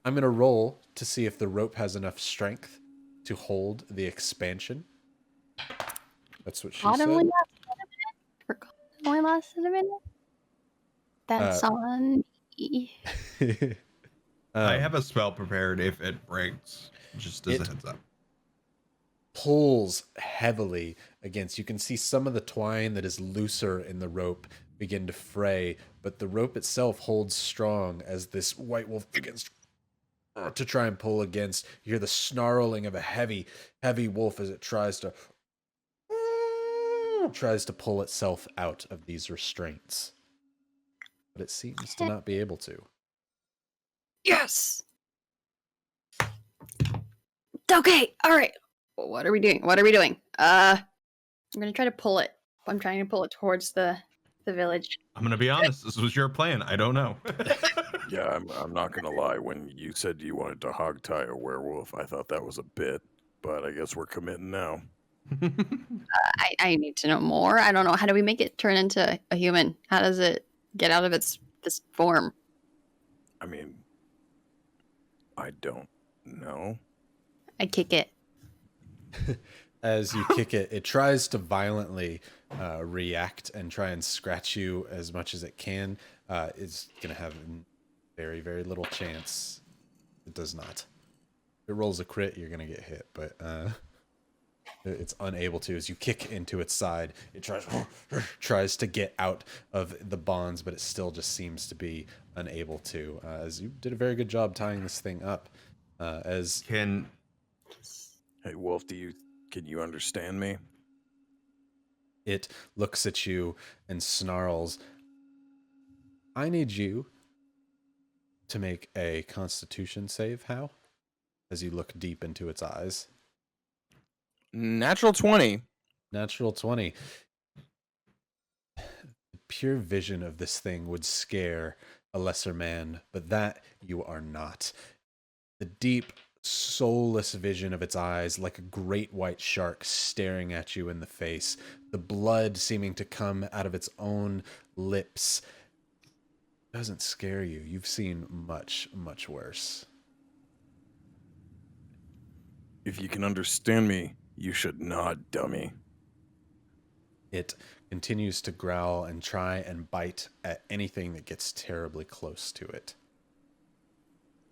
I'm going to roll to see if the rope has enough strength to hold the expansion. That's what she God, said. only lasted a minute. Forgot it only lasted a minute. That's on me. I have a spell prepared if it breaks, just as a heads up. Pulls heavily against. You can see some of the twine that is looser in the rope begin to fray, but the rope itself holds strong as this white wolf begins to try and pull against. You hear the snarling of a heavy wolf as it tries to pull itself out of these restraints, but it seems to not be able to. Yes. Okay. All right. What are we doing? I'm gonna try to pull it. I'm trying to pull it towards the village. I'm gonna be honest. This was your plan. I don't know. Yeah, I'm not gonna lie. When you said you wanted to hog-tie a werewolf, I thought that was a bit, but I guess we're committing now. I need to know more. I don't know. How do we make it turn into a human? How does it get out of this form? I mean, I don't know. I kick it. As you kick it, it tries to violently react and try and scratch you as much as it can. It's going to have very, very little chance. It does not. If it rolls a crit, you're going to get hit, but it's unable to. As you kick into its side, it tries to get out of the bonds, but it still just seems to be unable to. As you did a very good job tying this thing up. Hey, Wolf, can you understand me? It looks at you and snarls. I need you to make a Constitution save, How? As you look deep into its eyes. Natural 20. Natural 20. The pure vision of this thing would scare a lesser man, but that you are not. The deep, soulless vision of its eyes, like a great white shark staring at you in the face, the blood seeming to come out of its own lips, doesn't scare you. You've seen much, much worse. If you can understand me, you should not, dummy. It continues to growl and try and bite at anything that gets terribly close to it.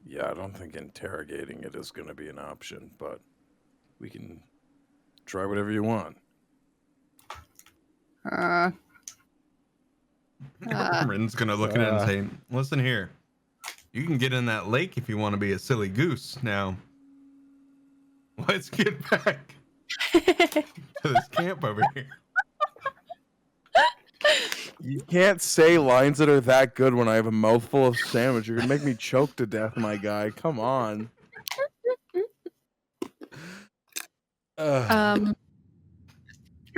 Yeah, I don't think interrogating it is going to be an option, but we can try whatever you want. Rin's gonna look at it and say, "Listen here, you can get in that lake if you want to be a silly goose. Now, let's get back to this camp over here." You can't say lines that are that good when I have a mouthful of sandwich. You're gonna make me choke to death, my guy. Come on. How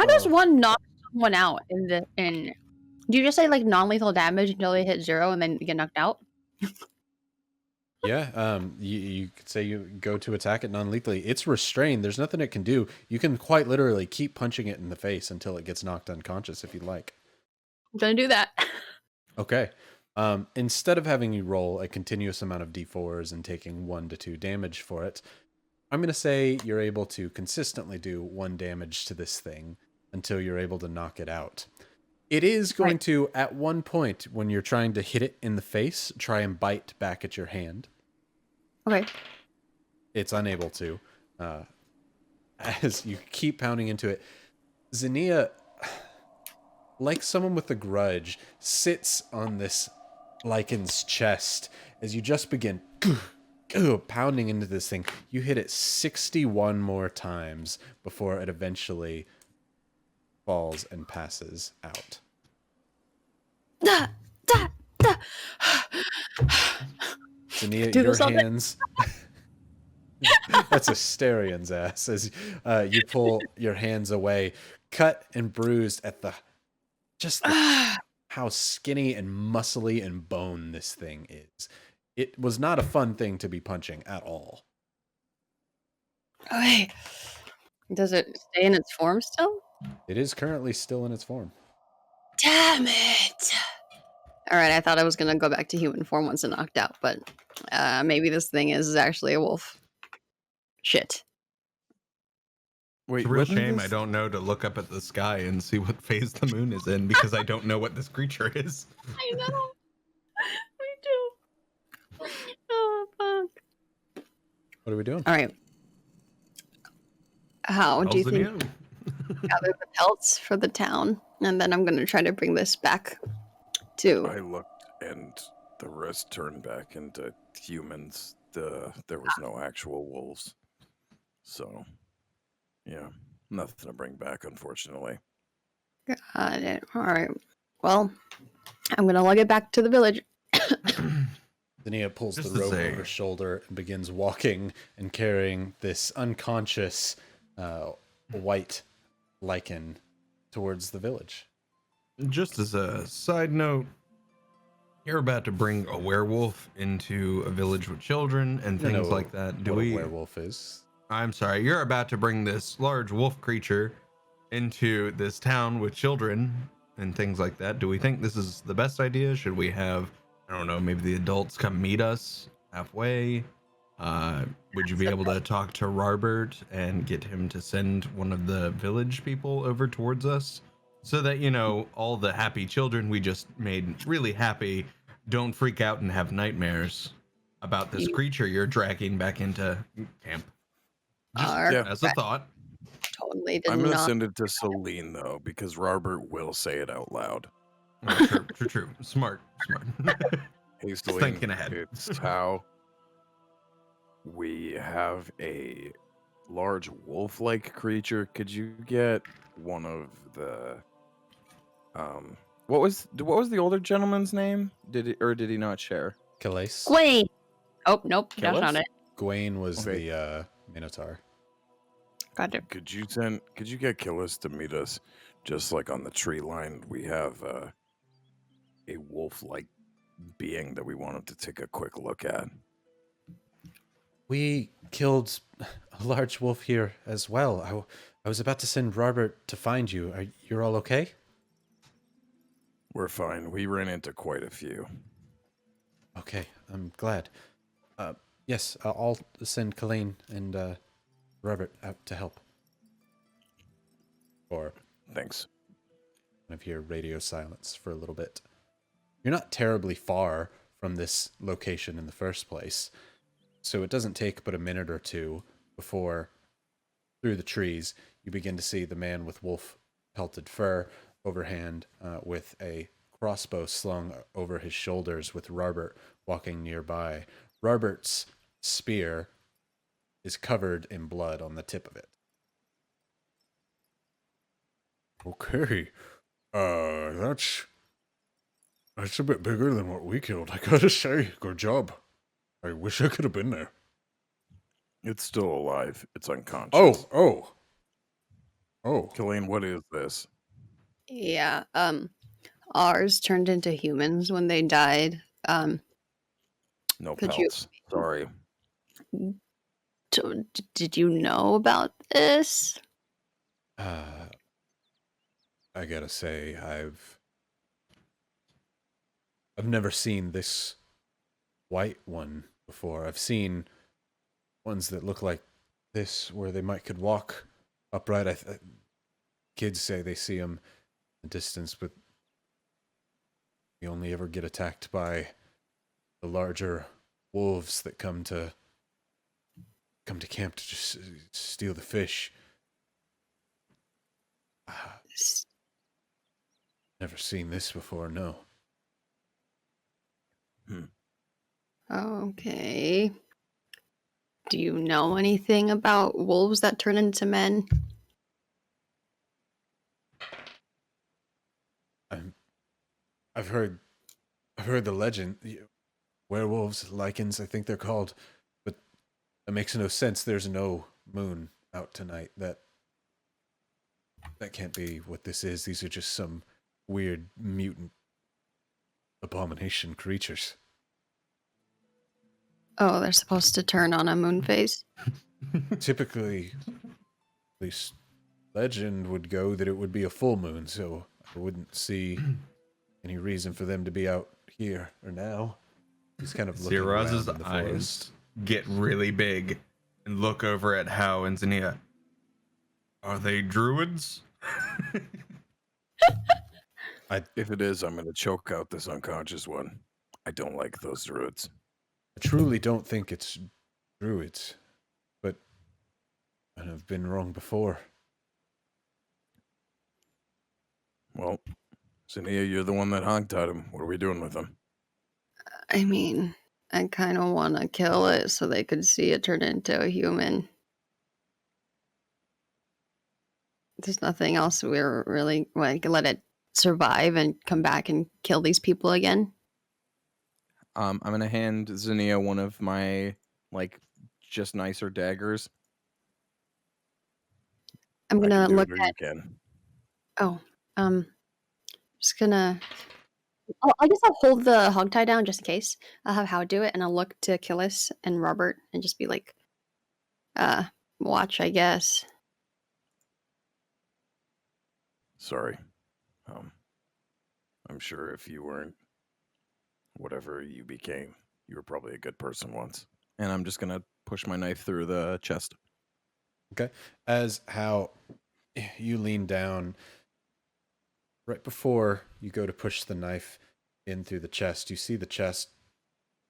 does one knock someone out in? Do you just say like non-lethal damage until they hit 0 and then you get knocked out? Yeah, you could say you go to attack it non-lethally. It's restrained. There's nothing it can do. You can quite literally keep punching it in the face until it gets knocked unconscious if you'd like. I'm gonna do that. Okay. Instead of having you roll a continuous amount of d4s and taking 1 to 2 damage for it, I'm going to say you're able to consistently do 1 damage to this thing until you're able to knock it out. It is going to, at one point, when you're trying to hit it in the face, try and bite back at your hand. Okay. It's unable to. As you keep pounding into it, Zinnia, like someone with a grudge, sits on this Lycan's chest as you just begin pounding into this thing. You hit it 61 more times before it eventually falls and passes out. Da, da, da. Zinnia, Do your this all day. hands... That's Asterian's ass as you pull your hands away, cut and bruised at how skinny and muscly and bone this thing is. It was not a fun thing to be punching at all. Okay. Does it stay in its form still? It is currently still in its form. Damn it! All right, I thought I was gonna go back to human form once it knocked out, but maybe this thing is actually a wolf. Shit. Wait, It's a real wasn't shame I this- don't know to look up at the sky and see what phase the moon is in because I don't know what this creature is. I know. Me too. Oh fuck. What are we doing? All right. How do you think gather the pelts for the town, and then I'm gonna try to bring this back to. I looked and the rest turned back into humans. There was no actual wolves. So, yeah, nothing to bring back, unfortunately. Got it. All right. Well, I'm gonna lug it back to the village. Zinnia pulls Just the to rope say- over her shoulder and begins walking and carrying this unconscious white lichen towards the village. Just as a side note, you're about to bring a werewolf into a village with children and You things know like that. Do what we? a werewolf is? I'm sorry. You're about to bring this large wolf creature into this town with children and things like that. Do we think this is the best idea? Should we have, I don't know, maybe the adults come meet us halfway? Would you be able to talk to Robert and get him to send one of the village people over towards us so that, you know, all the happy children we just made really happy don't freak out and have nightmares about this creature you're dragging back into camp? Just Yeah. as a thought. Totally did I'm gonna not. send it to Celine though, because Robert will say it out loud. Oh, true. Smart. Hey, Just Celine, thinking ahead. it's how we have a large wolf-like creature. Could you get one of the What was the older gentleman's name? Did he not share? Calais? Gwen. Oh nope, Kill that's not us? it. Gawain was Okay. the Minotaur. Got it. Could you get Killis to meet us just like on the tree line? We have a wolf-like being that we wanted to take a quick look at. We killed a large wolf here as well. I was about to send Robert to find you. You're all okay? We're fine. We ran into quite a few. Okay, I'm glad. Yes, I'll send Colleen and Robert out to help. Or Thanks. kind of hear radio silence for a little bit. You're not terribly far from this location in the first place, so it doesn't take but a minute or two before, through the trees, you begin to see the man with wolf-pelted fur overhand with a crossbow slung over his shoulders with Robert walking nearby. Robert's spear is covered in blood on the tip of it. Okay. That's a bit bigger than what we killed. I gotta say, good job. I wish I could have been there. It's still alive. It's unconscious. Oh. Killeen, what is this? Yeah. Ours turned into humans when they died. No Could you- pelts. Sorry. Did you know about this? I gotta say, I've never seen this white one before. I've seen ones that look like this, where they could walk upright. kids say they see them in the distance, but we only ever get attacked by the larger wolves that come to camp to just steal the fish. Never seen this before, no. Okay. Do you know anything about wolves that turn into men? I've heard the legend. Werewolves, lichens, I think they're called. But that makes no sense. There's no moon out tonight. That can't be what this is. These are just some weird mutant abomination creatures. Oh, they're supposed to turn on a moon phase? Typically, at least legend would go that it would be a full moon, so I wouldn't see any reason for them to be out here or now. He's kind of looking around Siraz's in the eyes forest. get really big and look over at Hao and Zinnia. Are they druids? If it is, I'm going to choke out this unconscious one. I don't like those druids. I truly don't think it's druids, but I've been wrong before. Well, Zinnia, you're the one that honked at him. What are we doing with him? I mean, I kind of want to kill it so they could see it turn into a human. There's nothing else we're really like let it survive and come back and kill these people again. I'm gonna hand Zinnia one of my just nicer daggers. I'm I can gonna do look it or at. you can. Oh, just gonna. I guess I'll hold the hogtie down just in case. I'll have Hao do it, and I'll look to Killis and Robert and just be like, watch, I guess. Sorry. I'm sure if you weren't whatever you became, you were probably a good person once. And I'm just gonna push my knife through the chest. Okay. As how you lean down, right before you go to push the knife in through the chest, you see the chest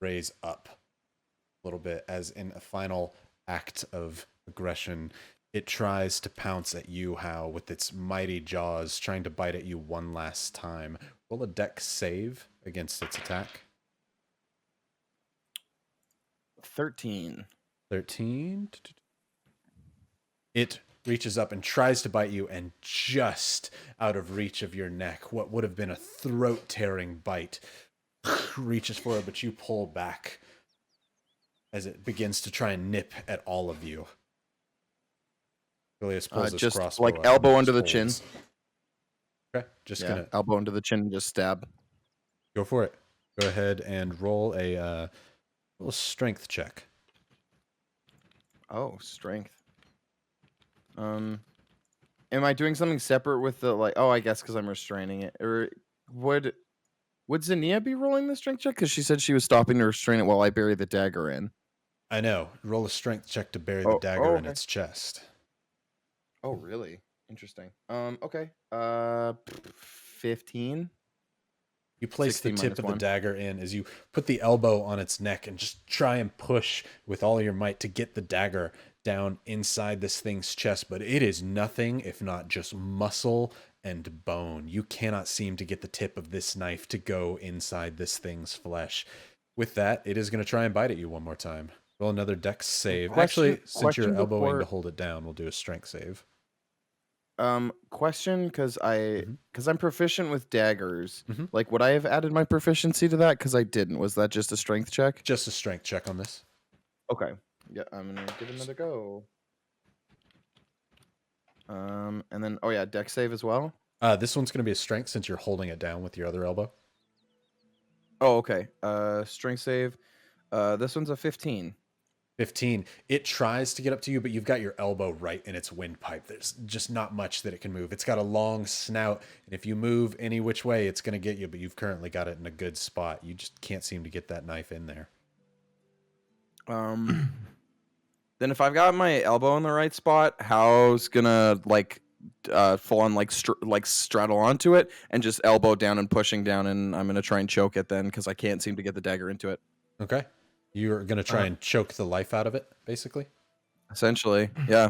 raise up a little bit as in a final act of aggression. It tries to pounce at you, Hao, with its mighty jaws, trying to bite at you one last time. Roll a dex save against its attack. 13. 13. It reaches up and tries to bite you, and just out of reach of your neck, what would have been a throat-tearing bite reaches for it, but you pull back as it begins to try and nip at all of you. Julius pulls his Just crossbow like out elbow and under the just chin. holds. Okay, just Yeah, gonna elbow into the chin and just stab. go for it. Go ahead and roll a strength check. Oh, strength. Am I doing something separate with the oh, I guess because I'm restraining it. Or would Zinnia be rolling the strength check? Because she said she was stopping to restrain it while I bury the dagger in. I know. Roll a strength check to bury the dagger in its chest. Oh, really? Interesting. Okay. 15. You place the 16 tip of the -1. dagger in as you put the elbow on its neck and just try and push with all your might to get the dagger down inside this thing's chest, but it is nothing if not just muscle and bone. You cannot seem to get the tip of this knife to go inside this thing's flesh. With that, it is going to try and bite at you one more time. Roll another dex save. Actually, since you're elbowing to hold it down, we'll do a strength save. Question, because I'm proficient with daggers. Mhm. Like, would I have added my proficiency to that? Because I didn't. Was that just a strength check? Just a strength check on this. Okay. Yeah, I'm gonna give it another go. And then dex save as well. This one's going to be a strength since you're holding it down with your other elbow. Oh, okay. Strength save. This one's a 15. 15. It tries to get up to you, but you've got your elbow right in its windpipe. There's just not much that it can move. It's got a long snout, and if you move any which way, it's going to get you, but you've currently got it in a good spot. You just can't seem to get that knife in there. Then if I've got my elbow in the right spot, how's gonna full on like straddle onto it and just elbow down and pushing down, and I'm gonna try and choke it then because I can't seem to get the dagger into it. Okay. You're going to try and choke the life out of it, basically? Essentially, yeah.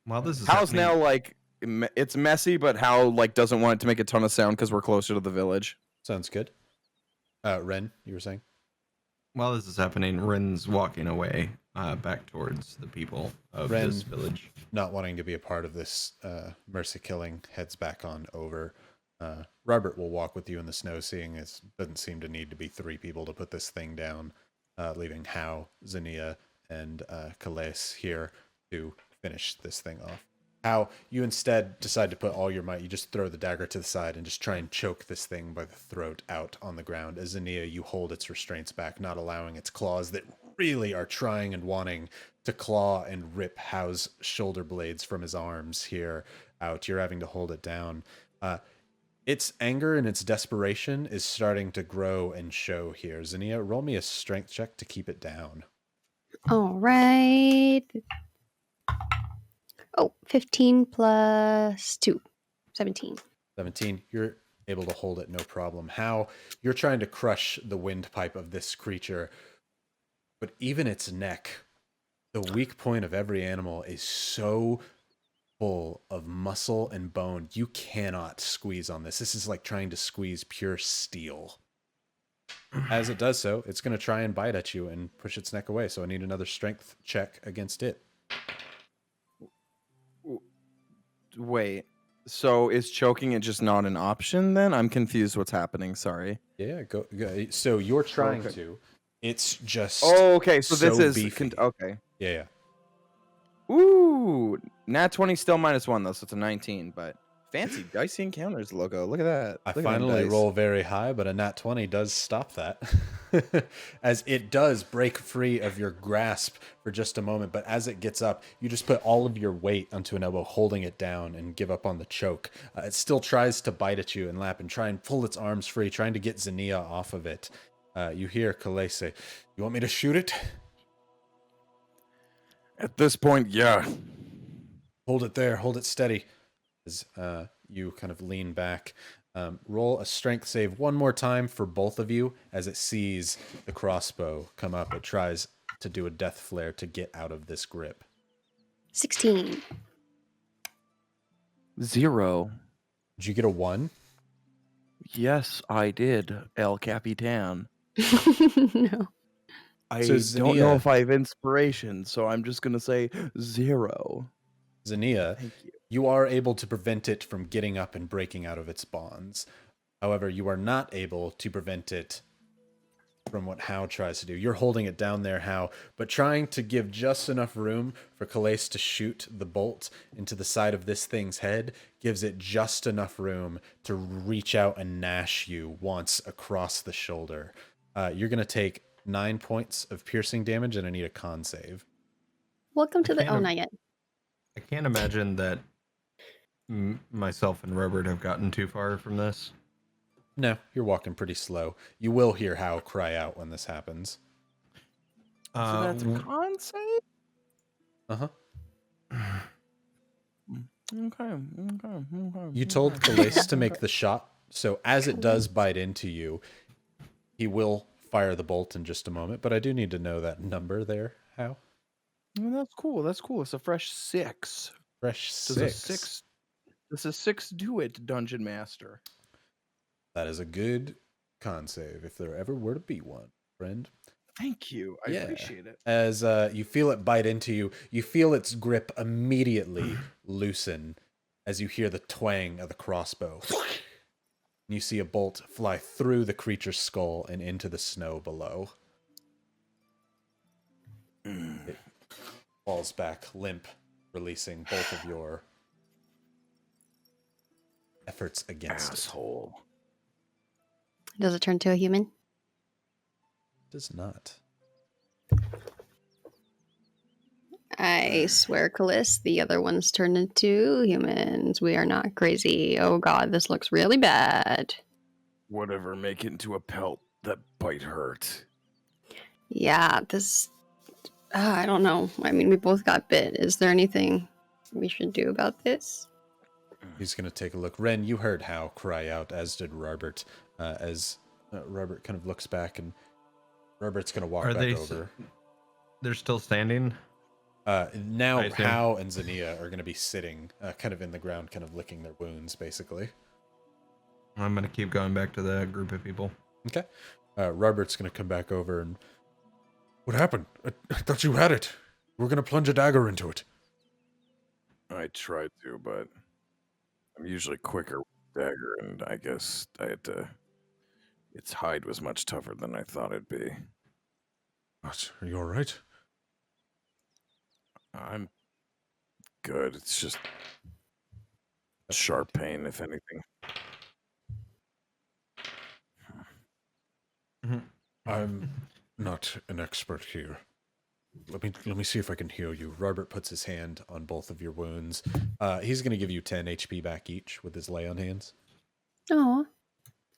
While this is Hal's happening, now like it's messy, but Hal like doesn't want it to make a ton of sound because we're closer to the village. Sounds good. Ren, you were saying? while this is happening, Ren's walking away back towards the people of Ren, this village. not wanting to be a part of this mercy killing, heads back on over. Robert will walk with you in the snow, seeing it doesn't seem to need to be 3 people to put this thing down, leaving Hao, Zinnia, and Calais here to finish this thing off. Hao, you instead decide to put all your might. You just throw the dagger to the side and just try and choke this thing by the throat out on the ground. As Zinnia, you hold its restraints back, not allowing its claws that really are trying and wanting to claw and rip Hao's shoulder blades from his arms here out. You're having to hold it down. Its anger and its desperation is starting to grow and show here. Zinnia, roll me a strength check to keep it down. All right. Oh, 15 plus 2. 17. 17. You're able to hold it, no problem. How you're trying to crush the windpipe of this creature, but even its neck, the weak point of every animal, is so full of muscle and bone. You cannot squeeze on this. This is like trying to squeeze pure steel. As it does so, it's going to try and bite at you and push its neck away. So I need another strength check against it. Wait, so is choking it just not an option then? I'm confused what's happening, sorry. Yeah, go. So you're trying Okay. to. It's just Oh, okay, so this is beefy. okay. Yeah. Ooh, nat 20 still -1 though, so it's a 19, but fancy dicey encounters logo. Look at that. I Look at them finally dice. roll very high, but a nat 20 does stop that. As it does break free of your grasp for just a moment, but as it gets up, you just put all of your weight onto an elbow, holding it down and give up on the choke. It still tries to bite at you and lap and try and pull its arms free, trying to get Zinnia off of it. You hear Calais say, "You want me to shoot it?" At this point, yeah. Hold it there. Hold it steady. As you kind of lean back. Roll a strength save one more time for both of you as it sees the crossbow come up. It tries to do a death flare to get out of this grip. 16. 0. Did you get a 1? Yes, I did, El Capitan. No. I So don't know Zinnia- if I have inspiration, so I'm just gonna say 0. Zinnia, Thank you. you are able to prevent it from getting up and breaking out of its bonds. However, you are not able to prevent it from what Hao tries to do. You're holding it down there, Hao, but trying to give just enough room for Calais to shoot the bolt into the side of this thing's head gives it just enough room to reach out and gnash you once across the shoulder. You're going to take 9 points of piercing damage, and I need a con save. Welcome to the. Kind Oh, of- not yet. I can't imagine that myself and Robert have gotten too far from this. No, you're walking pretty slow. You will hear Hao cry out when this happens. So that's a con save? Uh-huh. Okay. You told Calais to make the shot, so as it does bite into you, he will fire the bolt in just a moment, but I do need to know that number there, Hao. Well, that's cool. That's cool. It's a fresh 6. Fresh Does 6. a 6? Does a 6 do it, Dungeon Master? That is a good con save, if there ever were to be one, friend. Thank you. I Yeah. appreciate it. As you feel it bite into you, you feel its grip immediately loosen as you hear the twang of the crossbow. And you see a bolt fly through the creature's skull and into the snow below. It falls back limp, releasing both of your efforts against it. Asshole. Does it turn to a human? Does not. I swear, Callis, the other ones turned into humans. We are not crazy. Oh god, this looks really bad. Whatever, make it into a pelt. That bite hurt. Yeah, this. I don't know. I mean, we both got bit. Is there anything we should do about this? He's going to take a look. Ren, you heard Hal cry out, as did Robert, as Robert kind of looks back, and Robert's going to walk Are back they? over. They're still standing. Now I assume. Hal and Zania are going to be sitting kind of in the ground, kind of licking their wounds, basically. I'm gonna keep going back to the group of people. Okay. Robert's going to come back over and... What happened? I thought you had it. We're going to plunge a dagger into it. I tried to, but I'm usually quicker with dagger, and I guess I had to. Its hide was much tougher than I thought it'd be. What? Are you all right? I'm good. It's just sharp pain, if anything. I'm not an expert here. Let me see if I can heal you. Robert puts his hand on both of your wounds. He's going to give you 10 HP back each with his lay on hands. Oh,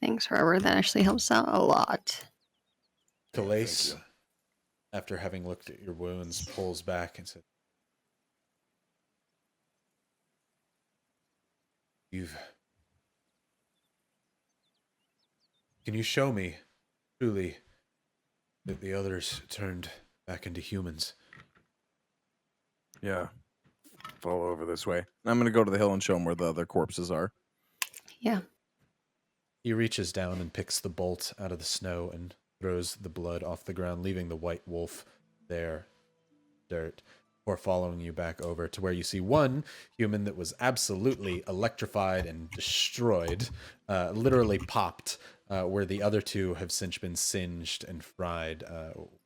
thanks, Robert. That actually helps out a lot. Calais, thank you. after having looked at your wounds, pulls back and says, Can you show me, truly, that the others turned back into humans? Yeah. Fall over this way. I'm going to go to the hill and show him where the other corpses are. Yeah. He reaches down and picks the bolt out of the snow and throws the blood off the ground, leaving the white wolf there, dirt, or following you back over to where you see one human that was absolutely electrified and destroyed, literally popped, where the other two have since been singed and fried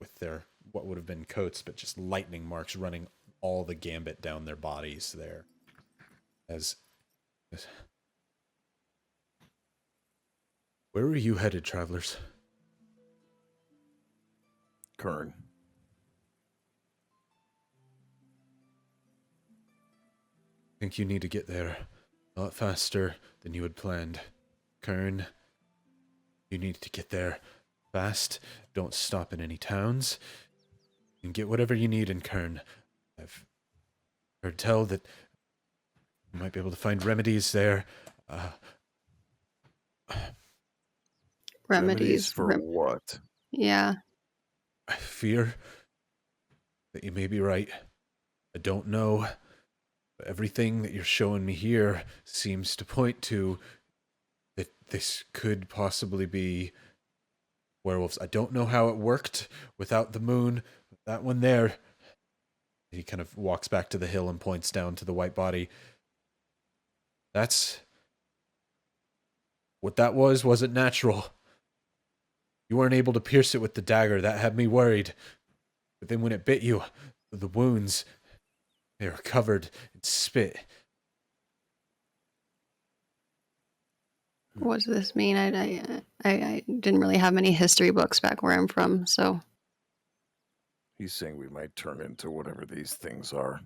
with their what would have been coats, but just lightning marks running all the gambit down their bodies there. Where are you headed, travelers? Kern. I think you need to get there a lot faster than you had planned. Kern, you need to get there fast. Don't stop in any towns. And get whatever you need in Kern. I've heard tell that you might be able to find remedies there. Remedies for what? Yeah. I fear that you may be right. I don't know. But everything that you're showing me here seems to point to that this could possibly be werewolves. I don't know how it worked without the moon. That one there. He kind of walks back to the hill and points down to the white body. That's what that was. Wasn't natural. You weren't able to pierce it with the dagger. That had me worried. But then when it bit you, the wounds, they were covered in spit. What does this mean? I didn't really have many history books back where I'm from, so. He's saying we might turn into whatever these things are.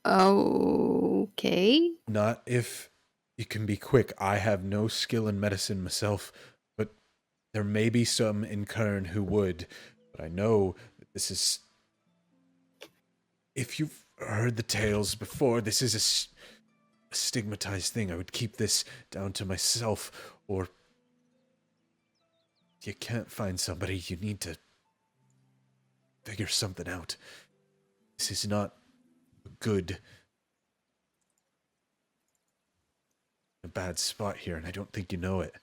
Okay. Not if you can be quick. I have no skill in medicine myself, but there may be some in Kern who would. But I know that this is... If you've heard the tales before, this is a stigmatized thing. I would keep this down to myself, or... If you can't find somebody, you need to figure something out. This is not good. A bad spot here, and I don't think you know it.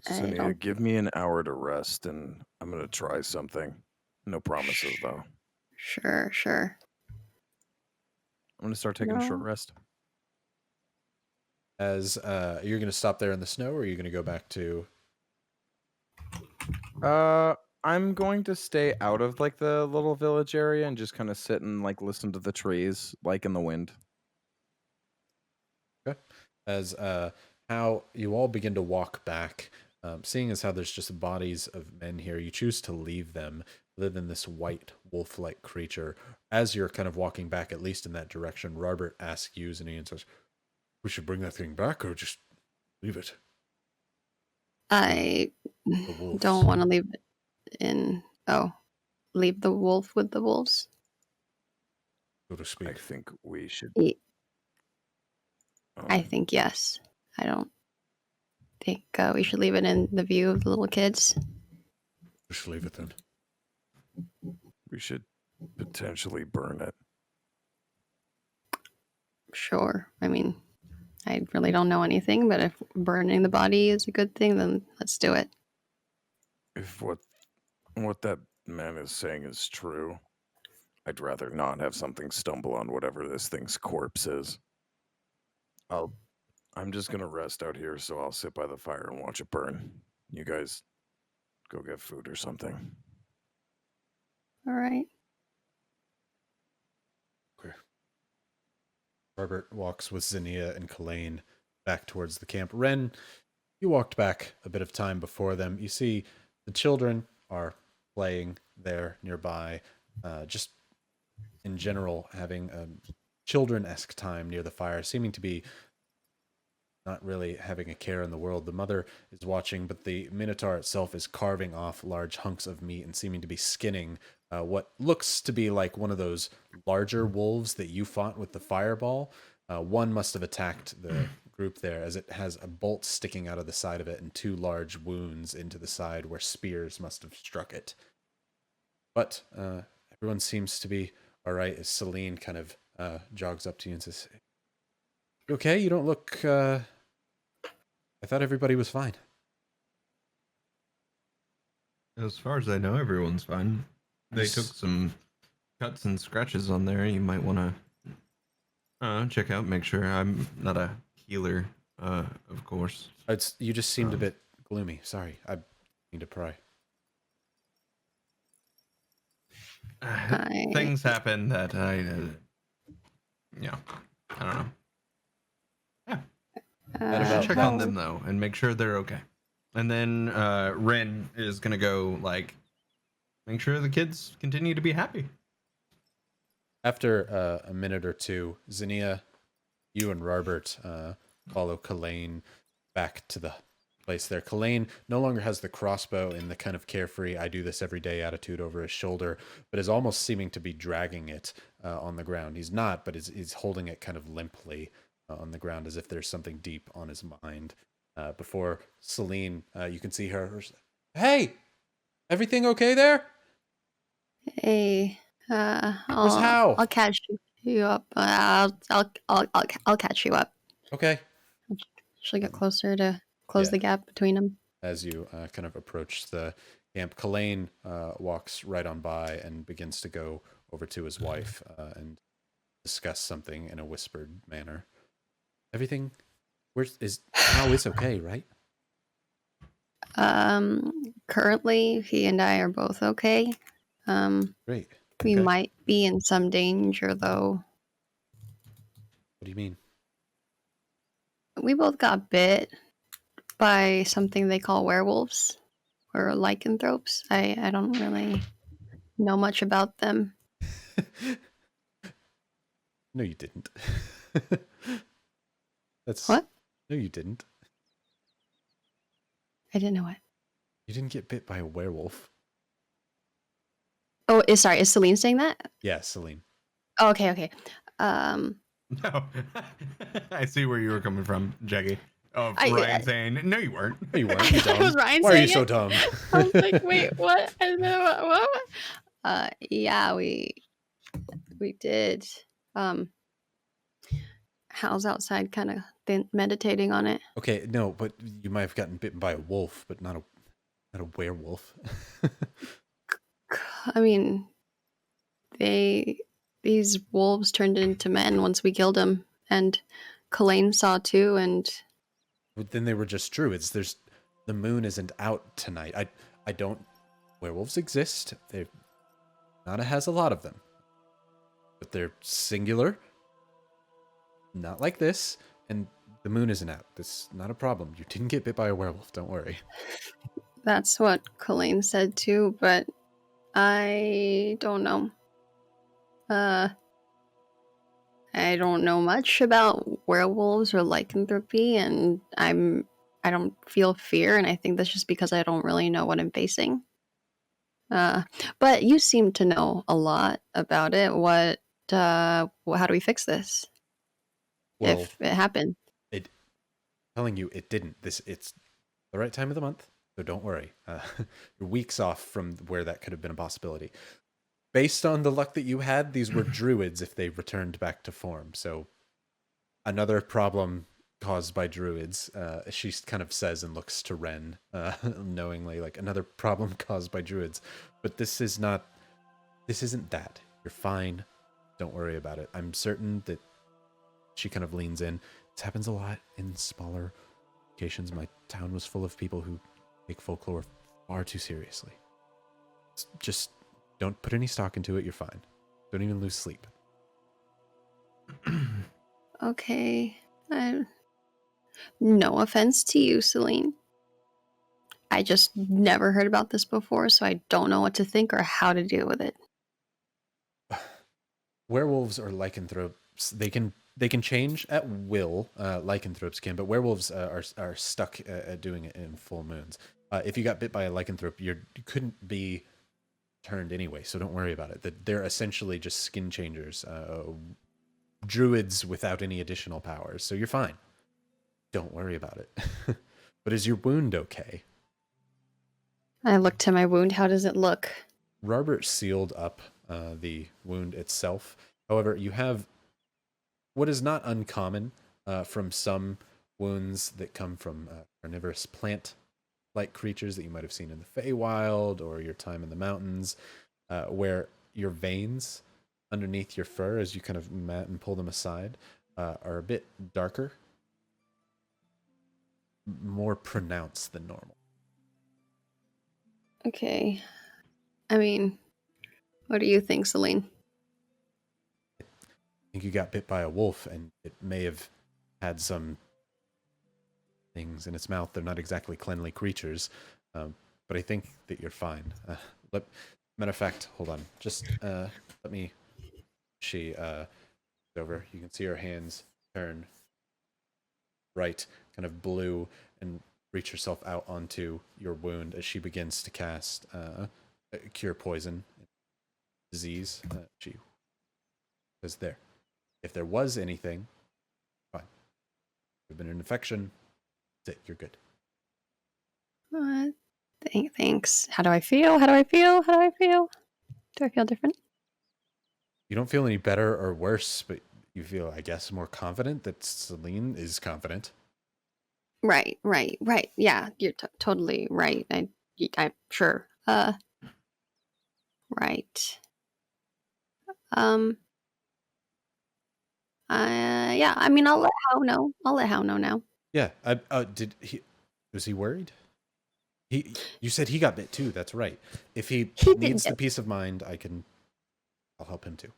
Sonia, give me an hour to rest, and I'm going to try something. No promises, though. Sure. I'm going to start taking a short rest. As you're going to stop there in the snow, or are you going to go back to... I'm going to stay out of like the little village area and just kind of sit and like listen to the trees, like in the wind. Okay. As how you all begin to walk back, seeing as how there's just bodies of men here, you choose to leave them, other than this white wolf-like creature. As you're kind of walking back, at least in that direction, Robert asks you, and he says, "We should bring that thing back, or just leave it?" I don't want to leave it in. Leave the wolf with the wolves, so to speak. I think we should. I think yes. I don't think we should leave it in the view of the little kids. Just leave it then. We should potentially burn it. Sure. I mean, I really don't know anything, but if burning the body is a good thing, then let's do it. If what that man is saying is true, I'd rather not have something stumble on whatever this thing's corpse is. I'm just gonna rest out here, so I'll sit by the fire and watch it burn. You guys go get food or something. All right. Okay. Robert walks with Zinnia and Kalain back towards the camp. Ren, you walked back a bit of time before them. You see the children are playing there nearby, just in general having a children-esque time near the fire, seeming to be not really having a care in the world. The mother is watching, but the Minotaur itself is carving off large hunks of meat and seeming to be skinning what looks to be like one of those larger wolves that you fought with the fireball. One must have attacked the group there, as it has a bolt sticking out of the side of it and 2 large wounds into the side where spears must have struck it. But everyone seems to be all right as Celine kind of jogs up to you and says, "You okay? You don't look... I thought everybody was fine." As far as I know, everyone's fine. They took some cuts and scratches on there. You might want to check out, make sure. I'm not a healer, of course. You just seemed a bit gloomy. Sorry, I need to pry. Things happen that I don't know. about Check on them though, and make sure they're okay. And then Ren is gonna go make sure the kids continue to be happy. After a minute or two, Zinnia, you and Robert follow Kalain back to the place there. Kalain no longer has the crossbow in the kind of carefree, I do this every day attitude over his shoulder, but is almost seeming to be dragging it on the ground. He's not, but he's holding it kind of limply on the ground as if there's something deep on his mind. Before Celine, you can see her. Hey, everything okay there? Hey, How? I'll catch you up. I'll catch you up. Okay. She'll get closer to close the gap between them. As you kind of approach the camp, Kalain walks right on by and begins to go over to his wife and discuss something in a whispered manner. Everything now is okay, right? Currently, he and I are both okay. Great. We Okay. might be in some danger, though. What do you mean? We both got bit by something they call werewolves or lycanthropes. I don't really know much about them. No, you didn't. That's What? No, you didn't. I didn't know it. You didn't get bit by a werewolf. Oh, sorry. Is Celine saying that? Yeah, Celine. Oh, okay. No, I see where you were coming from, Jakey. Oh, I- Ryan saying, "No, you weren't." No, you weren't. You dumb. Was Ryan Why are you saying so it? dumb? I was like, wait, what? I don't know what? Yeah, we did. Hal's outside, kind of meditating on it. Okay, no, but you might have gotten bitten by a wolf, but not a werewolf. I mean, these wolves turned into men once we killed them, and Kalain saw too. And But then they were just true. The moon isn't out tonight. I don't. Werewolves exist. Nana has a lot of them, but they're singular. Not like this, and the moon isn't out. That's not a problem. You didn't get bit by a werewolf. Don't worry. that's what Kalain said too. But I don't know. I don't know much about werewolves or lycanthropy, and I don't feel fear, and I think that's just because I don't really know what I'm facing. But you seem to know a lot about it. How do we fix this Well, if it happened? telling you it didn't. It's the right time of the month, so don't worry. You're weeks off from where that could have been a possibility. Based on the luck that you had, these were druids if they returned back to form. So another problem caused by druids. She kind of says and looks to Ren knowingly, like another problem caused by druids. But this isn't that. You're fine. Don't worry about it. I'm certain that she kind of leans in. This happens a lot in smaller locations. My town was full of people who take folklore far too seriously. Just don't put any stock into it. You're fine. Don't even lose sleep. Okay. No offense to you, Celine. I just never heard about this before, so I don't know what to think or how to deal with it. Werewolves or lycanthropes, they can change at will. Lycanthropes can, but werewolves are stuck at doing it in full moons. If you got bit by a lycanthrope, you couldn't be turned anyway, so don't worry about it. They're essentially just skin changers, druids without any additional powers, so you're fine. Don't worry about it. But is your wound okay? I look to my wound. How does it look? Robert sealed up the wound itself. However, you have what is not uncommon from some wounds that come from carnivorous plant-like creatures that you might have seen in the Feywild or your time in the mountains, where your veins underneath your fur, as you kind of mat and pull them aside, are a bit darker, more pronounced than normal. Okay. I mean, what do you think, Celine? I think you got bit by a wolf, and it may have had some things in its mouth. They're not exactly cleanly creatures, but I think that you're fine. Matter of fact, hold on. Just let me. She over. You can see her hands turn bright, kind of blue, and reach herself out onto your wound as she begins to cast cure poison disease. She says, "There. If there was anything, fine. There's been an infection. That's it. You're good." Thanks. How do I feel? How do I feel? How do I feel? Do I feel different? You don't feel any better or worse, but you feel, I guess, more confident that Celine is confident. Right. Yeah, you're totally right. I'm sure. Right. Yeah. I mean, I'll let How know. I'll let How know now. Yeah. Was he worried? You said he got bit too. That's right. If he needs the peace of mind, I'll help him too.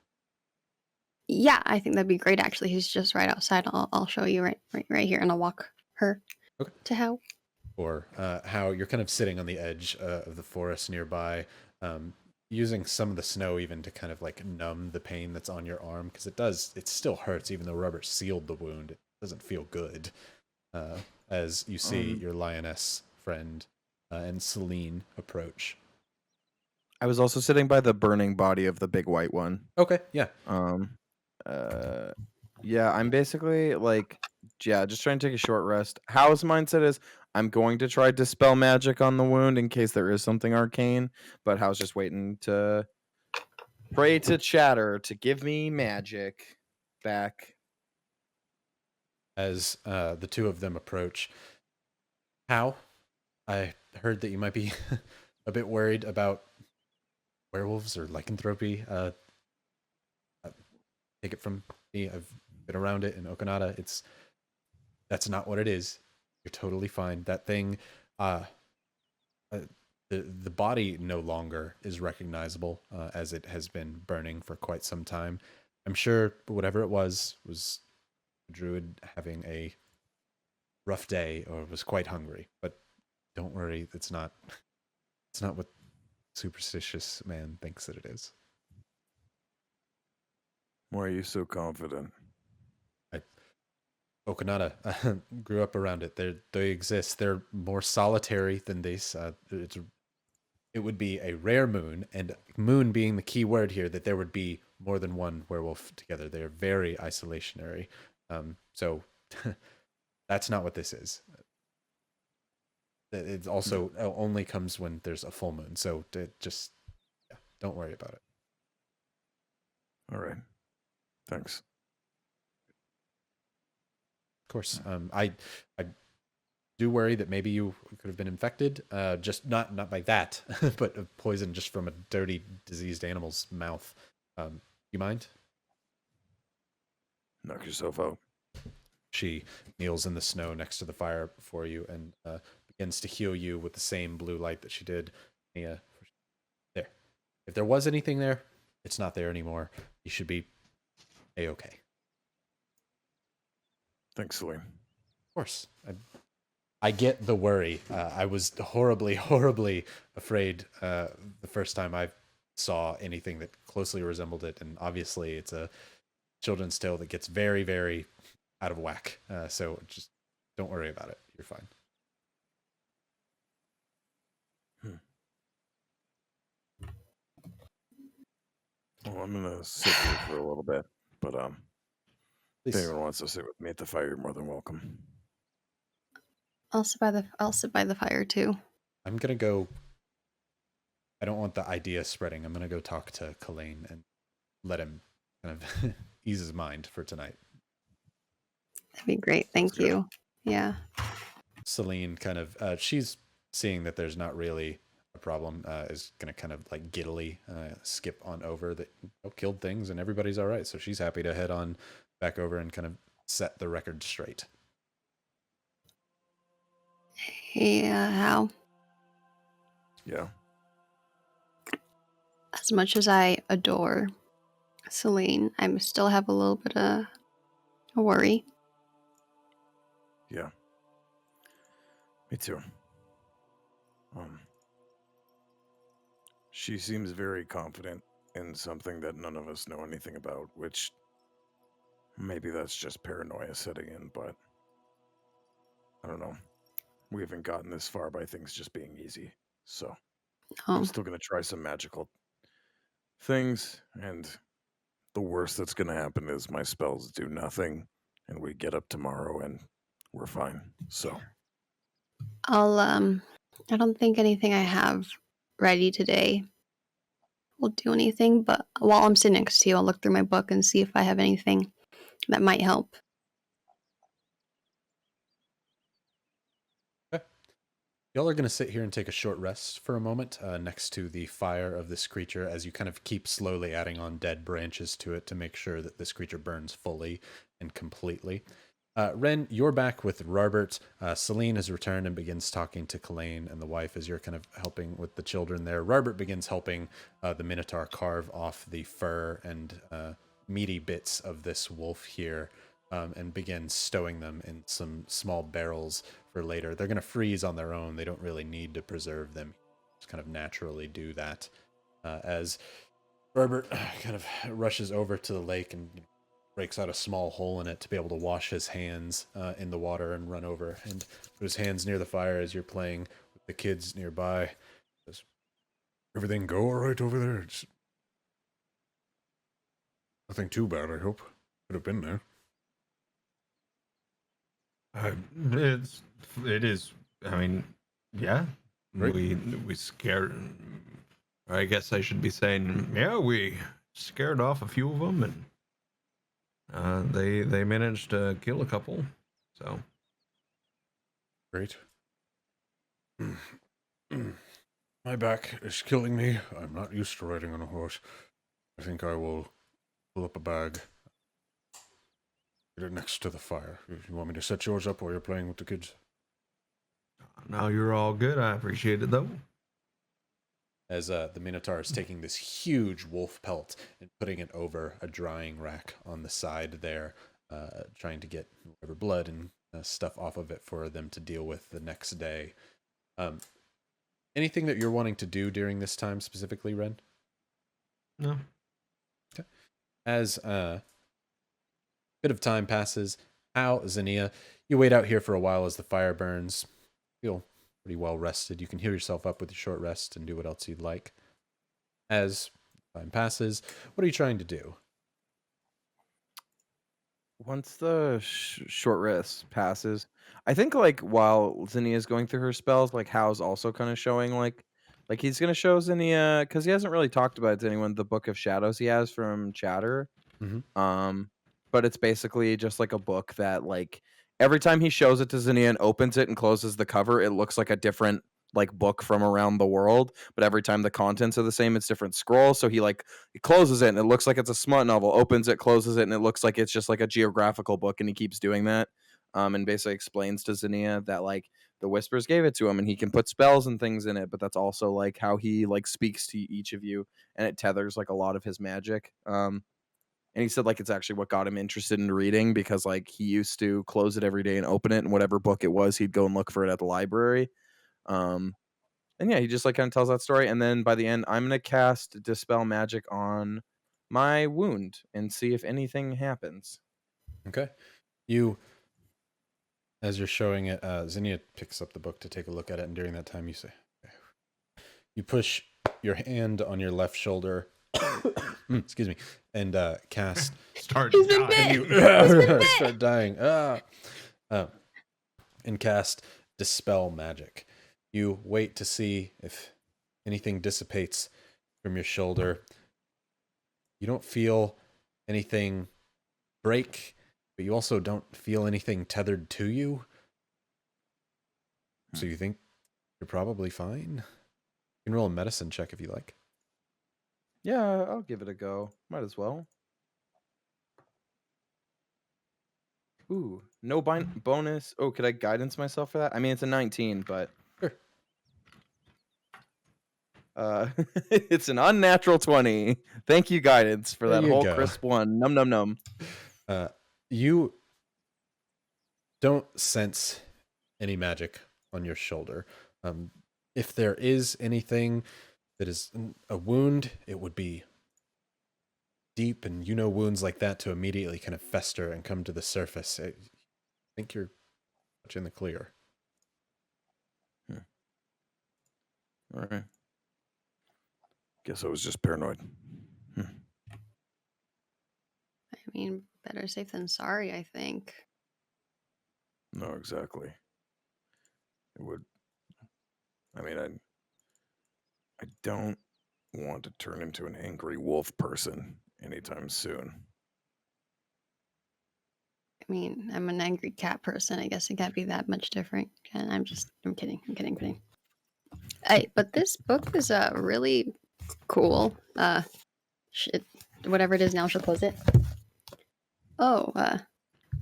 Yeah, I think that'd be great. Actually, he's just right outside. I'll show you right here, and I'll walk her to How. Or how you're kind of sitting on the edge of the forest nearby, using some of the snow even to kind of like numb the pain that's on your arm, because it still hurts even though Robert sealed the wound. It doesn't feel good. As you see your lioness friend and Celine approach. I was also sitting by the burning body of the big white one. Okay, yeah. Yeah, I'm basically like, just trying to take a short rest. How's mindset is I'm going to try dispel magic on the wound in case there is something arcane, but How's just waiting to pray to Chowder to give me magic back. As the two of them approach, How, I heard that you might be a bit worried about werewolves or lycanthropy. Take it from me. I've been around it in Okanata. That's not what it is. You're totally fine. That thing, the body no longer is recognizable as it has been burning for quite some time. I'm sure whatever it was a druid having a rough day or was quite hungry. But don't worry, it's not what superstitious man thinks that it is. Why are you so confident? Okanata grew up around it. They exist. They're more solitary than these. It would be a rare moon, and moon being the key word here, that there would be more than one werewolf together. They are very isolationary. So That's not what this is. It also only comes when there's a full moon. So just don't worry about it. All right. Thanks. Of course. I do worry that maybe you could have been infected. Just not by that, but poison just from a dirty, diseased animal's mouth. You mind? Knock yourself out. She kneels in the snow next to the fire before you and begins to heal you with the same blue light that she did. There. If there was anything there, it's not there anymore. You should be A-okay. Thanks, Celine. Of course. I get the worry. I was horribly, horribly afraid the first time I saw anything that closely resembled it. And obviously it's a children's tale that gets very, very out of whack. So just don't worry about it. You're fine. Well, I'm gonna sit here for a little bit, but if Please. anyone wants to sit with me at the fire, you're more than welcome. I'll sit by the fire too. I'm going to go. I don't want the idea spreading. I'm going to go talk to Kalain and let him kind of ease his mind for tonight. That'd be great. Thank good. you. Yeah. Celine kind of, she's seeing that there's not really a problem, is going to kind of like giddily skip on over that killed things and everybody's all right. So she's happy to head on back over and kind of set the record straight. Yeah. How? Yeah. As much as I adore Celine, I still have a little bit of a worry. Yeah. Me too. She seems very confident in something that none of us know anything about, which maybe that's just paranoia setting in, but I don't know. We haven't gotten this far by things just being easy. So I'm Oh, still going to try some magical things, and the worst that's going to happen is my spells do nothing, and we get up tomorrow and we're fine. So I don't think anything I have ready today will do anything, but while I'm sitting next to you, I'll look through my book and see if I have anything that might help. Y'all are going to sit here and take a short rest for a moment next to the fire of this creature as you kind of keep slowly adding on dead branches to it to make sure that this creature burns fully and completely. Ren, you're back with Robert. Celine has returned and begins talking to Kalain and the wife as you're kind of helping with the children there. Robert begins helping the Minotaur carve off the fur and meaty bits of this wolf here and begins stowing them in some small barrels for later. They're going to freeze on their own. They don't really need to preserve them. Just kind of naturally do that. As Robert kind of rushes over to the lake and breaks out a small hole in it to be able to wash his hands in the water and run over and put his hands near the fire as you're playing with the kids nearby. Does everything go all right over there? It's nothing too bad, I hope. Could have been there. It is. I mean, yeah. Right. We scared. I guess I should be saying, yeah. We scared off a few of them, and they managed to kill a couple. So Great. My back is killing me. I'm not used to riding on a horse. I think I will pull up a bag. Get it next to the fire. You want me to set yours up while you're playing with the kids? now you're all good. I appreciate it though. As the Minotaur is taking this huge wolf pelt and putting it over a drying rack on the side there, trying to get whatever blood and stuff off of it for them to deal with the next day. Anything that you're wanting to do during this time specifically, Ren? No. Okay. As a bit of time passes, Al, Xenia, you wait out here for a while as the fire burns. Feel pretty well rested. You can heal yourself up with a short rest and do what else you'd like. As time passes, what are you trying to do? Once the short rest passes, I think like while Zinnia is going through her spells, like Hal's also kind of showing like he's gonna show Zinnia because he hasn't really talked about it to anyone the Book of Shadows he has from Chowder. Mhm. But it's basically just like a book that like every time he shows it to Zinnia and opens it and closes the cover, it looks like a different like book from around the world. But every time the contents are the same, it's different scrolls. So he closes it and it looks like it's a smut novel, opens it, closes it, and it looks like it's just like a geographical book, and he keeps doing that. And basically explains to Zinnia that like the whispers gave it to him and he can put spells and things in it, but that's also like how he like speaks to each of you, and it tethers like a lot of his magic. And he said like it's actually what got him interested in reading because like he used to close it every day and open it, and whatever book it was, he'd go and look for it at the library. Um, and yeah, he just like kind of tells that story, and then by the end, I'm gonna cast Dispel Magic on my wound and see if anything happens. Okay. You, as you're showing it, Zinnia picks up the book to take a look at it, and during that time, you say, you push your hand on your left shoulder, excuse me, and cast. Start He's been dying. bit. Start dying. And cast Dispel Magic. You wait to see if anything dissipates from your shoulder. You don't feel anything break, but you also don't feel anything tethered to you. So you think you're probably fine. You can roll a medicine check if you like. Yeah, I'll give it a go. Might as well. Ooh, no bonus. Oh, could I guidance myself for that? I mean, it's a 19, but Sure. it's an unnatural 20. Thank you, guidance, for There that you whole go. crisp one. Num num num. You don't sense any magic on your shoulder. If there is anything that is a wound, it would be deep, and you know wounds like that to immediately kind of fester and come to the surface. I think you're much in the clear. All right. Guess I was just paranoid. I mean, better safe than sorry, I think. No, exactly. It would. I mean, I don't want to turn into an angry wolf person anytime soon. I mean, I'm an angry cat person. I guess it can't be that much different. And I'm kidding. I'm kidding. But this book is really cool. Whatever it is now, she'll close it. Oh,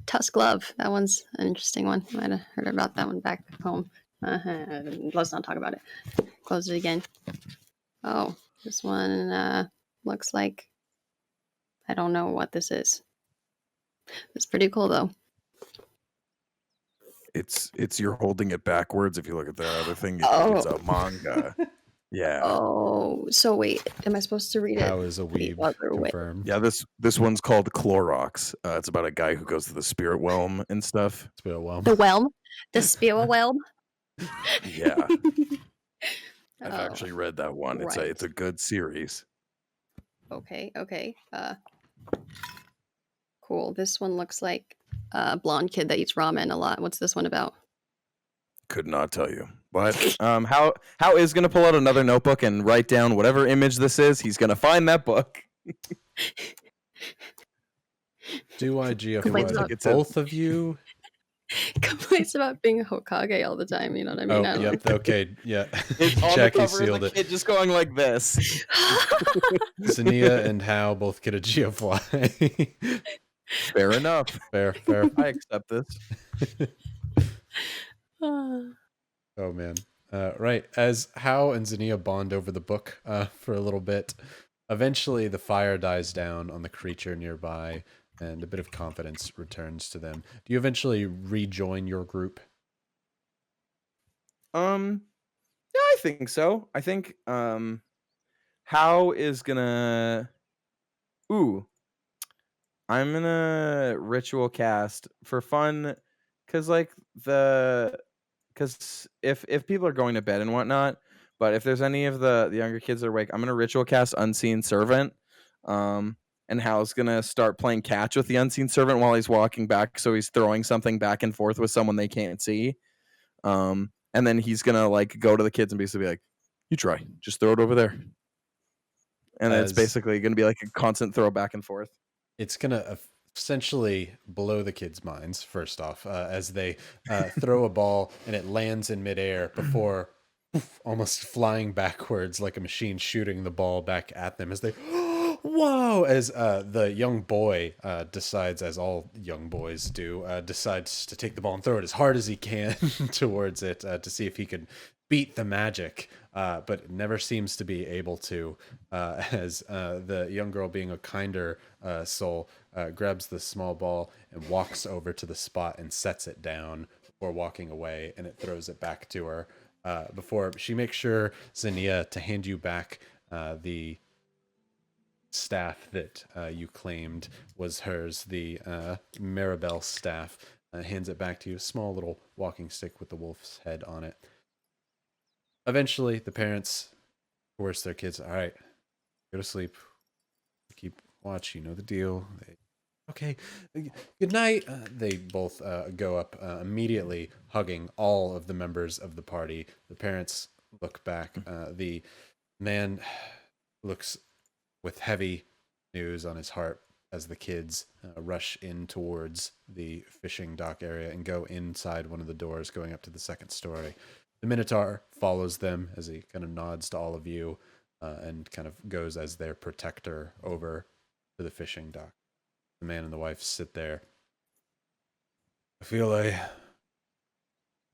Tusk Glove. That one's an interesting one. Might have heard about that one back home. Let's not talk about it. Close it again. Oh, this one looks like I don't know what this is. It's pretty cool though. It's you're holding it backwards. If you look at the other thing, it's a manga. Yeah. Oh, so wait, am I supposed to read it? How is a weeb confirmed? Yeah, this one's called Clorox. It's about a guy who goes to the spirit realm and stuff. Spirit realm. The Whelm? The Spirit Whelm? Yeah. I've actually read that one. right. It's a good series. Okay. Cool. This one looks like a blonde kid that eats ramen a lot. What's this one about? Could not tell you. But how is gonna pull out another notebook and write down whatever image this is. He's gonna find that book. Do I GF Complaints like about- both of you? Complaints about being a Hokage all the time. You know what I mean? Oh, yep. Okay, yeah. It's on Jackie the cover sealed of the it. kid just going like this. Zinnia and Hal both get a GFY. Fair enough. Fair. I accept this. Oh man. Right. As Hal and Zinnia bond over the book for a little bit, eventually the fire dies down on the creature nearby, and a bit of confidence returns to them. Do you eventually rejoin your group? Yeah, I think so. I think How is gonna I'm gonna ritual cast for fun, because if people are going to bed and whatnot, but if there's any of the younger kids that are awake, I'm gonna ritual cast Unseen Servant, and and Hal's gonna start playing catch with the unseen servant while he's walking back. So he's throwing something back and forth with someone they can't see. And then he's gonna like go to the kids and basically be like, "You try, just throw it over there." And it's As- basically gonna be like a constant throw back and forth. It's gonna essentially blow the kids' minds first off, as they throw a ball and it lands in midair before almost flying backwards like a machine shooting the ball back at them as they whoa, as the young boy decides, as all young boys do, decides to take the ball and throw it as hard as he can towards it to see if he could beat the magic, but never seems to be able to, as the young girl, being a kinder soul, grabs the small ball and walks over to the spot and sets it down before walking away, and it throws it back to her. Before she makes sure, Zinnia, to hand you back the staff that you claimed was hers, the Maribel staff, hands it back to you, a small little walking stick with the wolf's head on it. Eventually, the parents force their kids, all right, go to sleep, keep watch, you know the deal. Okay, good night. They both go up immediately, hugging all of the members of the party. The parents look back. The man looks with heavy news on his heart as the kids rush in towards the fishing dock area and go inside one of the doors going up to the second story. The Minotaur follows them as he kind of nods to all of you and kind of goes as their protector over to the fishing dock. The man and the wife sit there. I feel I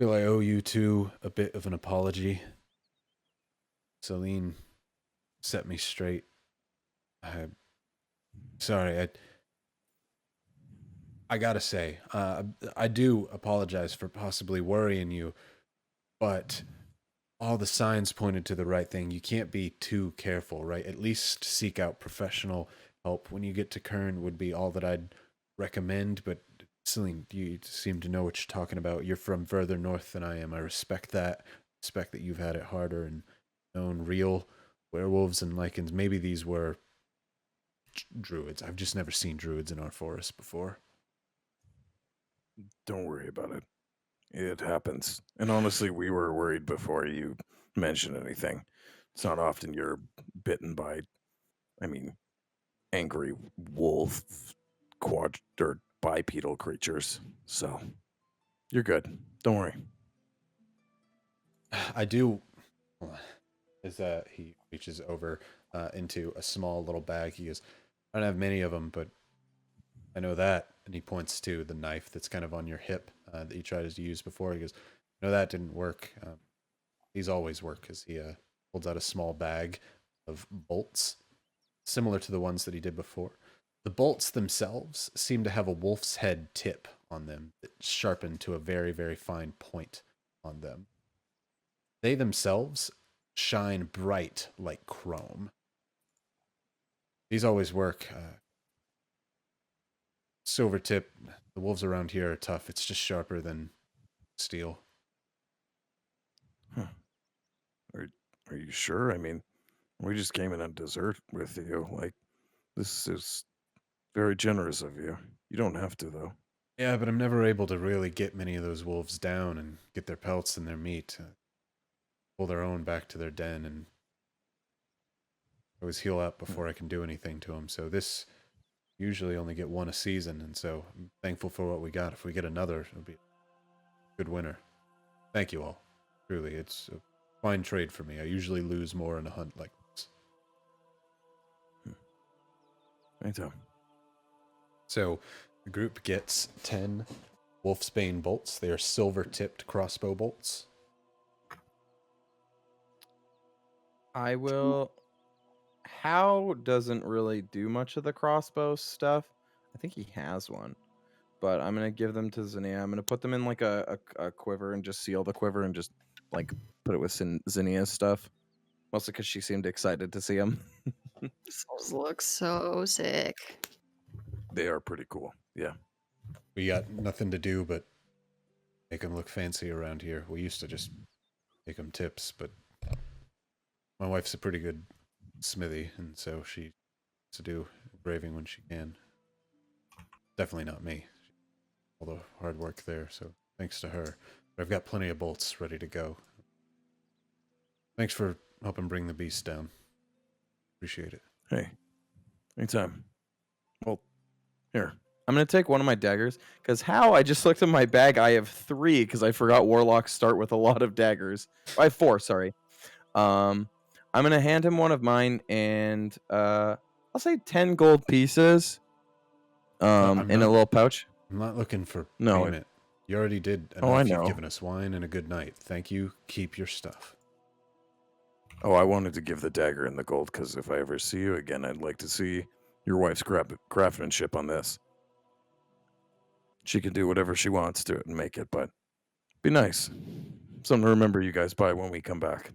owe you two a bit of an apology. Celine set me straight. I'm sorry. I gotta say, I do apologize for possibly worrying you, but all the signs pointed to the right thing. You can't be too careful, right? At least seek out professional help when you get to Kern would be all that I'd recommend. But Celine, you seem to know what you're talking about. You're from further north than I am. I respect that. Respect that you've had it harder and known real werewolves and lichens. Maybe these were druids. I've just never seen druids in our forest before. Don't worry about it. It happens. And honestly, we were worried before you mentioned anything. It's not often you're bitten by, angry wolf or bipedal creatures. So you're good. Don't worry. I do. As he reaches over into a small little bag, he goes, I don't have many of them, but I know that. And he points to the knife that's kind of on your hip that you tried to use before. He goes, no, that didn't work. These always work, because he holds out a small bag of bolts, similar to the ones that he did before. The bolts themselves seem to have a wolf's head tip on them, sharpened to a very, very fine point on them. They themselves shine bright like chrome. These always work. Silver tip. The wolves around here are tough. It's just sharper than steel. Huh. Are you sure? We just came in on dessert with you. This is very generous of you. You don't have to, though. Yeah, but I'm never able to really get many of those wolves down and get their pelts and their meat. Pull their own back to their den, and always heal up before I can do anything to them. So this usually only get one a season, and so I'm thankful for what we got. If we get another, it'll be a good winner. Thank you all. Truly, it's a fine trade for me. I usually lose more in a hunt like this. Anytime. So the group gets 10 Wolfsbane bolts. They are silver-tipped crossbow bolts. I will. How doesn't really do much of the crossbow stuff. I think he has one, but I'm gonna give them to Zinnia. I'm gonna put them in like a quiver and just seal the quiver and just like put it with Zinnia's stuff. Mostly because she seemed excited to see him. Those look so sick. They are pretty cool. Yeah. We got nothing to do but make them look fancy around here. We used to just make them tips, but my wife's a pretty good smithy, and so she used to do engraving when she can. Definitely not me. All the hard work there, so thanks to her. But I've got plenty of bolts ready to go. Thanks for helping bring the beast down. Appreciate it. Hey, anytime. Well, here. I'm going to take one of my daggers, because I just looked at my bag. I have 3, because I forgot warlocks start with a lot of daggers. I have 4, sorry. I'm going to hand him one of mine, and I'll say 10 gold pieces in a little pouch. I'm not looking for No, payment. You already did enough. Oh, I You've know. given us wine and a good night. Thank you. Keep your stuff. Oh, I wanted to give the dagger and the gold because if I ever see you again, I'd like to see your wife's craftsmanship on this. She can do whatever she wants to it and make it, but be nice. Something to remember you guys by when we come back.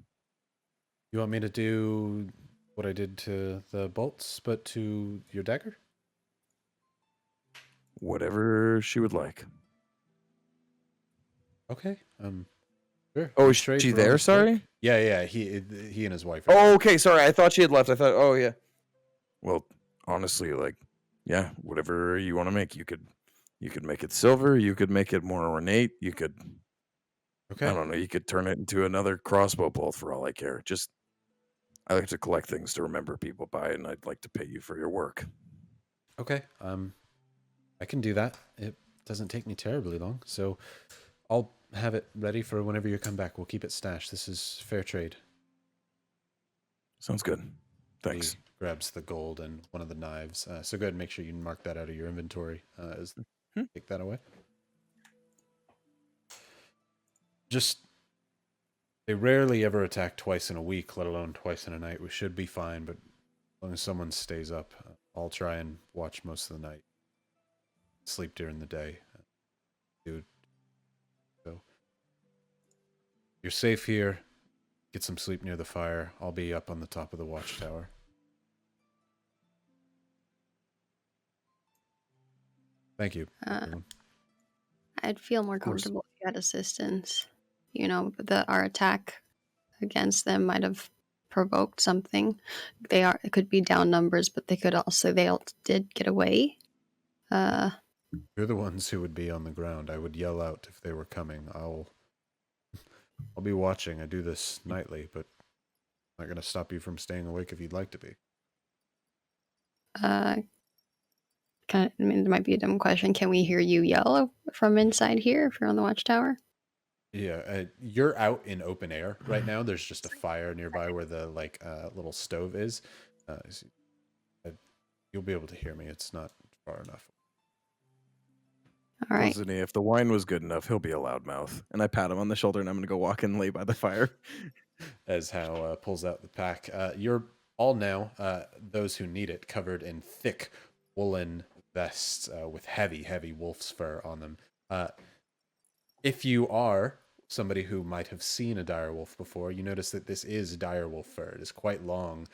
You want me to do what I did to the bolts, but to your dagger? Whatever she would like. Okay. Sure. Oh, We is trade she for there? honest Sorry? work. Yeah. He and his wife. Are Oh, okay, sorry. I thought she had left. I thought, oh, yeah. Well, honestly, yeah, whatever you want to make, you could make it silver, you could make it more ornate, you could okay. I don't know, you could turn it into another crossbow bolt for all I care. Just I like to collect things to remember people by, and I'd like to pay you for your work. Okay. I can do that. It doesn't take me terribly long, so I'll have it ready for whenever you come back. We'll keep it stashed. This is fair trade. Sounds good. Thanks. He grabs the gold and one of the knives. So go ahead and make sure you mark that out of your inventory. Take that away. They rarely ever attack twice in a week, let alone twice in a night. We should be fine, but as long as someone stays up, I'll try and watch most of the night. Sleep during the day. Dude. So you're safe here. Get some sleep near the fire. I'll be up on the top of the watchtower. Thank you. everyone. I'd feel more course. comfortable if you had assistance. You know, our attack against them might have provoked something. It could be down numbers, but they all did get away. You're the ones who would be on the ground. I would yell out if they were coming. I'll be watching. I do this nightly, but I'm not going to stop you from staying awake if you'd like to be. It might be a dumb question. Can we hear you yell from inside here if you're on the watchtower? Yeah, you're out in open air right now. There's just a fire nearby where the little stove is. You'll be able to hear me. It's not far enough. All right. Listen, if the wine was good enough, he'll be a loudmouth. And I pat him on the shoulder, and I'm going to go walk and lay by the fire. As Hal pulls out the pack. You're all now, those who need it, covered in thick woolen vests with heavy wolf's fur on them. If you are somebody who might have seen a direwolf before, you notice that this is direwolf fur. It is quite long,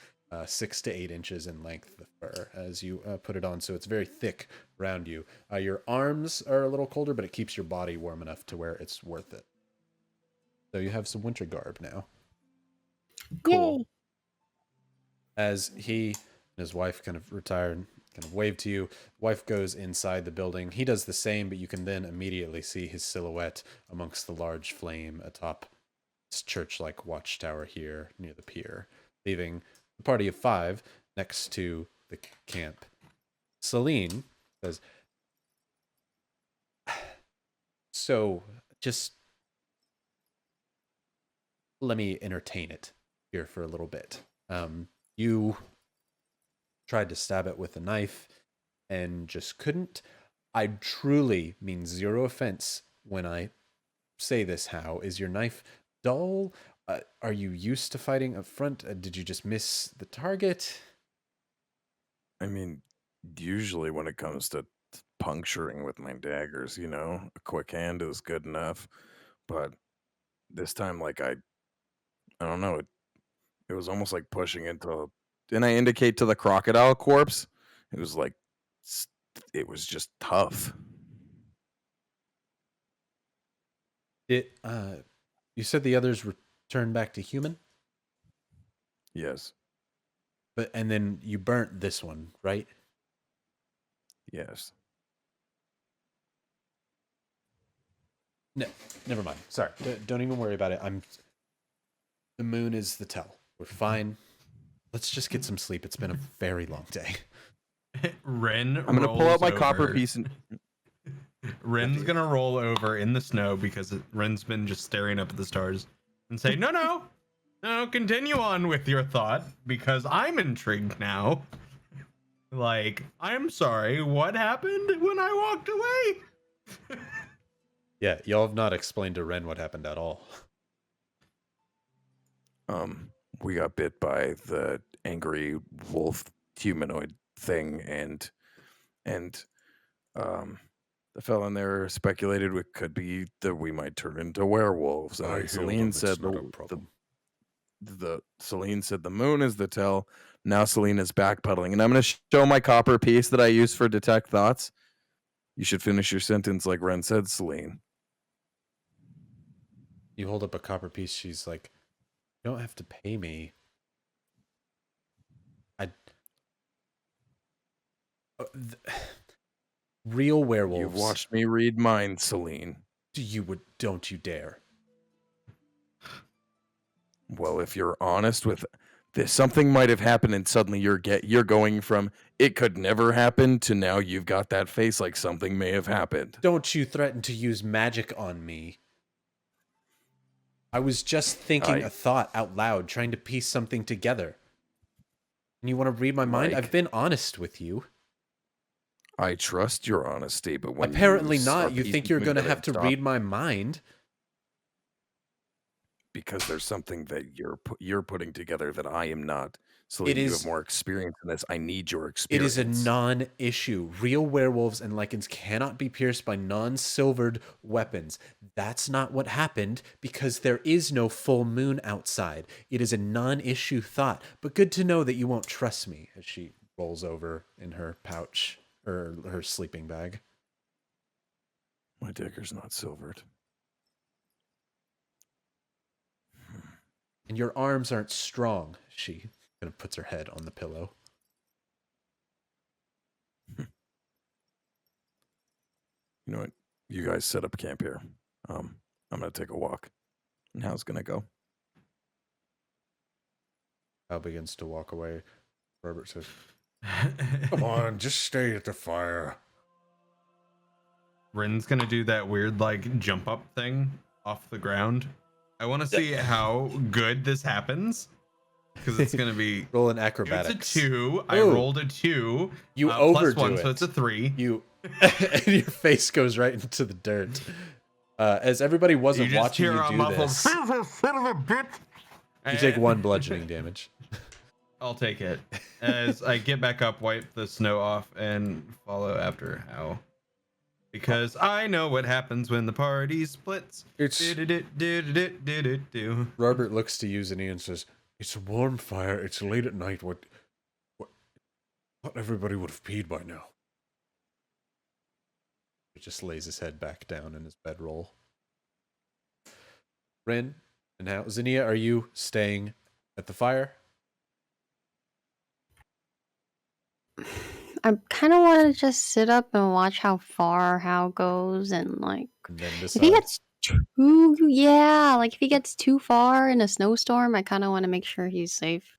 6 to 8 inches in length, the fur, as you put it on, so it's very thick around you. Your arms are a little colder, but it keeps your body warm enough to where it's worth it. So you have some winter garb now. Cool. Yay. As he and his wife kind of retire and kind of wave to you, wife goes inside the building. He does the same, but you can then immediately see his silhouette amongst the large flame atop this church-like watchtower here near the pier, leaving the party of 5 next to the camp. Celine says, so just let me entertain it here for a little bit. You tried to stab it with a knife and just couldn't. I truly mean zero offense when I say this. How is your knife dull? Are you used to fighting up front? Did you just miss the target? I mean, usually when it comes to puncturing with my daggers, a quick hand is good enough. But this time, I don't know, it was almost like pushing into, And I indicate to the crocodile corpse. it was it was just tough. You said the others returned back to human? Yes. And then you burnt this one, right? Yes. No, never mind. Sorry. Don't even worry about it. The moon is the tell. We're fine. Let's just get some sleep. It's been a very long day. Ren I'm gonna pull out my copper over. piece and Ren's gonna roll over in the snow because Ren's been just staring up at the stars and say, no, continue on with your thought because I'm intrigued now. Like, I'm sorry, what happened when I walked away? Yeah, y'all have not explained to Ren what happened at all. We got bit by the angry wolf humanoid thing, and the fellow in there speculated it could be that we might turn into werewolves. And Celine said Celine said the moon is the tell. Now Celine is backpedaling, and I'm going to show my copper piece that I use for detect thoughts. You should finish your sentence like Ren said, Celine. You hold up a copper piece. She's like, "You don't have to pay me. Real werewolves. You've watched me read minds, Celine. Don't you dare." Well, if you're honest with this, something might have happened, and suddenly you're going from it could never happen to now you've got that face like something may have happened. Don't you threaten to use magic on me. I was just thinking a thought out loud, trying to piece something together. And you want to read my mind? I've been honest with you. I trust your honesty, but when apparently not, you think you're going to have to read my mind? Because there's something that you're putting together that I am not. So you have more experience in this. I need your experience. It is a non-issue. Real werewolves and lycans cannot be pierced by non-silvered weapons. That's not what happened because there is no full moon outside. It is a non-issue thought. But good to know that you won't trust me as she rolls over in her pouch or her sleeping bag. My dagger's not silvered. And your arms aren't strong. She kind of puts her head on the pillow. You know what? You guys set up camp here. I'm gonna take a walk. And how's gonna go? Hal begins to walk away. Robert says, "Come on, just stay at the fire." Ren's gonna do that weird like jump up thing off the ground. I want to see how good this happens because it's gonna be roll an acrobatics. It's a 2. I Ooh. rolled a 2. You overdo plus 1, it. so it's a 3. And your face goes right into the dirt. As everybody wasn't watching you do this, you take 1 bludgeoning damage. I'll take it. As I get back up, wipe the snow off, and follow after Hal. Because I know what happens when the party splits. Robert looks to you, Zinnia, and says, "It's a warm fire. It's late at night. What? Thought everybody would have peed by now." He just lays his head back down in his bedroll. Ren, and now Zinnia, are you staying at the fire? I kind of want to just sit up and watch how far Hal goes, and like And then if he gets if he gets too far in a snowstorm, I kind of want to make sure he's safe.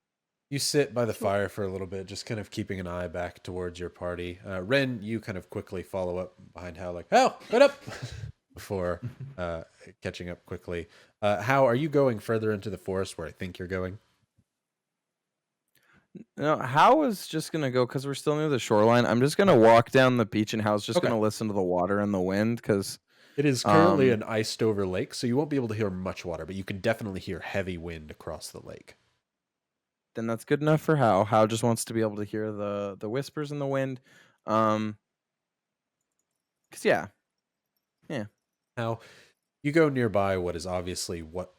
You sit by the fire for a little bit, just kind of keeping an eye back towards your party. Ren, you kind of quickly follow up behind Hal, like, "Hal, get up!" before catching up quickly. How are you going further into the forest where I think you're going? No, Hal is just gonna go because we're still near the shoreline. I'm just gonna walk down the beach, and Hal's just gonna listen to the water and the wind because it is currently an iced over lake, so you won't be able to hear much water, but you can definitely hear heavy wind across the lake. Then that's good enough for Hal. Hal just wants to be able to hear the whispers in the wind. Cause yeah. Now, you go nearby what is obviously what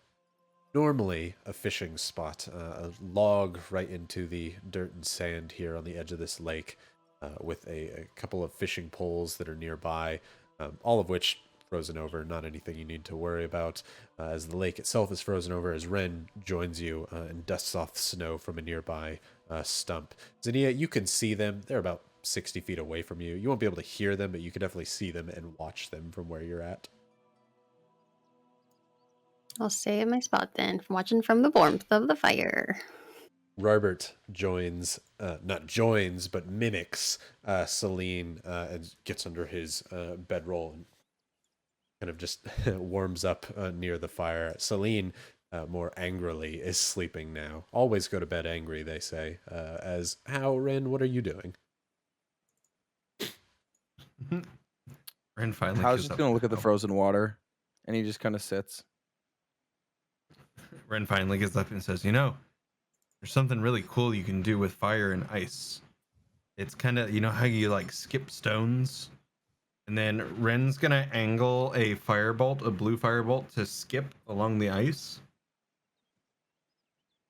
normally a fishing spot, a log right into the dirt and sand here on the edge of this lake, with a couple of fishing poles that are nearby, all of which frozen over, not anything you need to worry about, as the lake itself is frozen over as Ren joins you and dusts off the snow from a nearby stump. Zinnia, you can see them. They're about 60 feet away from you. You won't be able to hear them, but you can definitely see them and watch them from where you're at. I'll stay in my spot then, watching from the warmth of the fire. Robert joins, not joins, but mimics Celine and gets under his bedroll and kind of just warms up near the fire. Celine, more angrily, is sleeping now. Always go to bed angry, they say. As how, Ren, what are you doing? Ren finally. I was just gonna look at the frozen water, and he just kind of sits. Ren finally gets up and says, there's something really cool you can do with fire and ice. It's kind of, how you like skip stones? And then Ren's gonna angle a firebolt, a blue firebolt, to skip along the ice.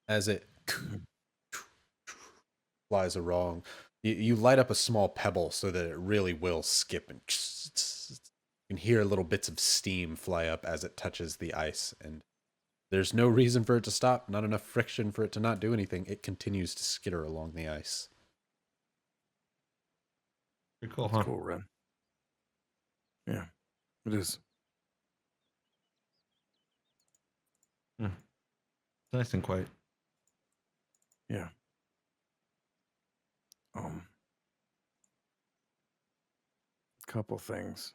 As it flies along, you light up a small pebble so that it really will skip, and you can hear little bits of steam fly up as it touches the ice, and there's no reason for it to stop, not enough friction for it to not do anything. It continues to skitter along the ice. Pretty cool, huh? Cool, Ren. Yeah, it is. Nice and quiet. Yeah. Couple things.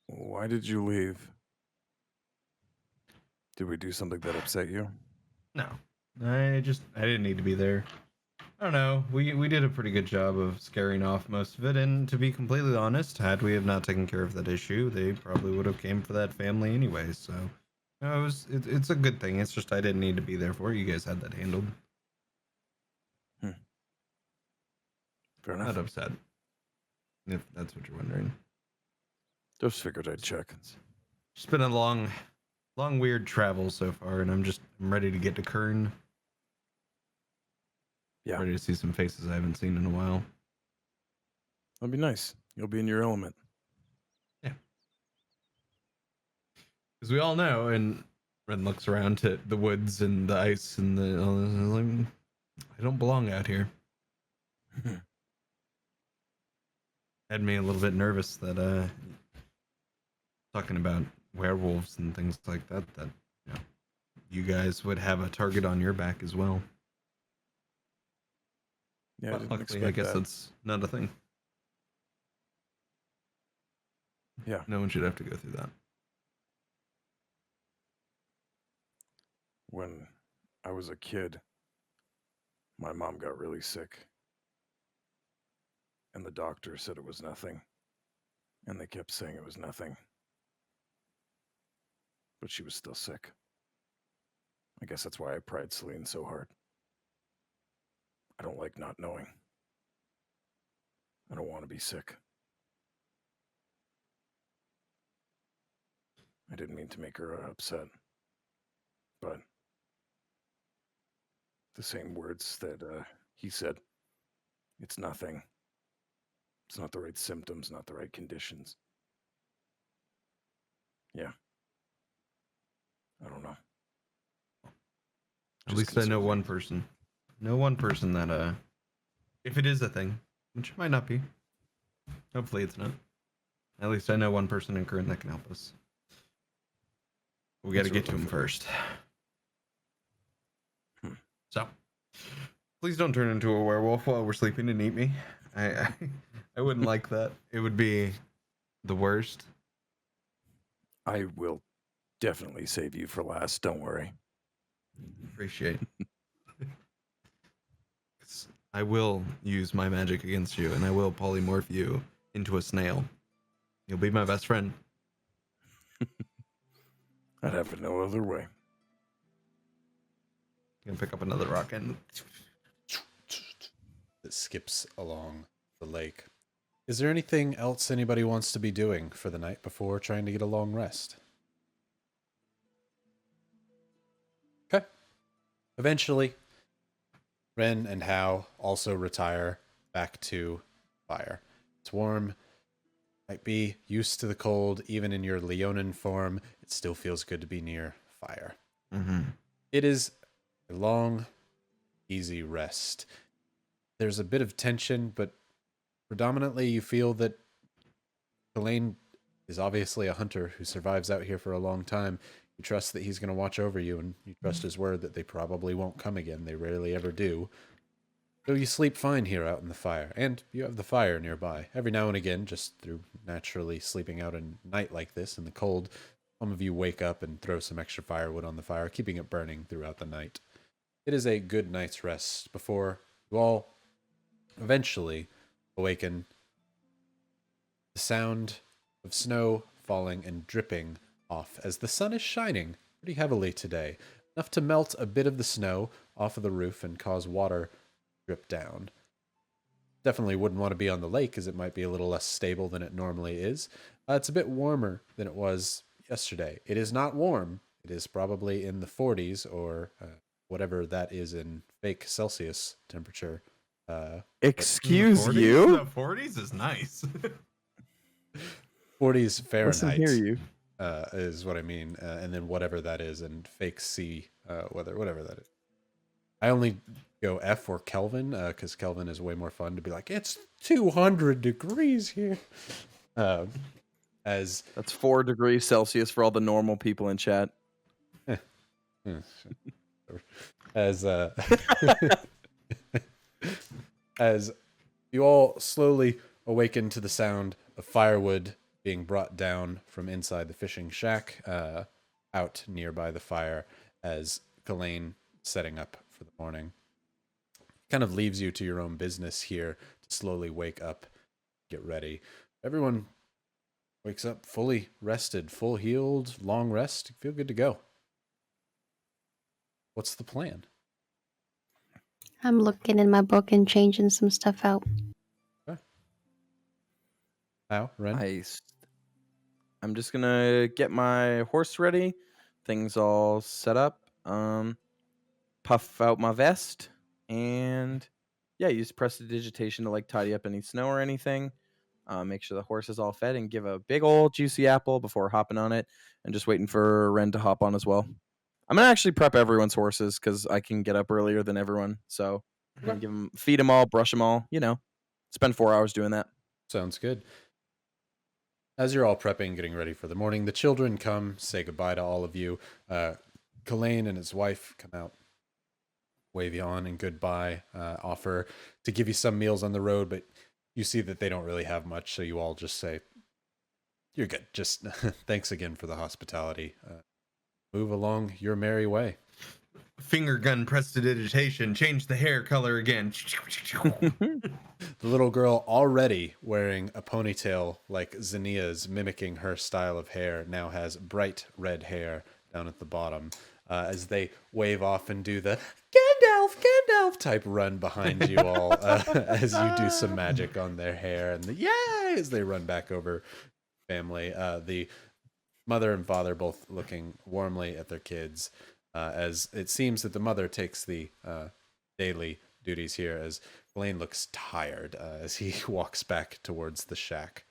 Why did you leave? Did we do something that upset you? No, I didn't need to be there. I don't know. We did a pretty good job of scaring off most of it, and to be completely honest, had we have not taken care of that issue, they probably would have came for that family anyway. So, it's a good thing. It's just I didn't need to be there for it. You guys had that handled. Fair enough. Not upset. If that's what you're wondering. Just figured I'd check. It's been a long, weird travel so far, and I'm ready to get to Kern. Yeah. Ready to see some faces I haven't seen in a while. That'll be nice. You'll be in your element. Yeah. Because we all know, and Ren looks around to the woods and the ice and all this, and like, I don't belong out here. Had me a little bit nervous that talking about werewolves and things like that you guys would have a target on your back as well. Yeah, But luckily, I guess that's not a thing. Yeah. No one should have to go through that. When I was a kid, my mom got really sick. And the doctor said it was nothing. And they kept saying it was nothing. But she was still sick. I guess that's why I pried Celine so hard. I don't like not knowing. I don't want to be sick. I didn't mean to make her upset. But the same words that he said, it's nothing. It's not the right symptoms, not the right conditions. Yeah. I don't know. At least I know one person. Know one person that, if it is a thing, which it might not be. Hopefully it's not. At least I know one person in Kern that can help us. We got to get to him first. So, please don't turn into a werewolf while we're sleeping and eat me. I wouldn't like that. It would be the worst. I will definitely save you for last. Don't worry. Appreciate. I will use my magic against you, and I will polymorph you into a snail. You'll be my best friend. I'd have it no other way. Gonna pick up another rock and It skips along the lake. Is there anything else anybody wants to be doing for the night before trying to get a long rest? Okay. Eventually, Ren and Hao also retire back to fire. It's warm. Might be used to the cold. Even in your Leonin form, it still feels good to be near fire. Mm-hmm. It is a long, easy rest. There's a bit of tension, but predominantly you feel that Elaine is obviously a hunter who survives out here for a long time. You trust that he's going to watch over you, and you trust his word that they probably won't come again. They rarely ever do. So you sleep fine here out in the fire, and you have the fire nearby. Every now and again, just through naturally sleeping out a night like this in the cold, some of you wake up and throw some extra firewood on the fire, keeping it burning throughout the night. It is a good night's rest before you all eventually awaken. The sound of snow falling and dripping off as the sun is shining pretty heavily today, enough to melt a bit of the snow off of the roof and cause water to drip down. Definitely wouldn't want to be on the lake as it might be a little less stable than it normally is. It's a bit warmer than it was yesterday. It is not warm. It is probably in the 40s or whatever that is in fake Celsius temperature. Excuse 40s? you? The 40s is nice. 40s Fahrenheit. Listen here, you. Is what I mean, and then whatever that is in fake C weather, whatever that is. I only go F or Kelvin because Kelvin is way more fun to be like, it's 200 degrees here. As That's 4 degrees Celsius for all the normal people in chat. as as you all slowly awaken to the sound of firewood being brought down from inside the fishing shack out nearby the fire as Kalain setting up for the morning. Kind of leaves you to your own business here to slowly wake up, get ready. Everyone wakes up fully rested, full healed, long rest, feel good to go. What's the plan? I'm looking in my book and changing some stuff out. How, Ren? I'm just gonna get my horse ready, things all set up, puff out my vest, and yeah, use prestidigitation to like tidy up any snow or anything. Make sure the horse is all fed and give a big old juicy apple before hopping on it, and just waiting for Ren to hop on as well. I'm gonna actually prep everyone's horses because I can get up earlier than everyone. So I'm gonna feed them all, brush them all. Spend 4 hours doing that. Sounds good. As you're all prepping, getting ready for the morning, the children come, say goodbye to all of you. Kalain and his wife come out, wave you on and goodbye, offer to give you some meals on the road, but you see that they don't really have much, so you all just say, you're good. Just thanks again for the hospitality. Move along your merry way. Finger gun prestidigitation. Change the hair color again. The little girl, already wearing a ponytail like Zinnia's, mimicking her style of hair, now has bright red hair down at the bottom. As they wave off and do the Gandalf type run behind you all as you do some magic on their hair, and yay as they run back over family. The mother and father both looking warmly at their kids, as it seems that the mother takes the daily duties here, as Blaine looks tired as he walks back towards the shack.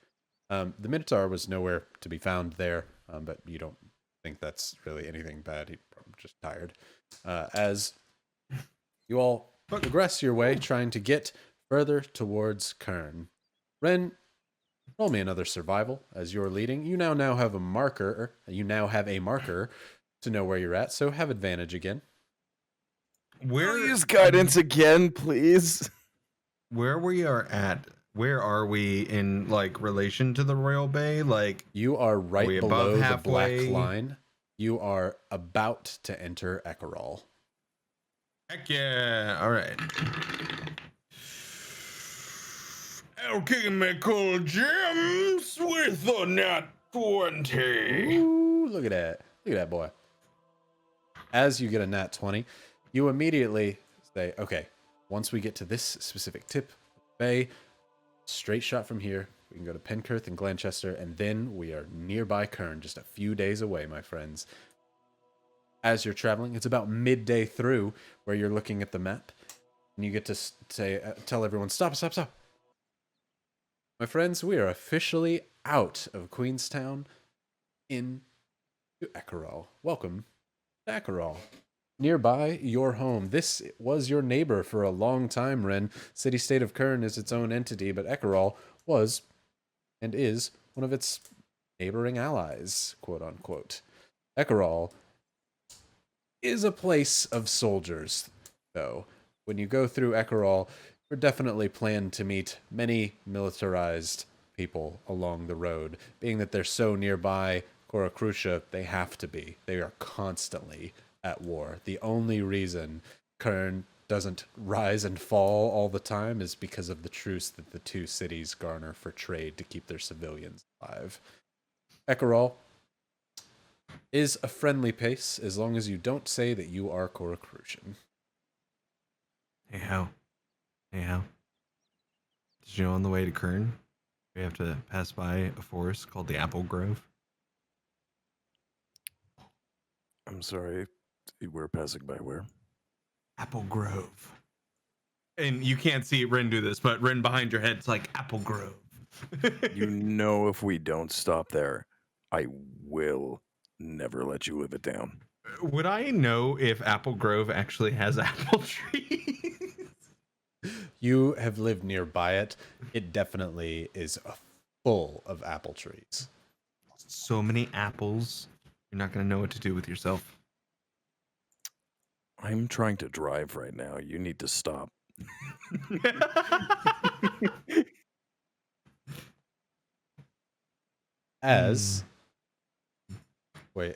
The Minotaur was nowhere to be found there, but you don't think that's really anything bad. He's just tired. As you all progress your way, trying to get further towards Kern. Ren, roll me another survival as you're leading. You now have a marker. You now have a marker to know where you're at, so have advantage again. Use guidance again, please. Where we are at? Where are we in like relation to the Royal Bay? Like you are right below the halfway? black line. You are about to enter Ekerall. Heck yeah! All right. Alchemy Medical Gems with a nat 20. Ooh, look at that. Look at that boy. As you get a nat 20, you immediately say, okay, once we get to this specific tip of the bay, straight shot from here, we can go to Penkirth and Glanchester, and then we are nearby Kern, just a few days away, my friends. As you're traveling, it's about midday through where you're looking at the map, and you get to tell everyone, stop. My friends, we are officially out of Queenstown into Ekerall. Welcome to Ekerall. nearby your home. This was your neighbor for a long time, Ren. City-state of Kern is its own entity, but Ekerall was and is one of its neighboring allies, quote unquote. Ekerall is a place of soldiers, though. When you go through Ekerall, you're definitely planned to meet many militarized people along the road. Being that they're so nearby Koracrusha, they have to be. They are constantly at war. The only reason Kern doesn't rise and fall all the time is because of the truce that the two cities garner for trade to keep their civilians alive. Ekerall is a friendly pace as long as you don't say that you are Koracrushan. Hey, how? Did you know on the way to Kern, we have to pass by a forest called the Apple Grove? I'm sorry. We're passing by where? Apple Grove. And you can't see Ren do this, but Ren behind your head's like Apple Grove. You know, if we don't stop there, I will never let you live it down. Would I know if Apple Grove actually has apple trees? You have lived nearby it. It definitely is full of apple trees. So many apples. You're not going to know what to do with yourself. I'm trying to drive right now. You need to stop. As wait,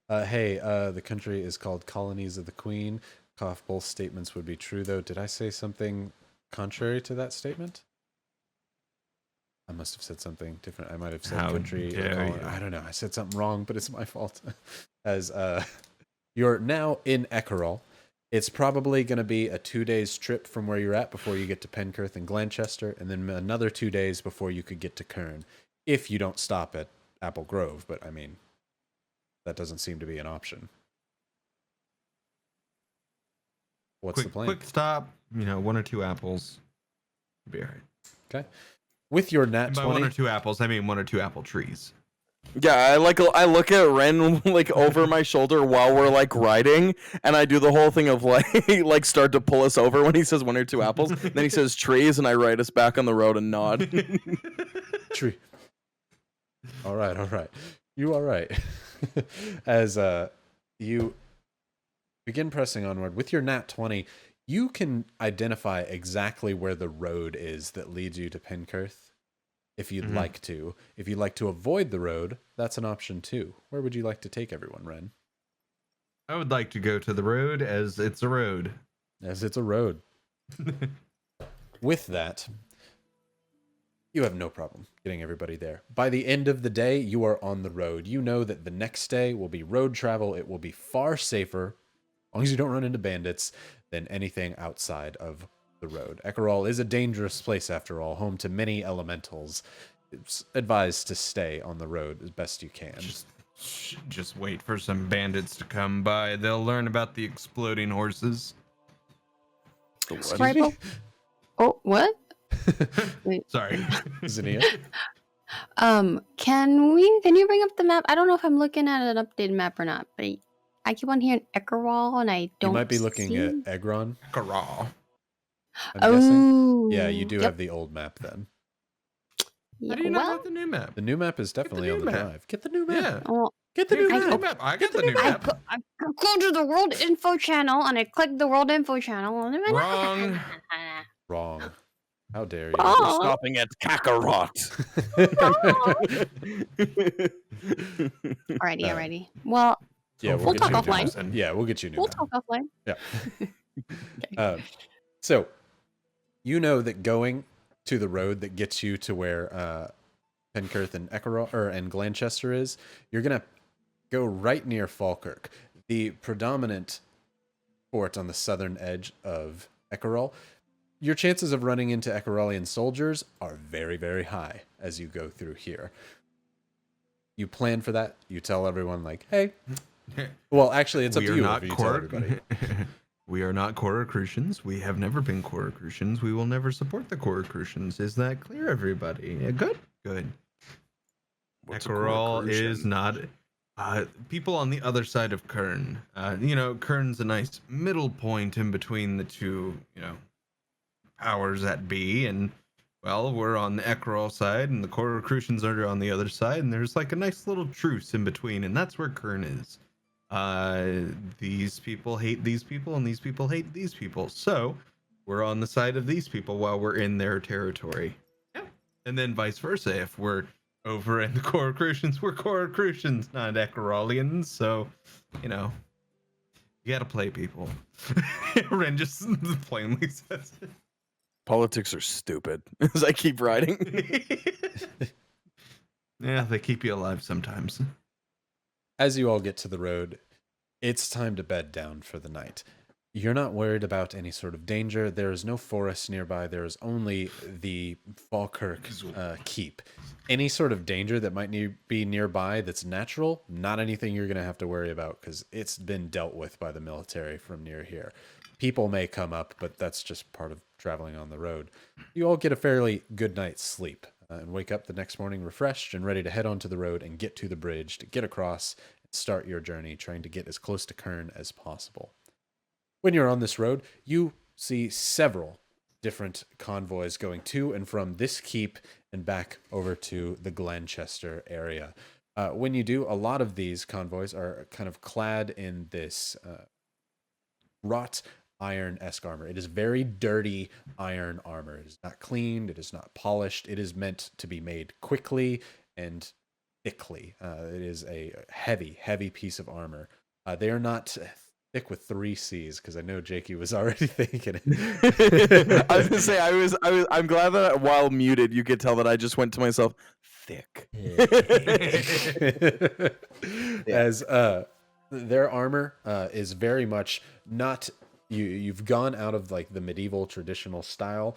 hey, the country is called Colonies of the Queen. Cough, both statements would be true, though. Did I say something contrary to that statement? I must have said something different. I might have said How country. dare you. I don't know. I said something wrong, but it's my fault. As you're now in Ekerall, it's probably going to be a 2 days trip from where you're at before you get to Penkirth and Glanchester, and then another 2 days before you could get to Kern, if you don't stop at Apple Grove. But I mean, that doesn't seem to be an option. What's the plan? Quick stop. 1 or 2 apples. Be all right. Okay. With your nat And by 20, 1 or 2 apples, I mean 1 or 2 apple trees. Yeah, I look at Ren like over my shoulder while we're like riding, and I do the whole thing of like start to pull us over when he says 1 or 2 apples. Then he says trees, and I ride us back on the road and nod. tree. All right. You all right? As you begin pressing onward with your nat 20, you can identify exactly where the road is that leads you to Penkirth. If you'd like to. If you'd like to avoid the road, that's an option too. Where would you like to take everyone, Ren? I would like to go to the road as it's a road. As it's a road. With that, you have no problem getting everybody there. By the end of the day, you are on the road. You know that the next day will be road travel. It will be far safer, as long as you don't run into bandits, than anything outside of the road. Ekerall is a dangerous place after all, home to many elementals. It's advised to stay on the road as best you can. Just wait for some bandits to come by. They'll learn about the exploding horses. The what? Scribble? Oh, what? Wait. Sorry. Zinnia? Can you bring up the map? I don't know if I'm looking at an updated map or not, but I keep on hearing Ekerall and I don't You might be looking see... at Egron. Hurrah. I'm guessing. Oh. Yeah, you do Yep. have the old map then. Yeah, How do you know well, about the new map? The new map is definitely on new the map. drive. Get the new map. Yeah. well, Get the new Here's map. I got the new map. I go to the World Info channel and I click the World Info channel. And Wrong. Wrong. How dare you? Oh. Stopping at Kakarot. Alrighty. Well, Yeah, We'll get talk you a new offline. map. Yeah, we'll get you a new we'll map. talk offline. Yeah. So, you know that going to the road that gets you to where Penkirth and Ekerall and Glanchester is, you're gonna go right near Falkirk, the predominant fort on the southern edge of Ekerall. Your chances of running into Ekerallian soldiers are very, very high as you go through here. You plan for that. You tell everyone, like, hey. Well, actually, it's up to you if you tell everybody. We are not Koracrusans. We have never been Koracrusans. We will never support the Koracrusans. Is that clear, everybody? Yeah, good? Good. What's a Ekerall Koracrushan? is not... people on the other side of Kern. You know, Kern's a nice middle point in between the two, you know, powers that be, and well, we're on the Ekrol side, and the Coracrucians are on the other side, and there's like a nice little truce in between, and that's where Kern is. These people hate these people, and these people hate these people. So we're on the side of these people while we're in their territory. Yeah. And then vice versa. If we're over in the Coracrucians, we're Coracrucians, not Ekrolians. So, you know, you gotta play people. Ren just plainly says it. Politics are stupid. As I keep riding. Yeah, they keep you alive sometimes. As you all get to the road, it's time to bed down for the night. You're not worried about any sort of danger. There is no forest nearby. There is only the Falkirk keep. Any sort of danger that might be nearby that's natural, not anything you're going to have to worry about because it's been dealt with by the military from near here. People may come up, but that's just part of traveling on the road. You all get a fairly good night's sleep and wake up the next morning refreshed and ready to head onto the road and get to the bridge to get across and start your journey, trying to get as close to Kern as possible. When you're on this road, you see several different convoys going to and from this keep and back over to the Glenchester area. When you do, a lot of these convoys are kind of clad in this wrought iron-esque armor. It is very dirty iron armor. It is not cleaned. It is not polished. It is meant to be made quickly and thickly. It is a heavy, heavy piece of armor. They are not thick with 3 C's because I know Jakey was already thinking it. I was gonna say I'm glad that while muted you could tell that I just went to myself thick. As their armor is very much not you've gone out of like the medieval traditional style.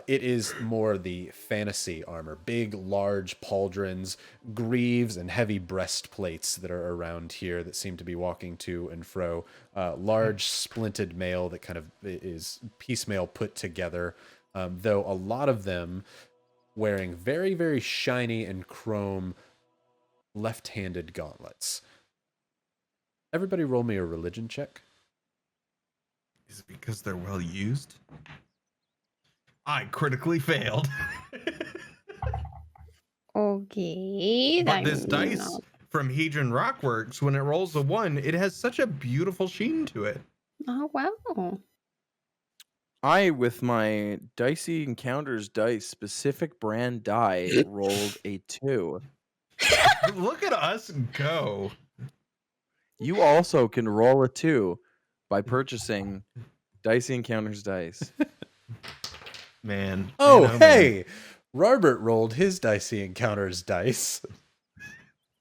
It is more the fantasy armor, big large pauldrons, greaves, and heavy breastplates that are around here that seem to be walking to and fro. Large splinted mail that kind of is piecemeal put together, though a lot of them wearing very, very shiny and chrome left-handed gauntlets. Everybody roll me a religion check. Is it because they're well used? I critically failed. Okay. But this dice from Hedron Rockworks, when it rolls a 1, it has such a beautiful sheen to it. Oh, wow. I, with my Dicey Encounters dice, specific brand die, rolled a 2. Look at us go. You also can roll a 2 by purchasing Dicey Encounters dice. Man. Oh, man, hey! man. Robert rolled his Dicey Encounters dice.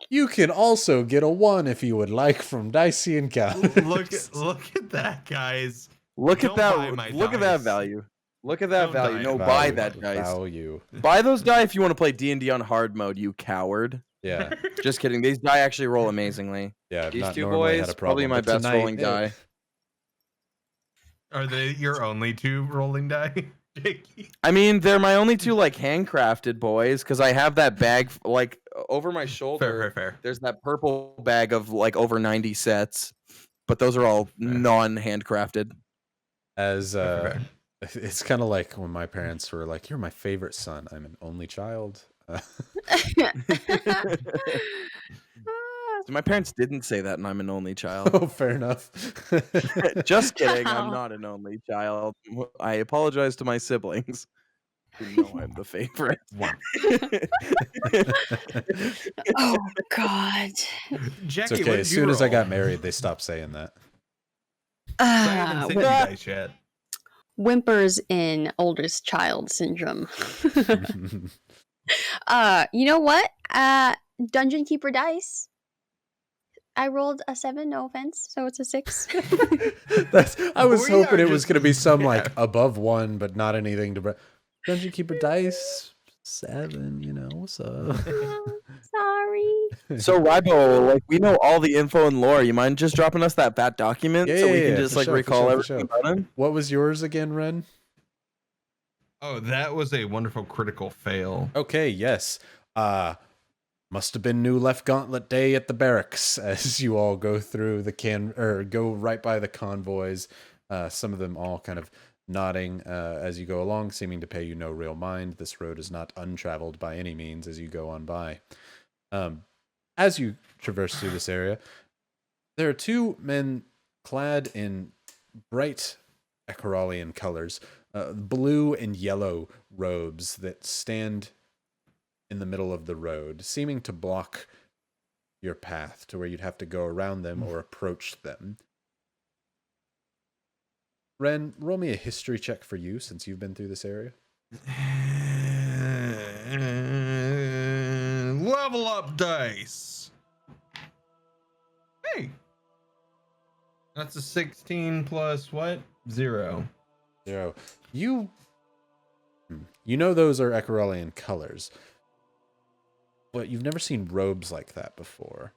You can also get a 1 if you would like from Dicey Encounters. Look at that, guys. Look Don't at buy that! my Look at that dice. value! Look at that Don't value! buy No, it. buy that dice. Value. Buy those die if you want to play D&D on hard mode. You coward! Yeah, Just kidding. These die actually roll amazingly. yeah. I've These not two normally boys had a problem, probably my but best tonight, rolling die. Are they your only 2 rolling die, Jakey? I mean, they're my only 2 like handcrafted boys because I have that bag like over my shoulder. Fair. There's that purple bag of like over 90 sets, but those are all non-handcrafted. As Fair. it's kind of like when my parents were like, "You're my favorite son. I'm an only child." So my parents didn't say that, and I'm an only child. Oh, fair enough. Just kidding. I'm Wow. not an only child. I apologize to my siblings. You know I'm the favorite. Oh, God. It's Jackie, okay. what did As you soon as I roll? got married, they stopped saying that. I haven't sent you Whim- dice yet. whimpers in oldest child syndrome. You know what? Dungeon Keeper dice. I rolled a 7, no offense, so it's a 6. I was We hoping are it was just- going to be some yeah. like above 1, but not anything to. Dungeon Keeper dice 7. You know what's up? Sorry. So Rybo, like we know all the info and lore. You mind just dropping us that document so we can just for like sure, for recall sure, for everything sure. about him? What was yours again, Ren? Oh, that was a wonderful critical fail. Okay, yes. Must have been new left gauntlet day at the barracks as you all go through go right by the convoys. Some of them all kind of nodding as you go along, seeming to pay you no real mind. This road is not untraveled by any means as you go on by. As you traverse through this area, there are two men clad in bright Ecoralian colors, blue and yellow robes that stand in the middle of the road, seeming to block your path to where you'd have to go around them or approach them. Ren, roll me a history check for you since you've been through this area. Level up dice. Hey. That's a 16 plus what? 0. 0. You know those are Ecoralian colors, but you've never seen robes like that before.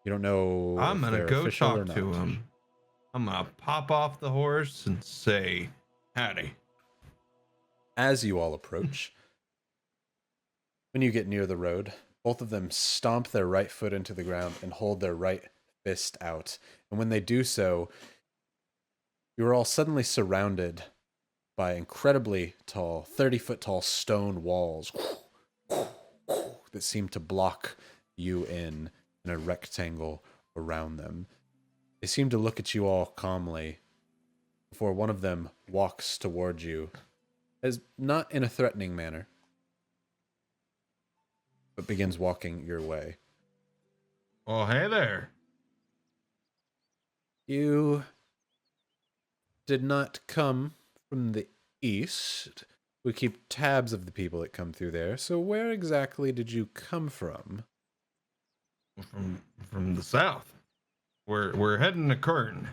You don't know. I'm if gonna they're go official or talk to not. him. I'm gonna pop off the horse and say, howdy. As you all approach, when you get near the road, both of them stomp their right foot into the ground and hold their right fist out. And when they do so, you are all suddenly surrounded by incredibly tall, 30-foot tall stone walls that seem to block you in a rectangle around them. They seem to look at you all calmly before one of them walks toward you, as not in a threatening manner, but begins walking your way. Oh, hey there. You did not come from the east. We keep tabs of the people that come through there. So where exactly did you come from? From the south. We're heading to Kern.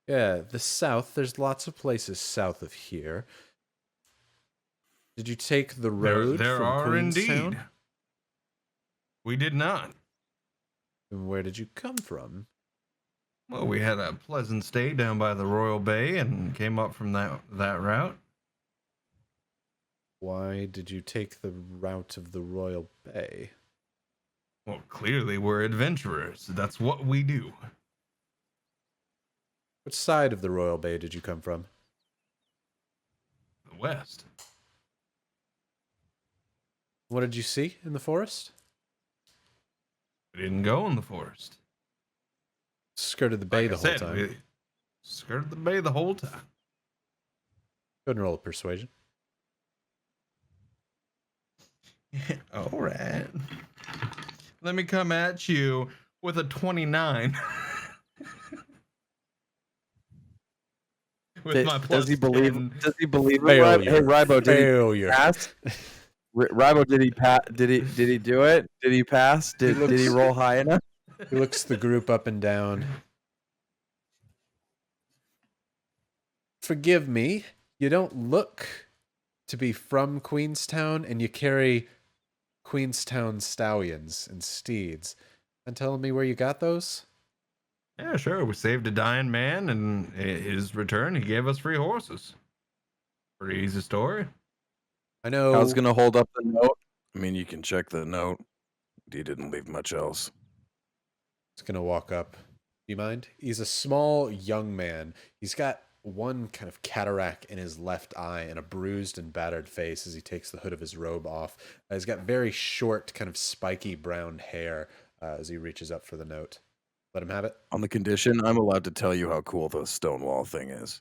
Yeah, the south. There's lots of places south of here. Did you take the road There from are Queenstown? indeed. We did not. And where did you come from? Well, we had a pleasant stay down by the Royal Bay and came up from that route. Why did you take the route of the Royal Bay? Well, clearly we're adventurers. That's what we do. Which side of the Royal Bay did you come from? The west. What did you see in the forest? We didn't go in the forest. Skirted the bay Like the I whole said, time. we skirted the bay the whole time. Go ahead and roll a persuasion. All right. Let me come at you with a 29. With my plus Does he believe? 10. Does he believe it? Failure. Hey, Rybo, did he Failure. pass? Rybo, did he pass? Did he do it? Did he pass? Did he roll high enough? He looks the group up and down. Forgive me, you don't look to be from Queenstown, and you carry Queenstown stallions and steeds. And telling me where you got those? Yeah, sure. We saved a dying man, and in his return, he gave us free horses. Pretty easy story. I know. I was gonna hold up the note. I mean, you can check the note. He didn't leave much else. He's gonna walk up. Do you mind? He's a small young man. He's got one kind of cataract in his left eye and a bruised and battered face as he takes the hood of his robe off. He's got very short, kind of spiky brown hair as he reaches up for the note. Let him have it. On the condition, I'm allowed to tell you how cool the Stonewall thing is.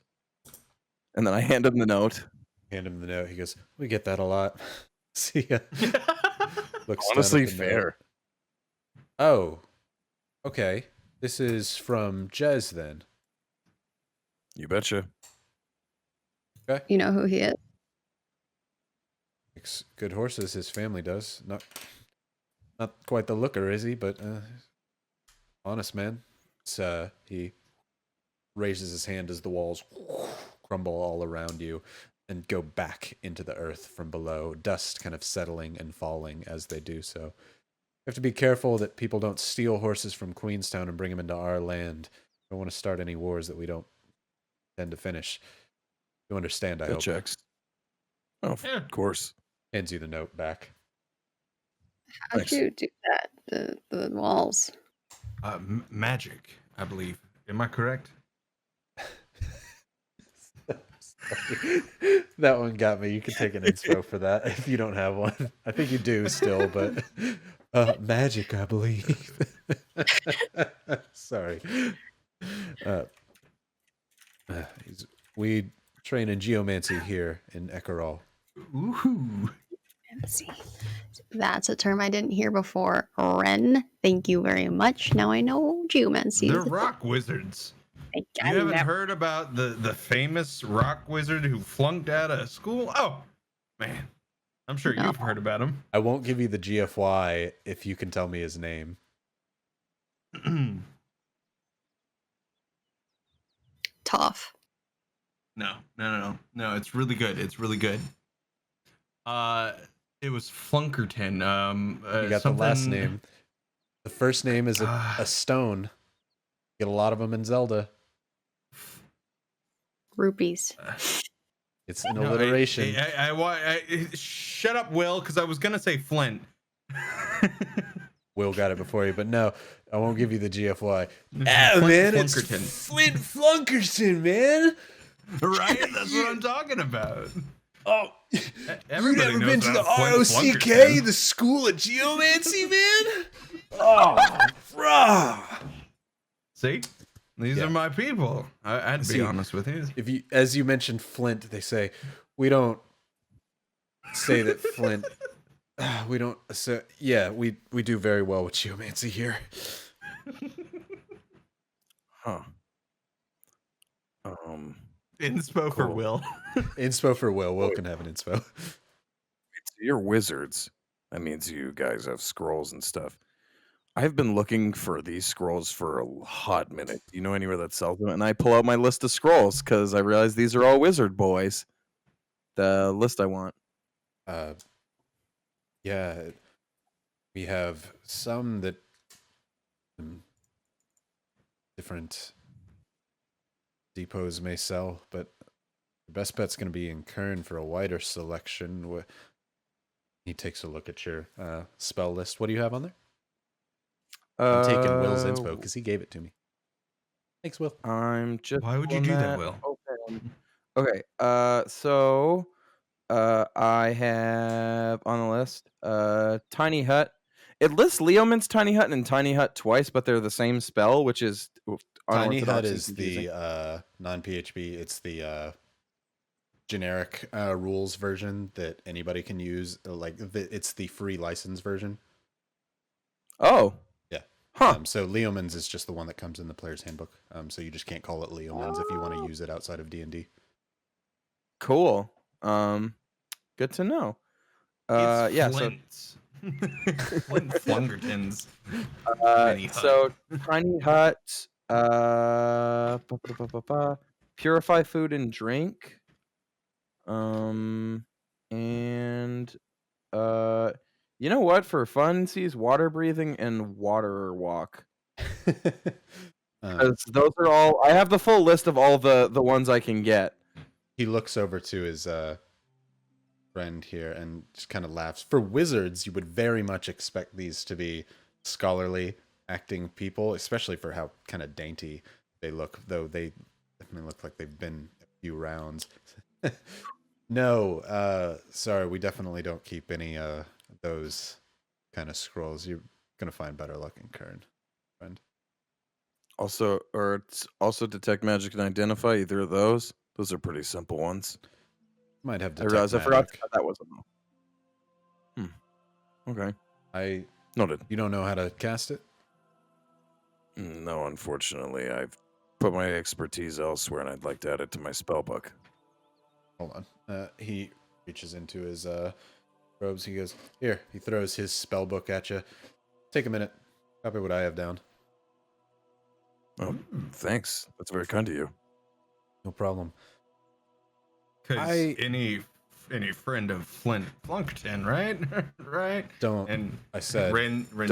And then I hand him the note. Hand him the note. He goes, "We get that a lot." See ya. Looks down Honestly, at the note. fair. Oh, okay. This is from Jez then. You betcha. You know who he is. Makes good horses. His family does. Not quite the looker, is he? But honest man. So he raises his hand as the walls crumble all around you and go back into the earth from below. Dust kind of settling and falling as they do so. You have to be careful that people don't steal horses from Queenstown and bring them into our land. Don't want to start any wars that we don't tend to finish. You understand, I That hope. checks. Oh, Yeah. of course. Hands you the note back. How'd Thanks. you do that? The walls. Magic, I believe. Am I correct? Sorry. That one got me. You can take an inspo for that if you don't have one. I think you do still, but magic, I believe. Sorry. Uh, we train in geomancy here in Ekerall. Ooh. Let's see. That's a term I didn't hear before. Ren. Thank you very much. Now I know geomancy. They're is a rock wizards. thing. You I haven't never- heard about the famous rock wizard who flunked out of school? Oh, man. I'm sure No. you've heard about him. I won't give you the GFY if you can tell me his name. Tough. No, it's really good. It's really good. It was Flunkerton. You got the last name. The first name is Ah. a stone. Get a lot of them in Zelda. Rupees. It's an No, alliteration. Shut up, Will, because I was gonna say Flint. Will got it before you, but no, I won't give you the GFY. Flint Flunkerton. Flint Flunkerton, man. Right? That's what I'm talking about. Oh, Everybody you never knows been to the about Flint ROCK, Flunkerton. the school of geomancy, man? Oh, bruh. See? These Yeah. are my people. I'd See, be honest with you. If you, as you mentioned, Flint, they say we don't say that Flint. We don't. So yeah, we do very well with geomancy here. Huh. Inspo for Cool. Will. Inspo for Will. Will can have an inspo. So you're wizards. That means you guys have scrolls and stuff. I've been looking for these scrolls for a hot minute. Do you know anywhere that sells them? And I pull out my list of scrolls because I realize these are all wizard boys. The list I want. Yeah, we have some that different depots may sell, but the best bet's going to be in Kern for a wider selection. He takes a look at your spell list. What do you have on there? I'm taking Will's inspo because he gave it to me. Thanks, Will. I'm just. Why would you pulling do that, Will? open. Okay. So I have on the list Tiny Hut. It lists Leomund's Tiny Hut and Tiny Hut twice, but they're the same spell, which is Tiny Hut unorthodox and is confusing. the non-PHP. It's the generic rules version that anybody can use. It's the free license version. Oh. Yeah. Huh. So Leomund's is just the one that comes in the player's handbook. So you just can't call it Leomund's if you want to use it outside of D&D. Cool. Good to know. It's Yeah. So Flint's. Flint Flunkertons. Tiny Hut. so Tiny Hut. Purify food and drink. And you know what? For funsies, water breathing and water walk. Because those are all. I have the full list of all the ones I can get. He looks over to his friend here and just kind of laughs. For wizards, you would very much expect these to be scholarly acting people, especially for how kind of dainty they look, though they definitely look like they've been a few rounds. No, sorry, we definitely don't keep any those kind of scrolls. You're gonna find better luck in Kern, friend. Also, or it's also detect magic and identify. Either of those. Those are pretty simple ones. Might have I detect realized I forgot magic. that wasn't. Okay. Noted. You don't know how to cast it? No, unfortunately, I've put my expertise elsewhere, and I'd like to add it to my spell book. Hold on. He reaches into his robes. He goes, here. He throws his spell book at you. Take a minute. Copy what I have down. Oh, thanks. That's very kind of you. No problem. Because I- any friend of Flint Flunkerton, right? Right? Don't. And I said Ren Don't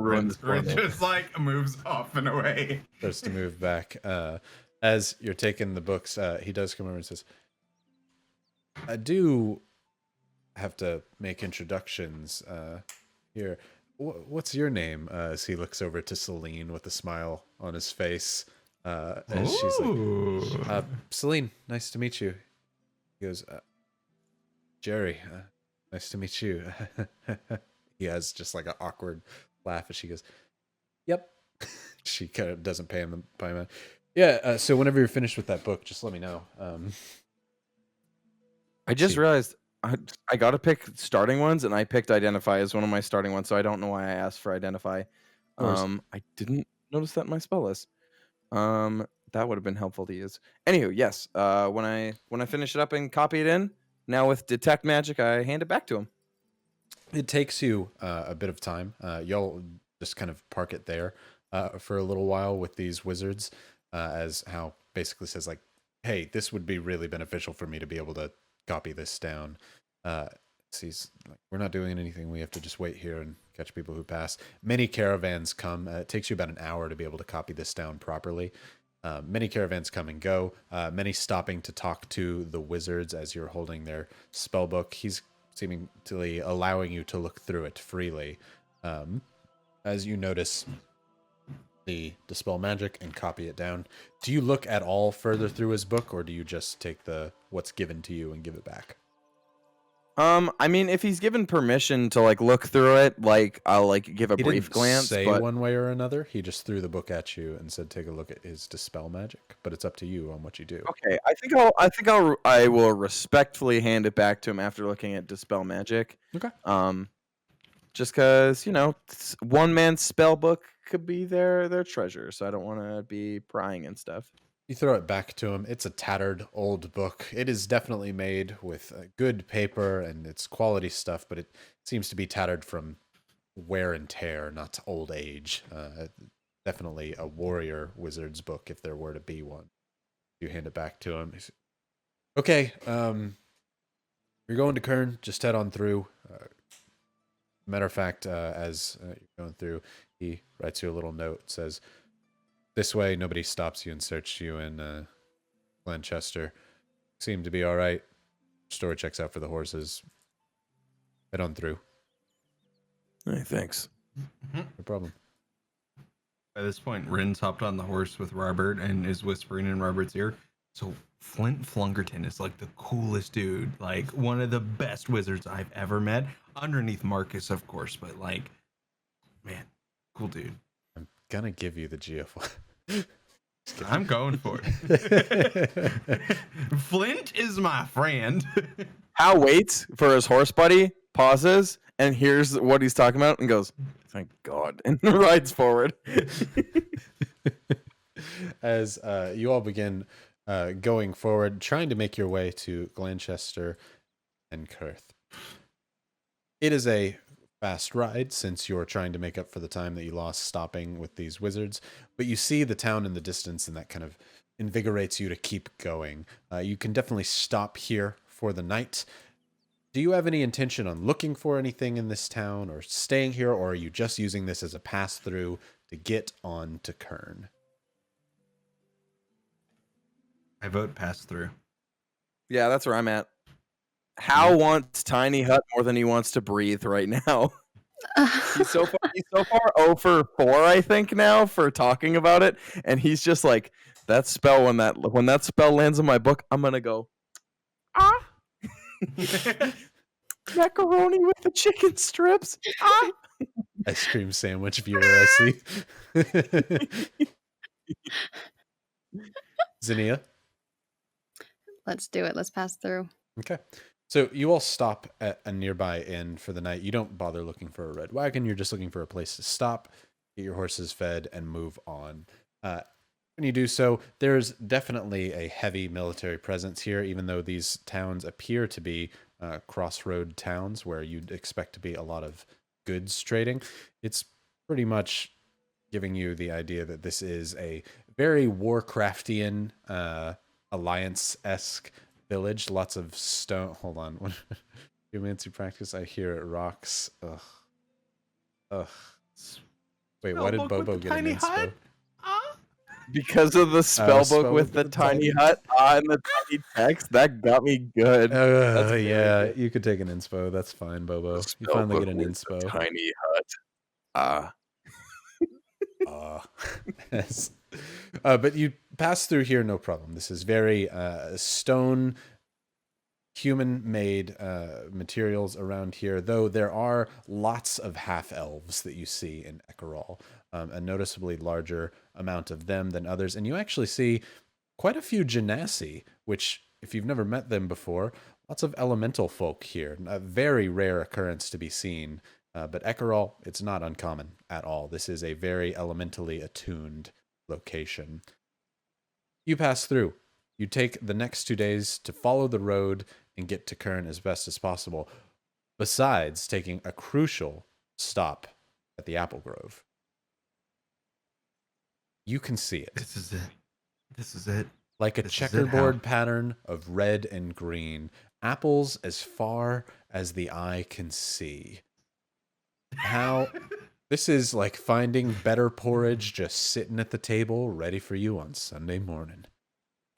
ruin this Ren porno. just like moves off and away. starts to move back. As you're taking the books, he does come over and says, I do have to make introductions. Here, what's your name? As he looks over to Celine with a smile on his face. As she's like, Celine, nice to meet you. He goes, Jerry, nice to meet you. He has just like an awkward laugh as she goes, yep. She kind of doesn't pay him. Yeah, so whenever you're finished with that book, just let me know. I just realized I got to pick starting ones, and I picked Identify as one of my starting ones, so I don't know why I asked for Identify. I didn't notice that in my spell list. That would have been helpful to use. Anywho, yes. When I finish it up and copy it in, now with Detect Magic, I hand it back to him. It takes you a bit of time. You'll just kind of park it there for a little while with these wizards, as Hal basically says, like, hey, this would be really beneficial for me to be able to copy this down. He's like, we're not doing anything. We have to just wait here and catch people who pass. Many caravans come. It takes you about an hour to be able to copy this down properly. Many caravans come and go, many stopping to talk to the wizards as you're holding their spell book. He's seemingly allowing you to look through it freely. As you notice the dispel magic and copy it down. Do you look at all further through his book, or do you just take what's given to you and give it back? I mean, if he's given permission to like look through it, like I'll like give a brief glance. Say one way or another. He just threw the book at you and said, "Take a look at his dispel magic." But it's up to you on what you do. Okay, I will respectfully hand it back to him after looking at dispel magic. Okay. Just because one man's spell book could be their treasure, so I don't want to be prying and stuff. You throw it back to him. It's a tattered old book. It is definitely made with good paper and it's quality stuff, but it seems to be tattered from wear and tear, not old age. Definitely a warrior wizard's book if there were to be one. You hand it back to him. Okay, you're going to Kern. Just head on through. Matter of fact, as you're going through, he writes you a little note. Says, "This way, nobody stops you and searches you in Glenchester. Seem to be all right. Store checks out for the horses. Head on through." Hey, thanks. No problem. By this point, Rin's hopped on the horse with Robert and is whispering in Robert's ear. So Flint Flunkerton is like the coolest dude, like one of the best wizards I've ever met. Underneath Marcus, of course, but like, man, cool dude. I'm gonna give you the GF1. I'm going for it. Flint is my friend. Hal waits for his horse buddy, pauses, and hears what he's talking about, and goes, "Thank God," and rides forward. As you all begin going forward, trying to make your way to Glenchester and Kurth. It is a fast ride since you're trying to make up for the time that you lost stopping with these wizards, but you see the town in the distance and that kind of invigorates you to keep going. You can definitely stop here for the night. Do you have any intention on looking for anything in this town or staying here, or are you just using this as a pass through to get on to Kern? I vote pass through. Yeah, that's where I'm at. Hal wants Tiny Hut more than he wants to breathe right now. He's so far 0 for 4, I think, now for talking about it, and he's just like, that spell when that spell lands in my book, I'm gonna go macaroni with the chicken strips. Ice cream sandwich viewer, I see. Zinnia. Let's do it. Let's pass through. Okay. So you all stop at a nearby inn for the night. You don't bother looking for a red wagon. You're just looking for a place to stop, get your horses fed, and move on. When you do so, there's definitely a heavy military presence here, even though these towns appear to be crossroad towns where you'd expect to be a lot of goods trading. It's pretty much giving you the idea that this is a very Warcraftian, Alliance-esque village. Lots of stone. Hold on. Humancy practice. I hear it rocks. Ugh. Wait, why did Bobo get an inspo? Because of the spell book spell with book the with tiny tiny- hut and the tiny text, that got me good. That's very yeah, good. you could take an inspo. That's fine, Bobo. The You spell finally book get an with the inspo. tiny hut. Ah, Yes. But you pass through here, no problem. This is very stone, human-made materials around here, though there are lots of half-elves that you see in Ekerall, a noticeably larger amount of them than others. And you actually see quite a few genasi, which, if you've never met them before, lots of elemental folk here. A very rare occurrence to be seen. But Ekerall, it's not uncommon at all. This is a very elementally attuned location. You pass through. You take the next 2 days to follow the road and get to Kern as best as possible, besides taking a crucial stop at the Apple Grove. You can see it. This is it. This is it. Like a This is it, checkerboard Hal. pattern of red and green. Apples as far as the eye can see. How this is like finding better porridge just sitting at the table ready for you on Sunday morning.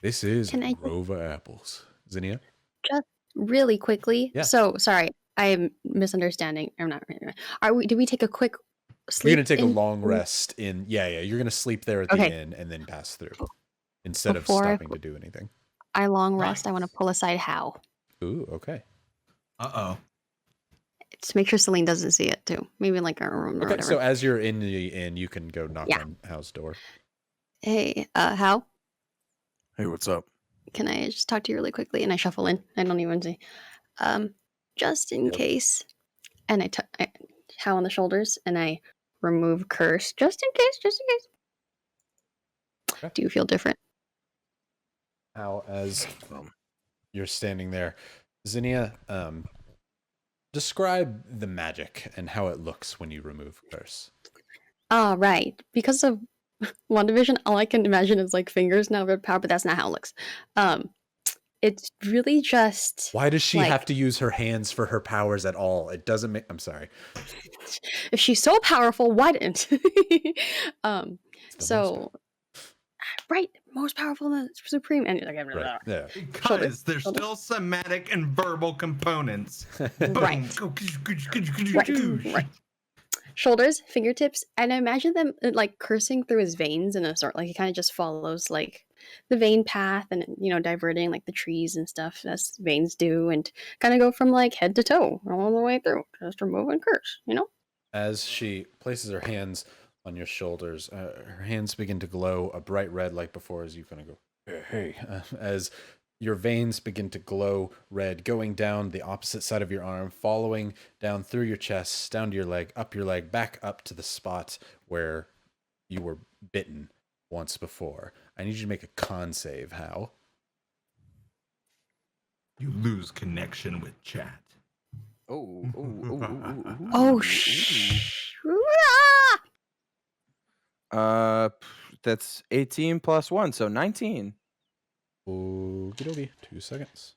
This is Can I- Grove of Apples. Zinnia? Just really quickly. Yeah. So sorry, I am misunderstanding. I'm not. Do we take a quick sleep? You're gonna take a in- long rest in you're gonna sleep there at the Okay. inn and then pass through. Instead Before I- of stopping to do anything. I long rest. Right. I want to pull aside How Ooh, okay. Uh-oh. to make sure Celine doesn't see it too. Maybe like our room or Okay, whatever. so as you're in the inn, you can go knock Yeah. on Hal's door. Hey, How? hey, what's up? Can I just talk to you really quickly? And I shuffle in. I don't even say, just in Yep. case. And I How on the shoulders, and I remove curse, just in case. Just in case. Okay. Do you feel different? Hal, as Um, you're standing there, Zinnia, describe the magic and how it looks when you remove curse. Right. Because of WandaVision, all I can imagine is like fingers now red power, but that's not how it looks. It's really just Why does she like- have to use her hands for her powers at all? It doesn't make. I'm sorry. if she's so powerful, why didn't? It's the most So right, most powerful than Supreme, and like Right. Yeah. Because there's Shoulder. still somatic and verbal components. Boom. Right. Go, right. Shoulders, fingertips, and I imagine them like coursing through his veins in a sort like it kind of just follows like the vein path and diverting like the trees and stuff as veins do, and kind of go from like head to toe all the way through, just remove and curse. As she places her hands on your shoulders, her hands begin to glow a bright red like before as you kind of go, hey, as your veins begin to glow red, going down the opposite side of your arm, following down through your chest, down to your leg, back up to the spot where you were bitten once before. I need you to make a con save, Hal. You lose connection with chat. Oh, That's 18 plus 1, so 19. Okie dokie. 2 seconds.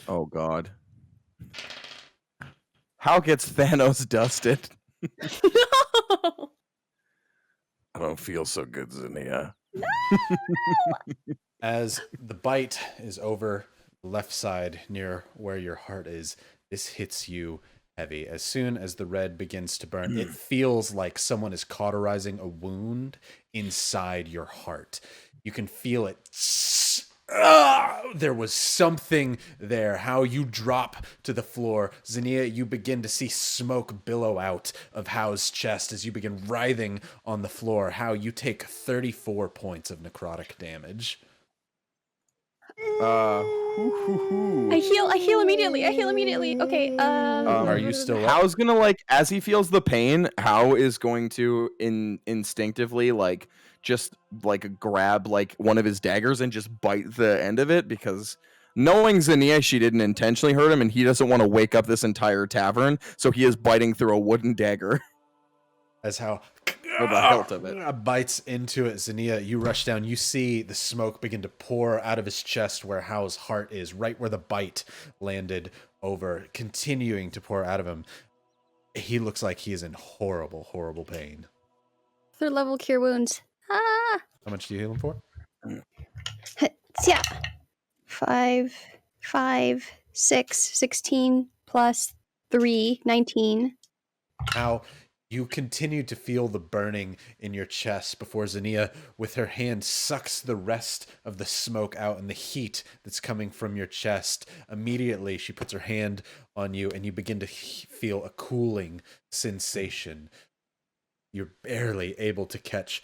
Oh God. How gets Thanos dusted? no! I don't feel so good, Zinnia. As the bite is over, left side near where your heart is, this hits you heavy. As soon as the red begins to burn, it feels like someone is cauterizing a wound inside your heart. You can feel it. There was something there. How you drop to the floor. Zinnia, you begin to see smoke billow out of Hao's chest as you begin writhing on the floor. How you take 34 points of necrotic damage. I heal immediately. Okay, Are you still up? How's gonna like as he feels the pain? How is going to instinctively like just like grab like one of his daggers and just bite the end of it, because knowing Zinnia, she didn't intentionally hurt him, and he doesn't want to wake up this entire tavern, so he is biting through a wooden dagger. As how Or the hilt of it. bites into it. Zinnia, you rush down. You see the smoke begin to pour out of his chest where Hao's heart is, right where the bite landed over, continuing to pour out of him. He looks like he is in horrible, horrible pain. 3rd level cure wounds. How much do you heal him for? Yeah. 5, 6, 16 plus 3, 19. How you continue to feel the burning in your chest before Zania, with her hand, sucks the rest of the smoke out and the heat that's coming from your chest. Immediately, she puts her hand on you, and you begin to feel a cooling sensation. You're barely able to catch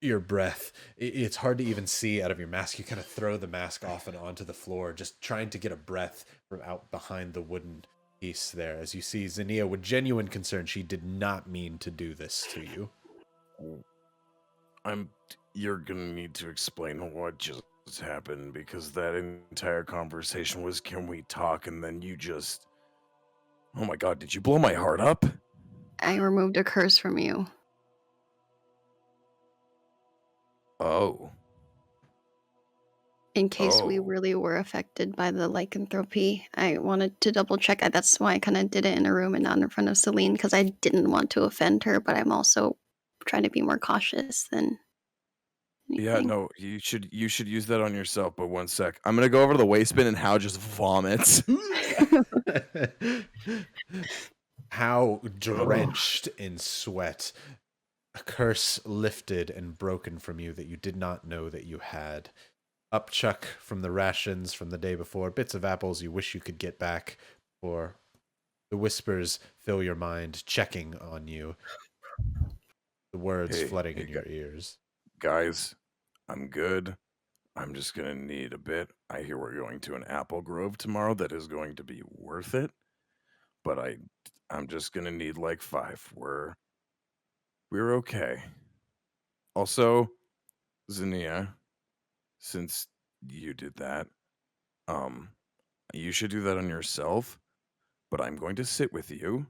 your breath. It's hard to even see out of your mask. You kind of throw the mask off and onto the floor, just trying to get a breath from out behind the wooden piece there. As you see Zania with genuine concern, she did not mean to do this to you. You're gonna need to explain what just happened, because that entire conversation was, can we talk? And then you just, oh my god, did you blow my heart up? I removed a curse from you. Oh. In case we Oh. really were affected by the lycanthropy. I wanted to double check. That's why I kind of did it in a room and not in front of Celine, because I didn't want to offend her, but I'm also trying to be more cautious than anything. Yeah, no, you should use that on yourself, but one sec. I'm gonna go over to the waste bin and Hao just vomits. How drenched in sweat, a curse lifted and broken from you that you did not know that you had. Upchuck from the rations from the day before, bits of apples you wish you could get back, or the whispers fill your mind, checking on you. The words flooding in your ears. Guys, I'm good. I'm just gonna need a bit. I hear we're going to an apple grove tomorrow that is going to be worth it, but I'm just gonna need like 5. We're okay. Also, Zania, since you did that, you should do that on yourself, but I'm going to sit with you.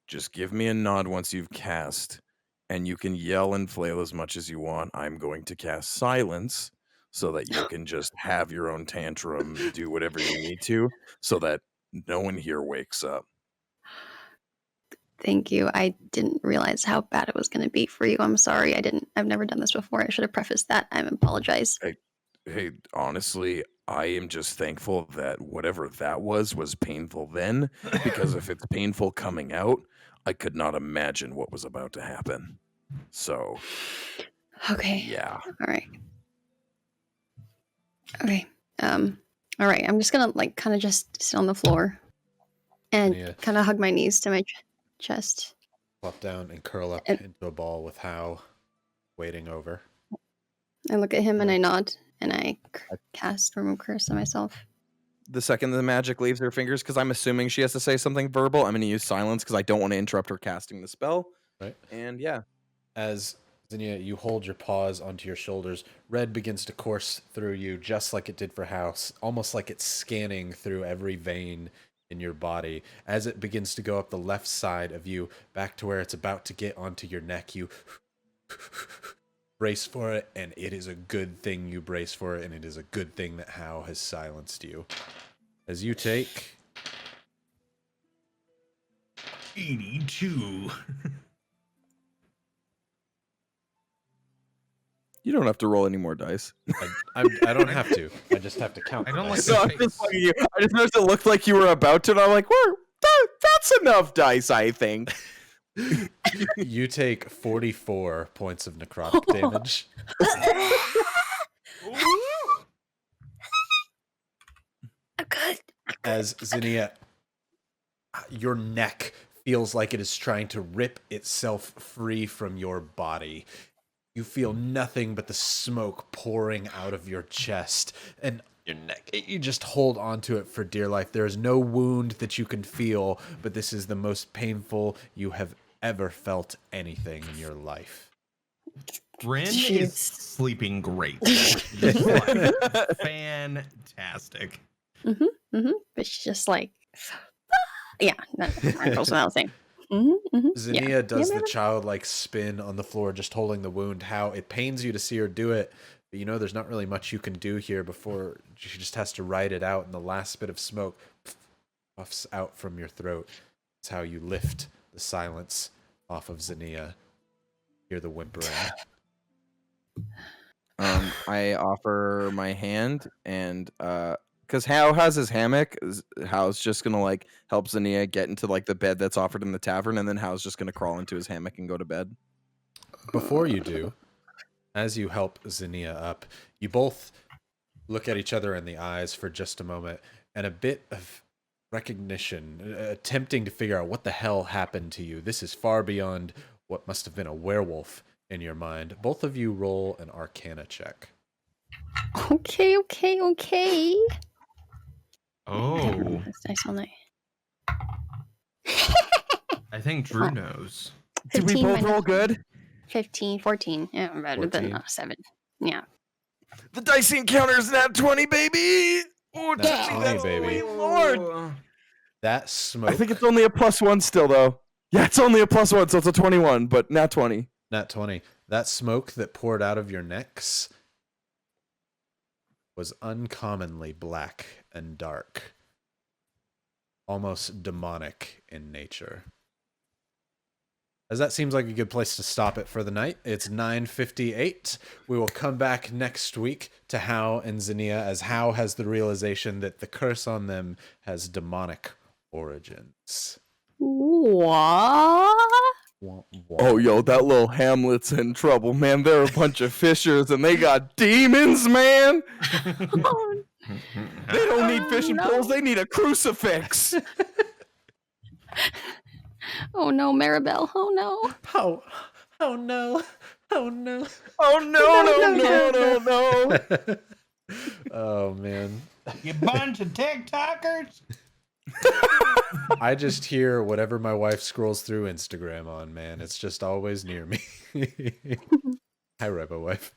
Just give me a nod once you've cast, and you can yell and flail as much as you want. I'm going to cast silence so that you can just have your own tantrum, do whatever you need to, so that no one here wakes up. Thank you. I didn't realize how bad it was going to be for you. I'm sorry. I've never done this before. I should have prefaced that. I apologize. Hey, honestly, I am just thankful that whatever that was painful then, because if it's painful coming out, I could not imagine what was about to happen. So, Okay. yeah. All right. Okay. All right. I'm just gonna kind of just sit on the floor and kind of hug my knees to my chest. Flop down and curl up into a ball with Hao waiting over. I look at him and I nod and I cast Remove Curse on myself. The second the magic leaves her fingers, because I'm assuming she has to say something verbal, I'm going to use silence because I don't want to interrupt her casting the spell. Right. And yeah. As Zinnia, you hold your paws onto your shoulders, red begins to course through you just like it did for House, almost like it's scanning through every vein in your body. As it begins to go up the left side of you, back to where it's about to get onto your neck, you brace for it, and it is a good thing you brace for it, and it is a good thing that Hao has silenced you. As you take 82. You don't have to roll any more dice. I don't have to. I just have to count. I don't dice. like No, I just noticed it looked like you were about to, and I'm like, that's enough dice, I think. You take 44 points of necrotic damage. Good. As Zinnia, your neck feels like it is trying to rip itself free from your body. You feel nothing but the smoke pouring out of your chest and your neck. You just hold onto it for dear life. There is no wound that you can feel, but this is the most painful you have ever felt anything in your life. Ren Jeez. is sleeping great. Fantastic. But she's just like, yeah, that goes without saying. Zinnia does the childlike spin on the floor, just holding the wound. How it pains you to see her do it, but you know there's not really much you can do here before she just has to ride it out, and the last bit of smoke puffs out from your throat. It's how you lift the silence off of Zinnia. Hear the whimpering. I offer my hand, and because Hal has his hammock, Hal's just gonna like help Zinnia get into like the bed that's offered in the tavern, and then Hal's just gonna crawl into his hammock and go to bed. Before you do, as you help Zinnia up, you both look at each other in the eyes for just a moment, and a bit of recognition, attempting to figure out what the hell happened to you. This is far beyond what must have been a werewolf in your mind. Both of you roll an Arcana check. Okay. Oh, That's nice all night. I think Drew knows. Did we 15 both minus- roll good? 15, 14. Yeah, better 14. than 7. Yeah. The dice encounter is nat 20, baby. Oh, Nat Jesse, 20, that's baby. sweet Lord. That smoke. I think it's only a +1 still, though. Yeah, it's only a +1, so it's a 21, but nat 20. Nat 20. That smoke that poured out of your necks was uncommonly black and dark, almost demonic in nature. As that seems like a good place to stop it for the night. It's 9:58. We will come back next week to How and Zinnia, as How has the realization that the curse on them has demonic origins. What? Wah, wah. Oh, yo, that little Hamlet's in trouble, man. They're a bunch of fishers, and they got demons, man. Oh, They don't need fishing no. poles. They need a crucifix. oh no, Maribel. Oh no. Oh no. Oh no. Oh, no. Oh man. You bunch of TikTokers. I just hear whatever my wife scrolls through Instagram on, man. It's just always near me. Hi, Rybo wife.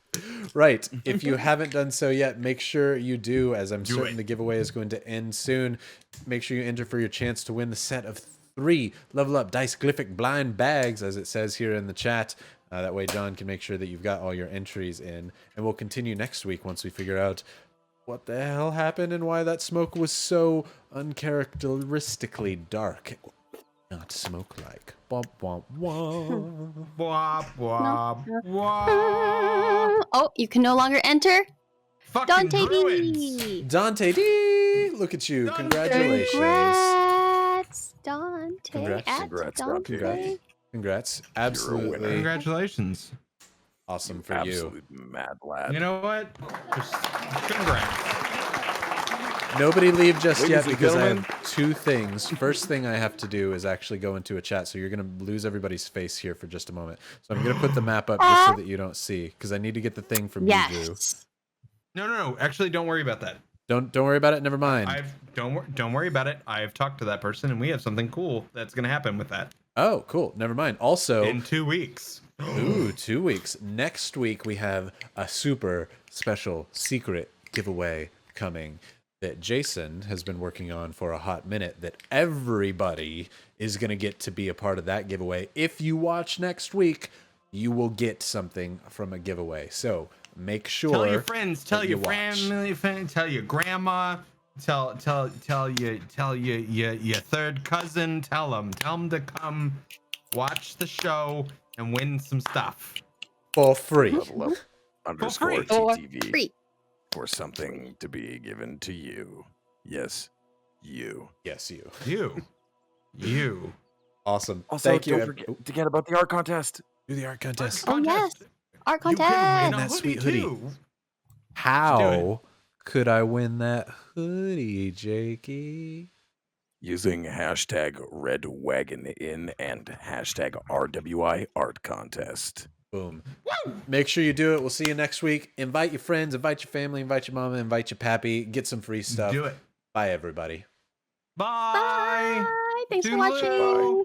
Right. If you haven't done so yet, make sure you do, as I'm certain the giveaway is going to end soon. Make sure you enter for your chance to win the set of 3 Level Up Dice Glyphic blind bags, as it says here in the chat. That way John can make sure that you've got all your entries in. And we'll continue next week once we figure out what the hell happened and why that smoke was so uncharacteristically dark. Not smoke-like. Womp, womp, womp. Wop, wop, wop. Oh, you can no longer enter. Fucking Dante druids. D. Dante D! Look at you. Dante. Congratulations. Congrats, Dante. Congrats. At Congrats, Dante. Congrats. Congrats. Absolutely Congratulations. awesome for you. Absolute mad lad. You know what? Just congrats. Nobody leave just Ladies yet and because I gentlemen. have 2 things. First thing I have to do is actually go into a chat, so you're going to lose everybody's face here for just a moment. So I'm going to put the map up just so that you don't see, because I need to get the thing from you, Drew. Yes. No. Actually, don't worry about that. Don't worry about it. Never mind. Don't worry about it. I've talked to that person, and we have something cool that's gonna happen with that Oh, cool. Never mind. Also, in 2 weeks. ooh, 2 weeks. Next week we have a super special secret giveaway coming that Jason has been working on for a hot minute, that everybody is going to get to be a part of that giveaway. If you watch next week, you will get something from a giveaway. So make sure. Tell your friends, tell that your you watch. family, tell your grandma, tell your third cousin, tell them to come watch the show and win some stuff. For free. Level up underscore free. For TTV free. for something to be given to you. Yes, you. Yes, you. You. Awesome. Also, Thank you. don't forget to get about the art contest. Do the art contest. Oh, yes. Art You contest. can win a That sweet hoodie. too. How could I win that hoodie, Jakey? Using hashtag Red Wagon Inn and hashtag RWI Art Contest. Boom. Make sure you do it. We'll see you next week. Invite your friends, invite your family, invite your mama, invite your pappy. Get some free stuff. Do it. Bye, everybody. Bye. Bye. Thanks for Toodaloo. watching.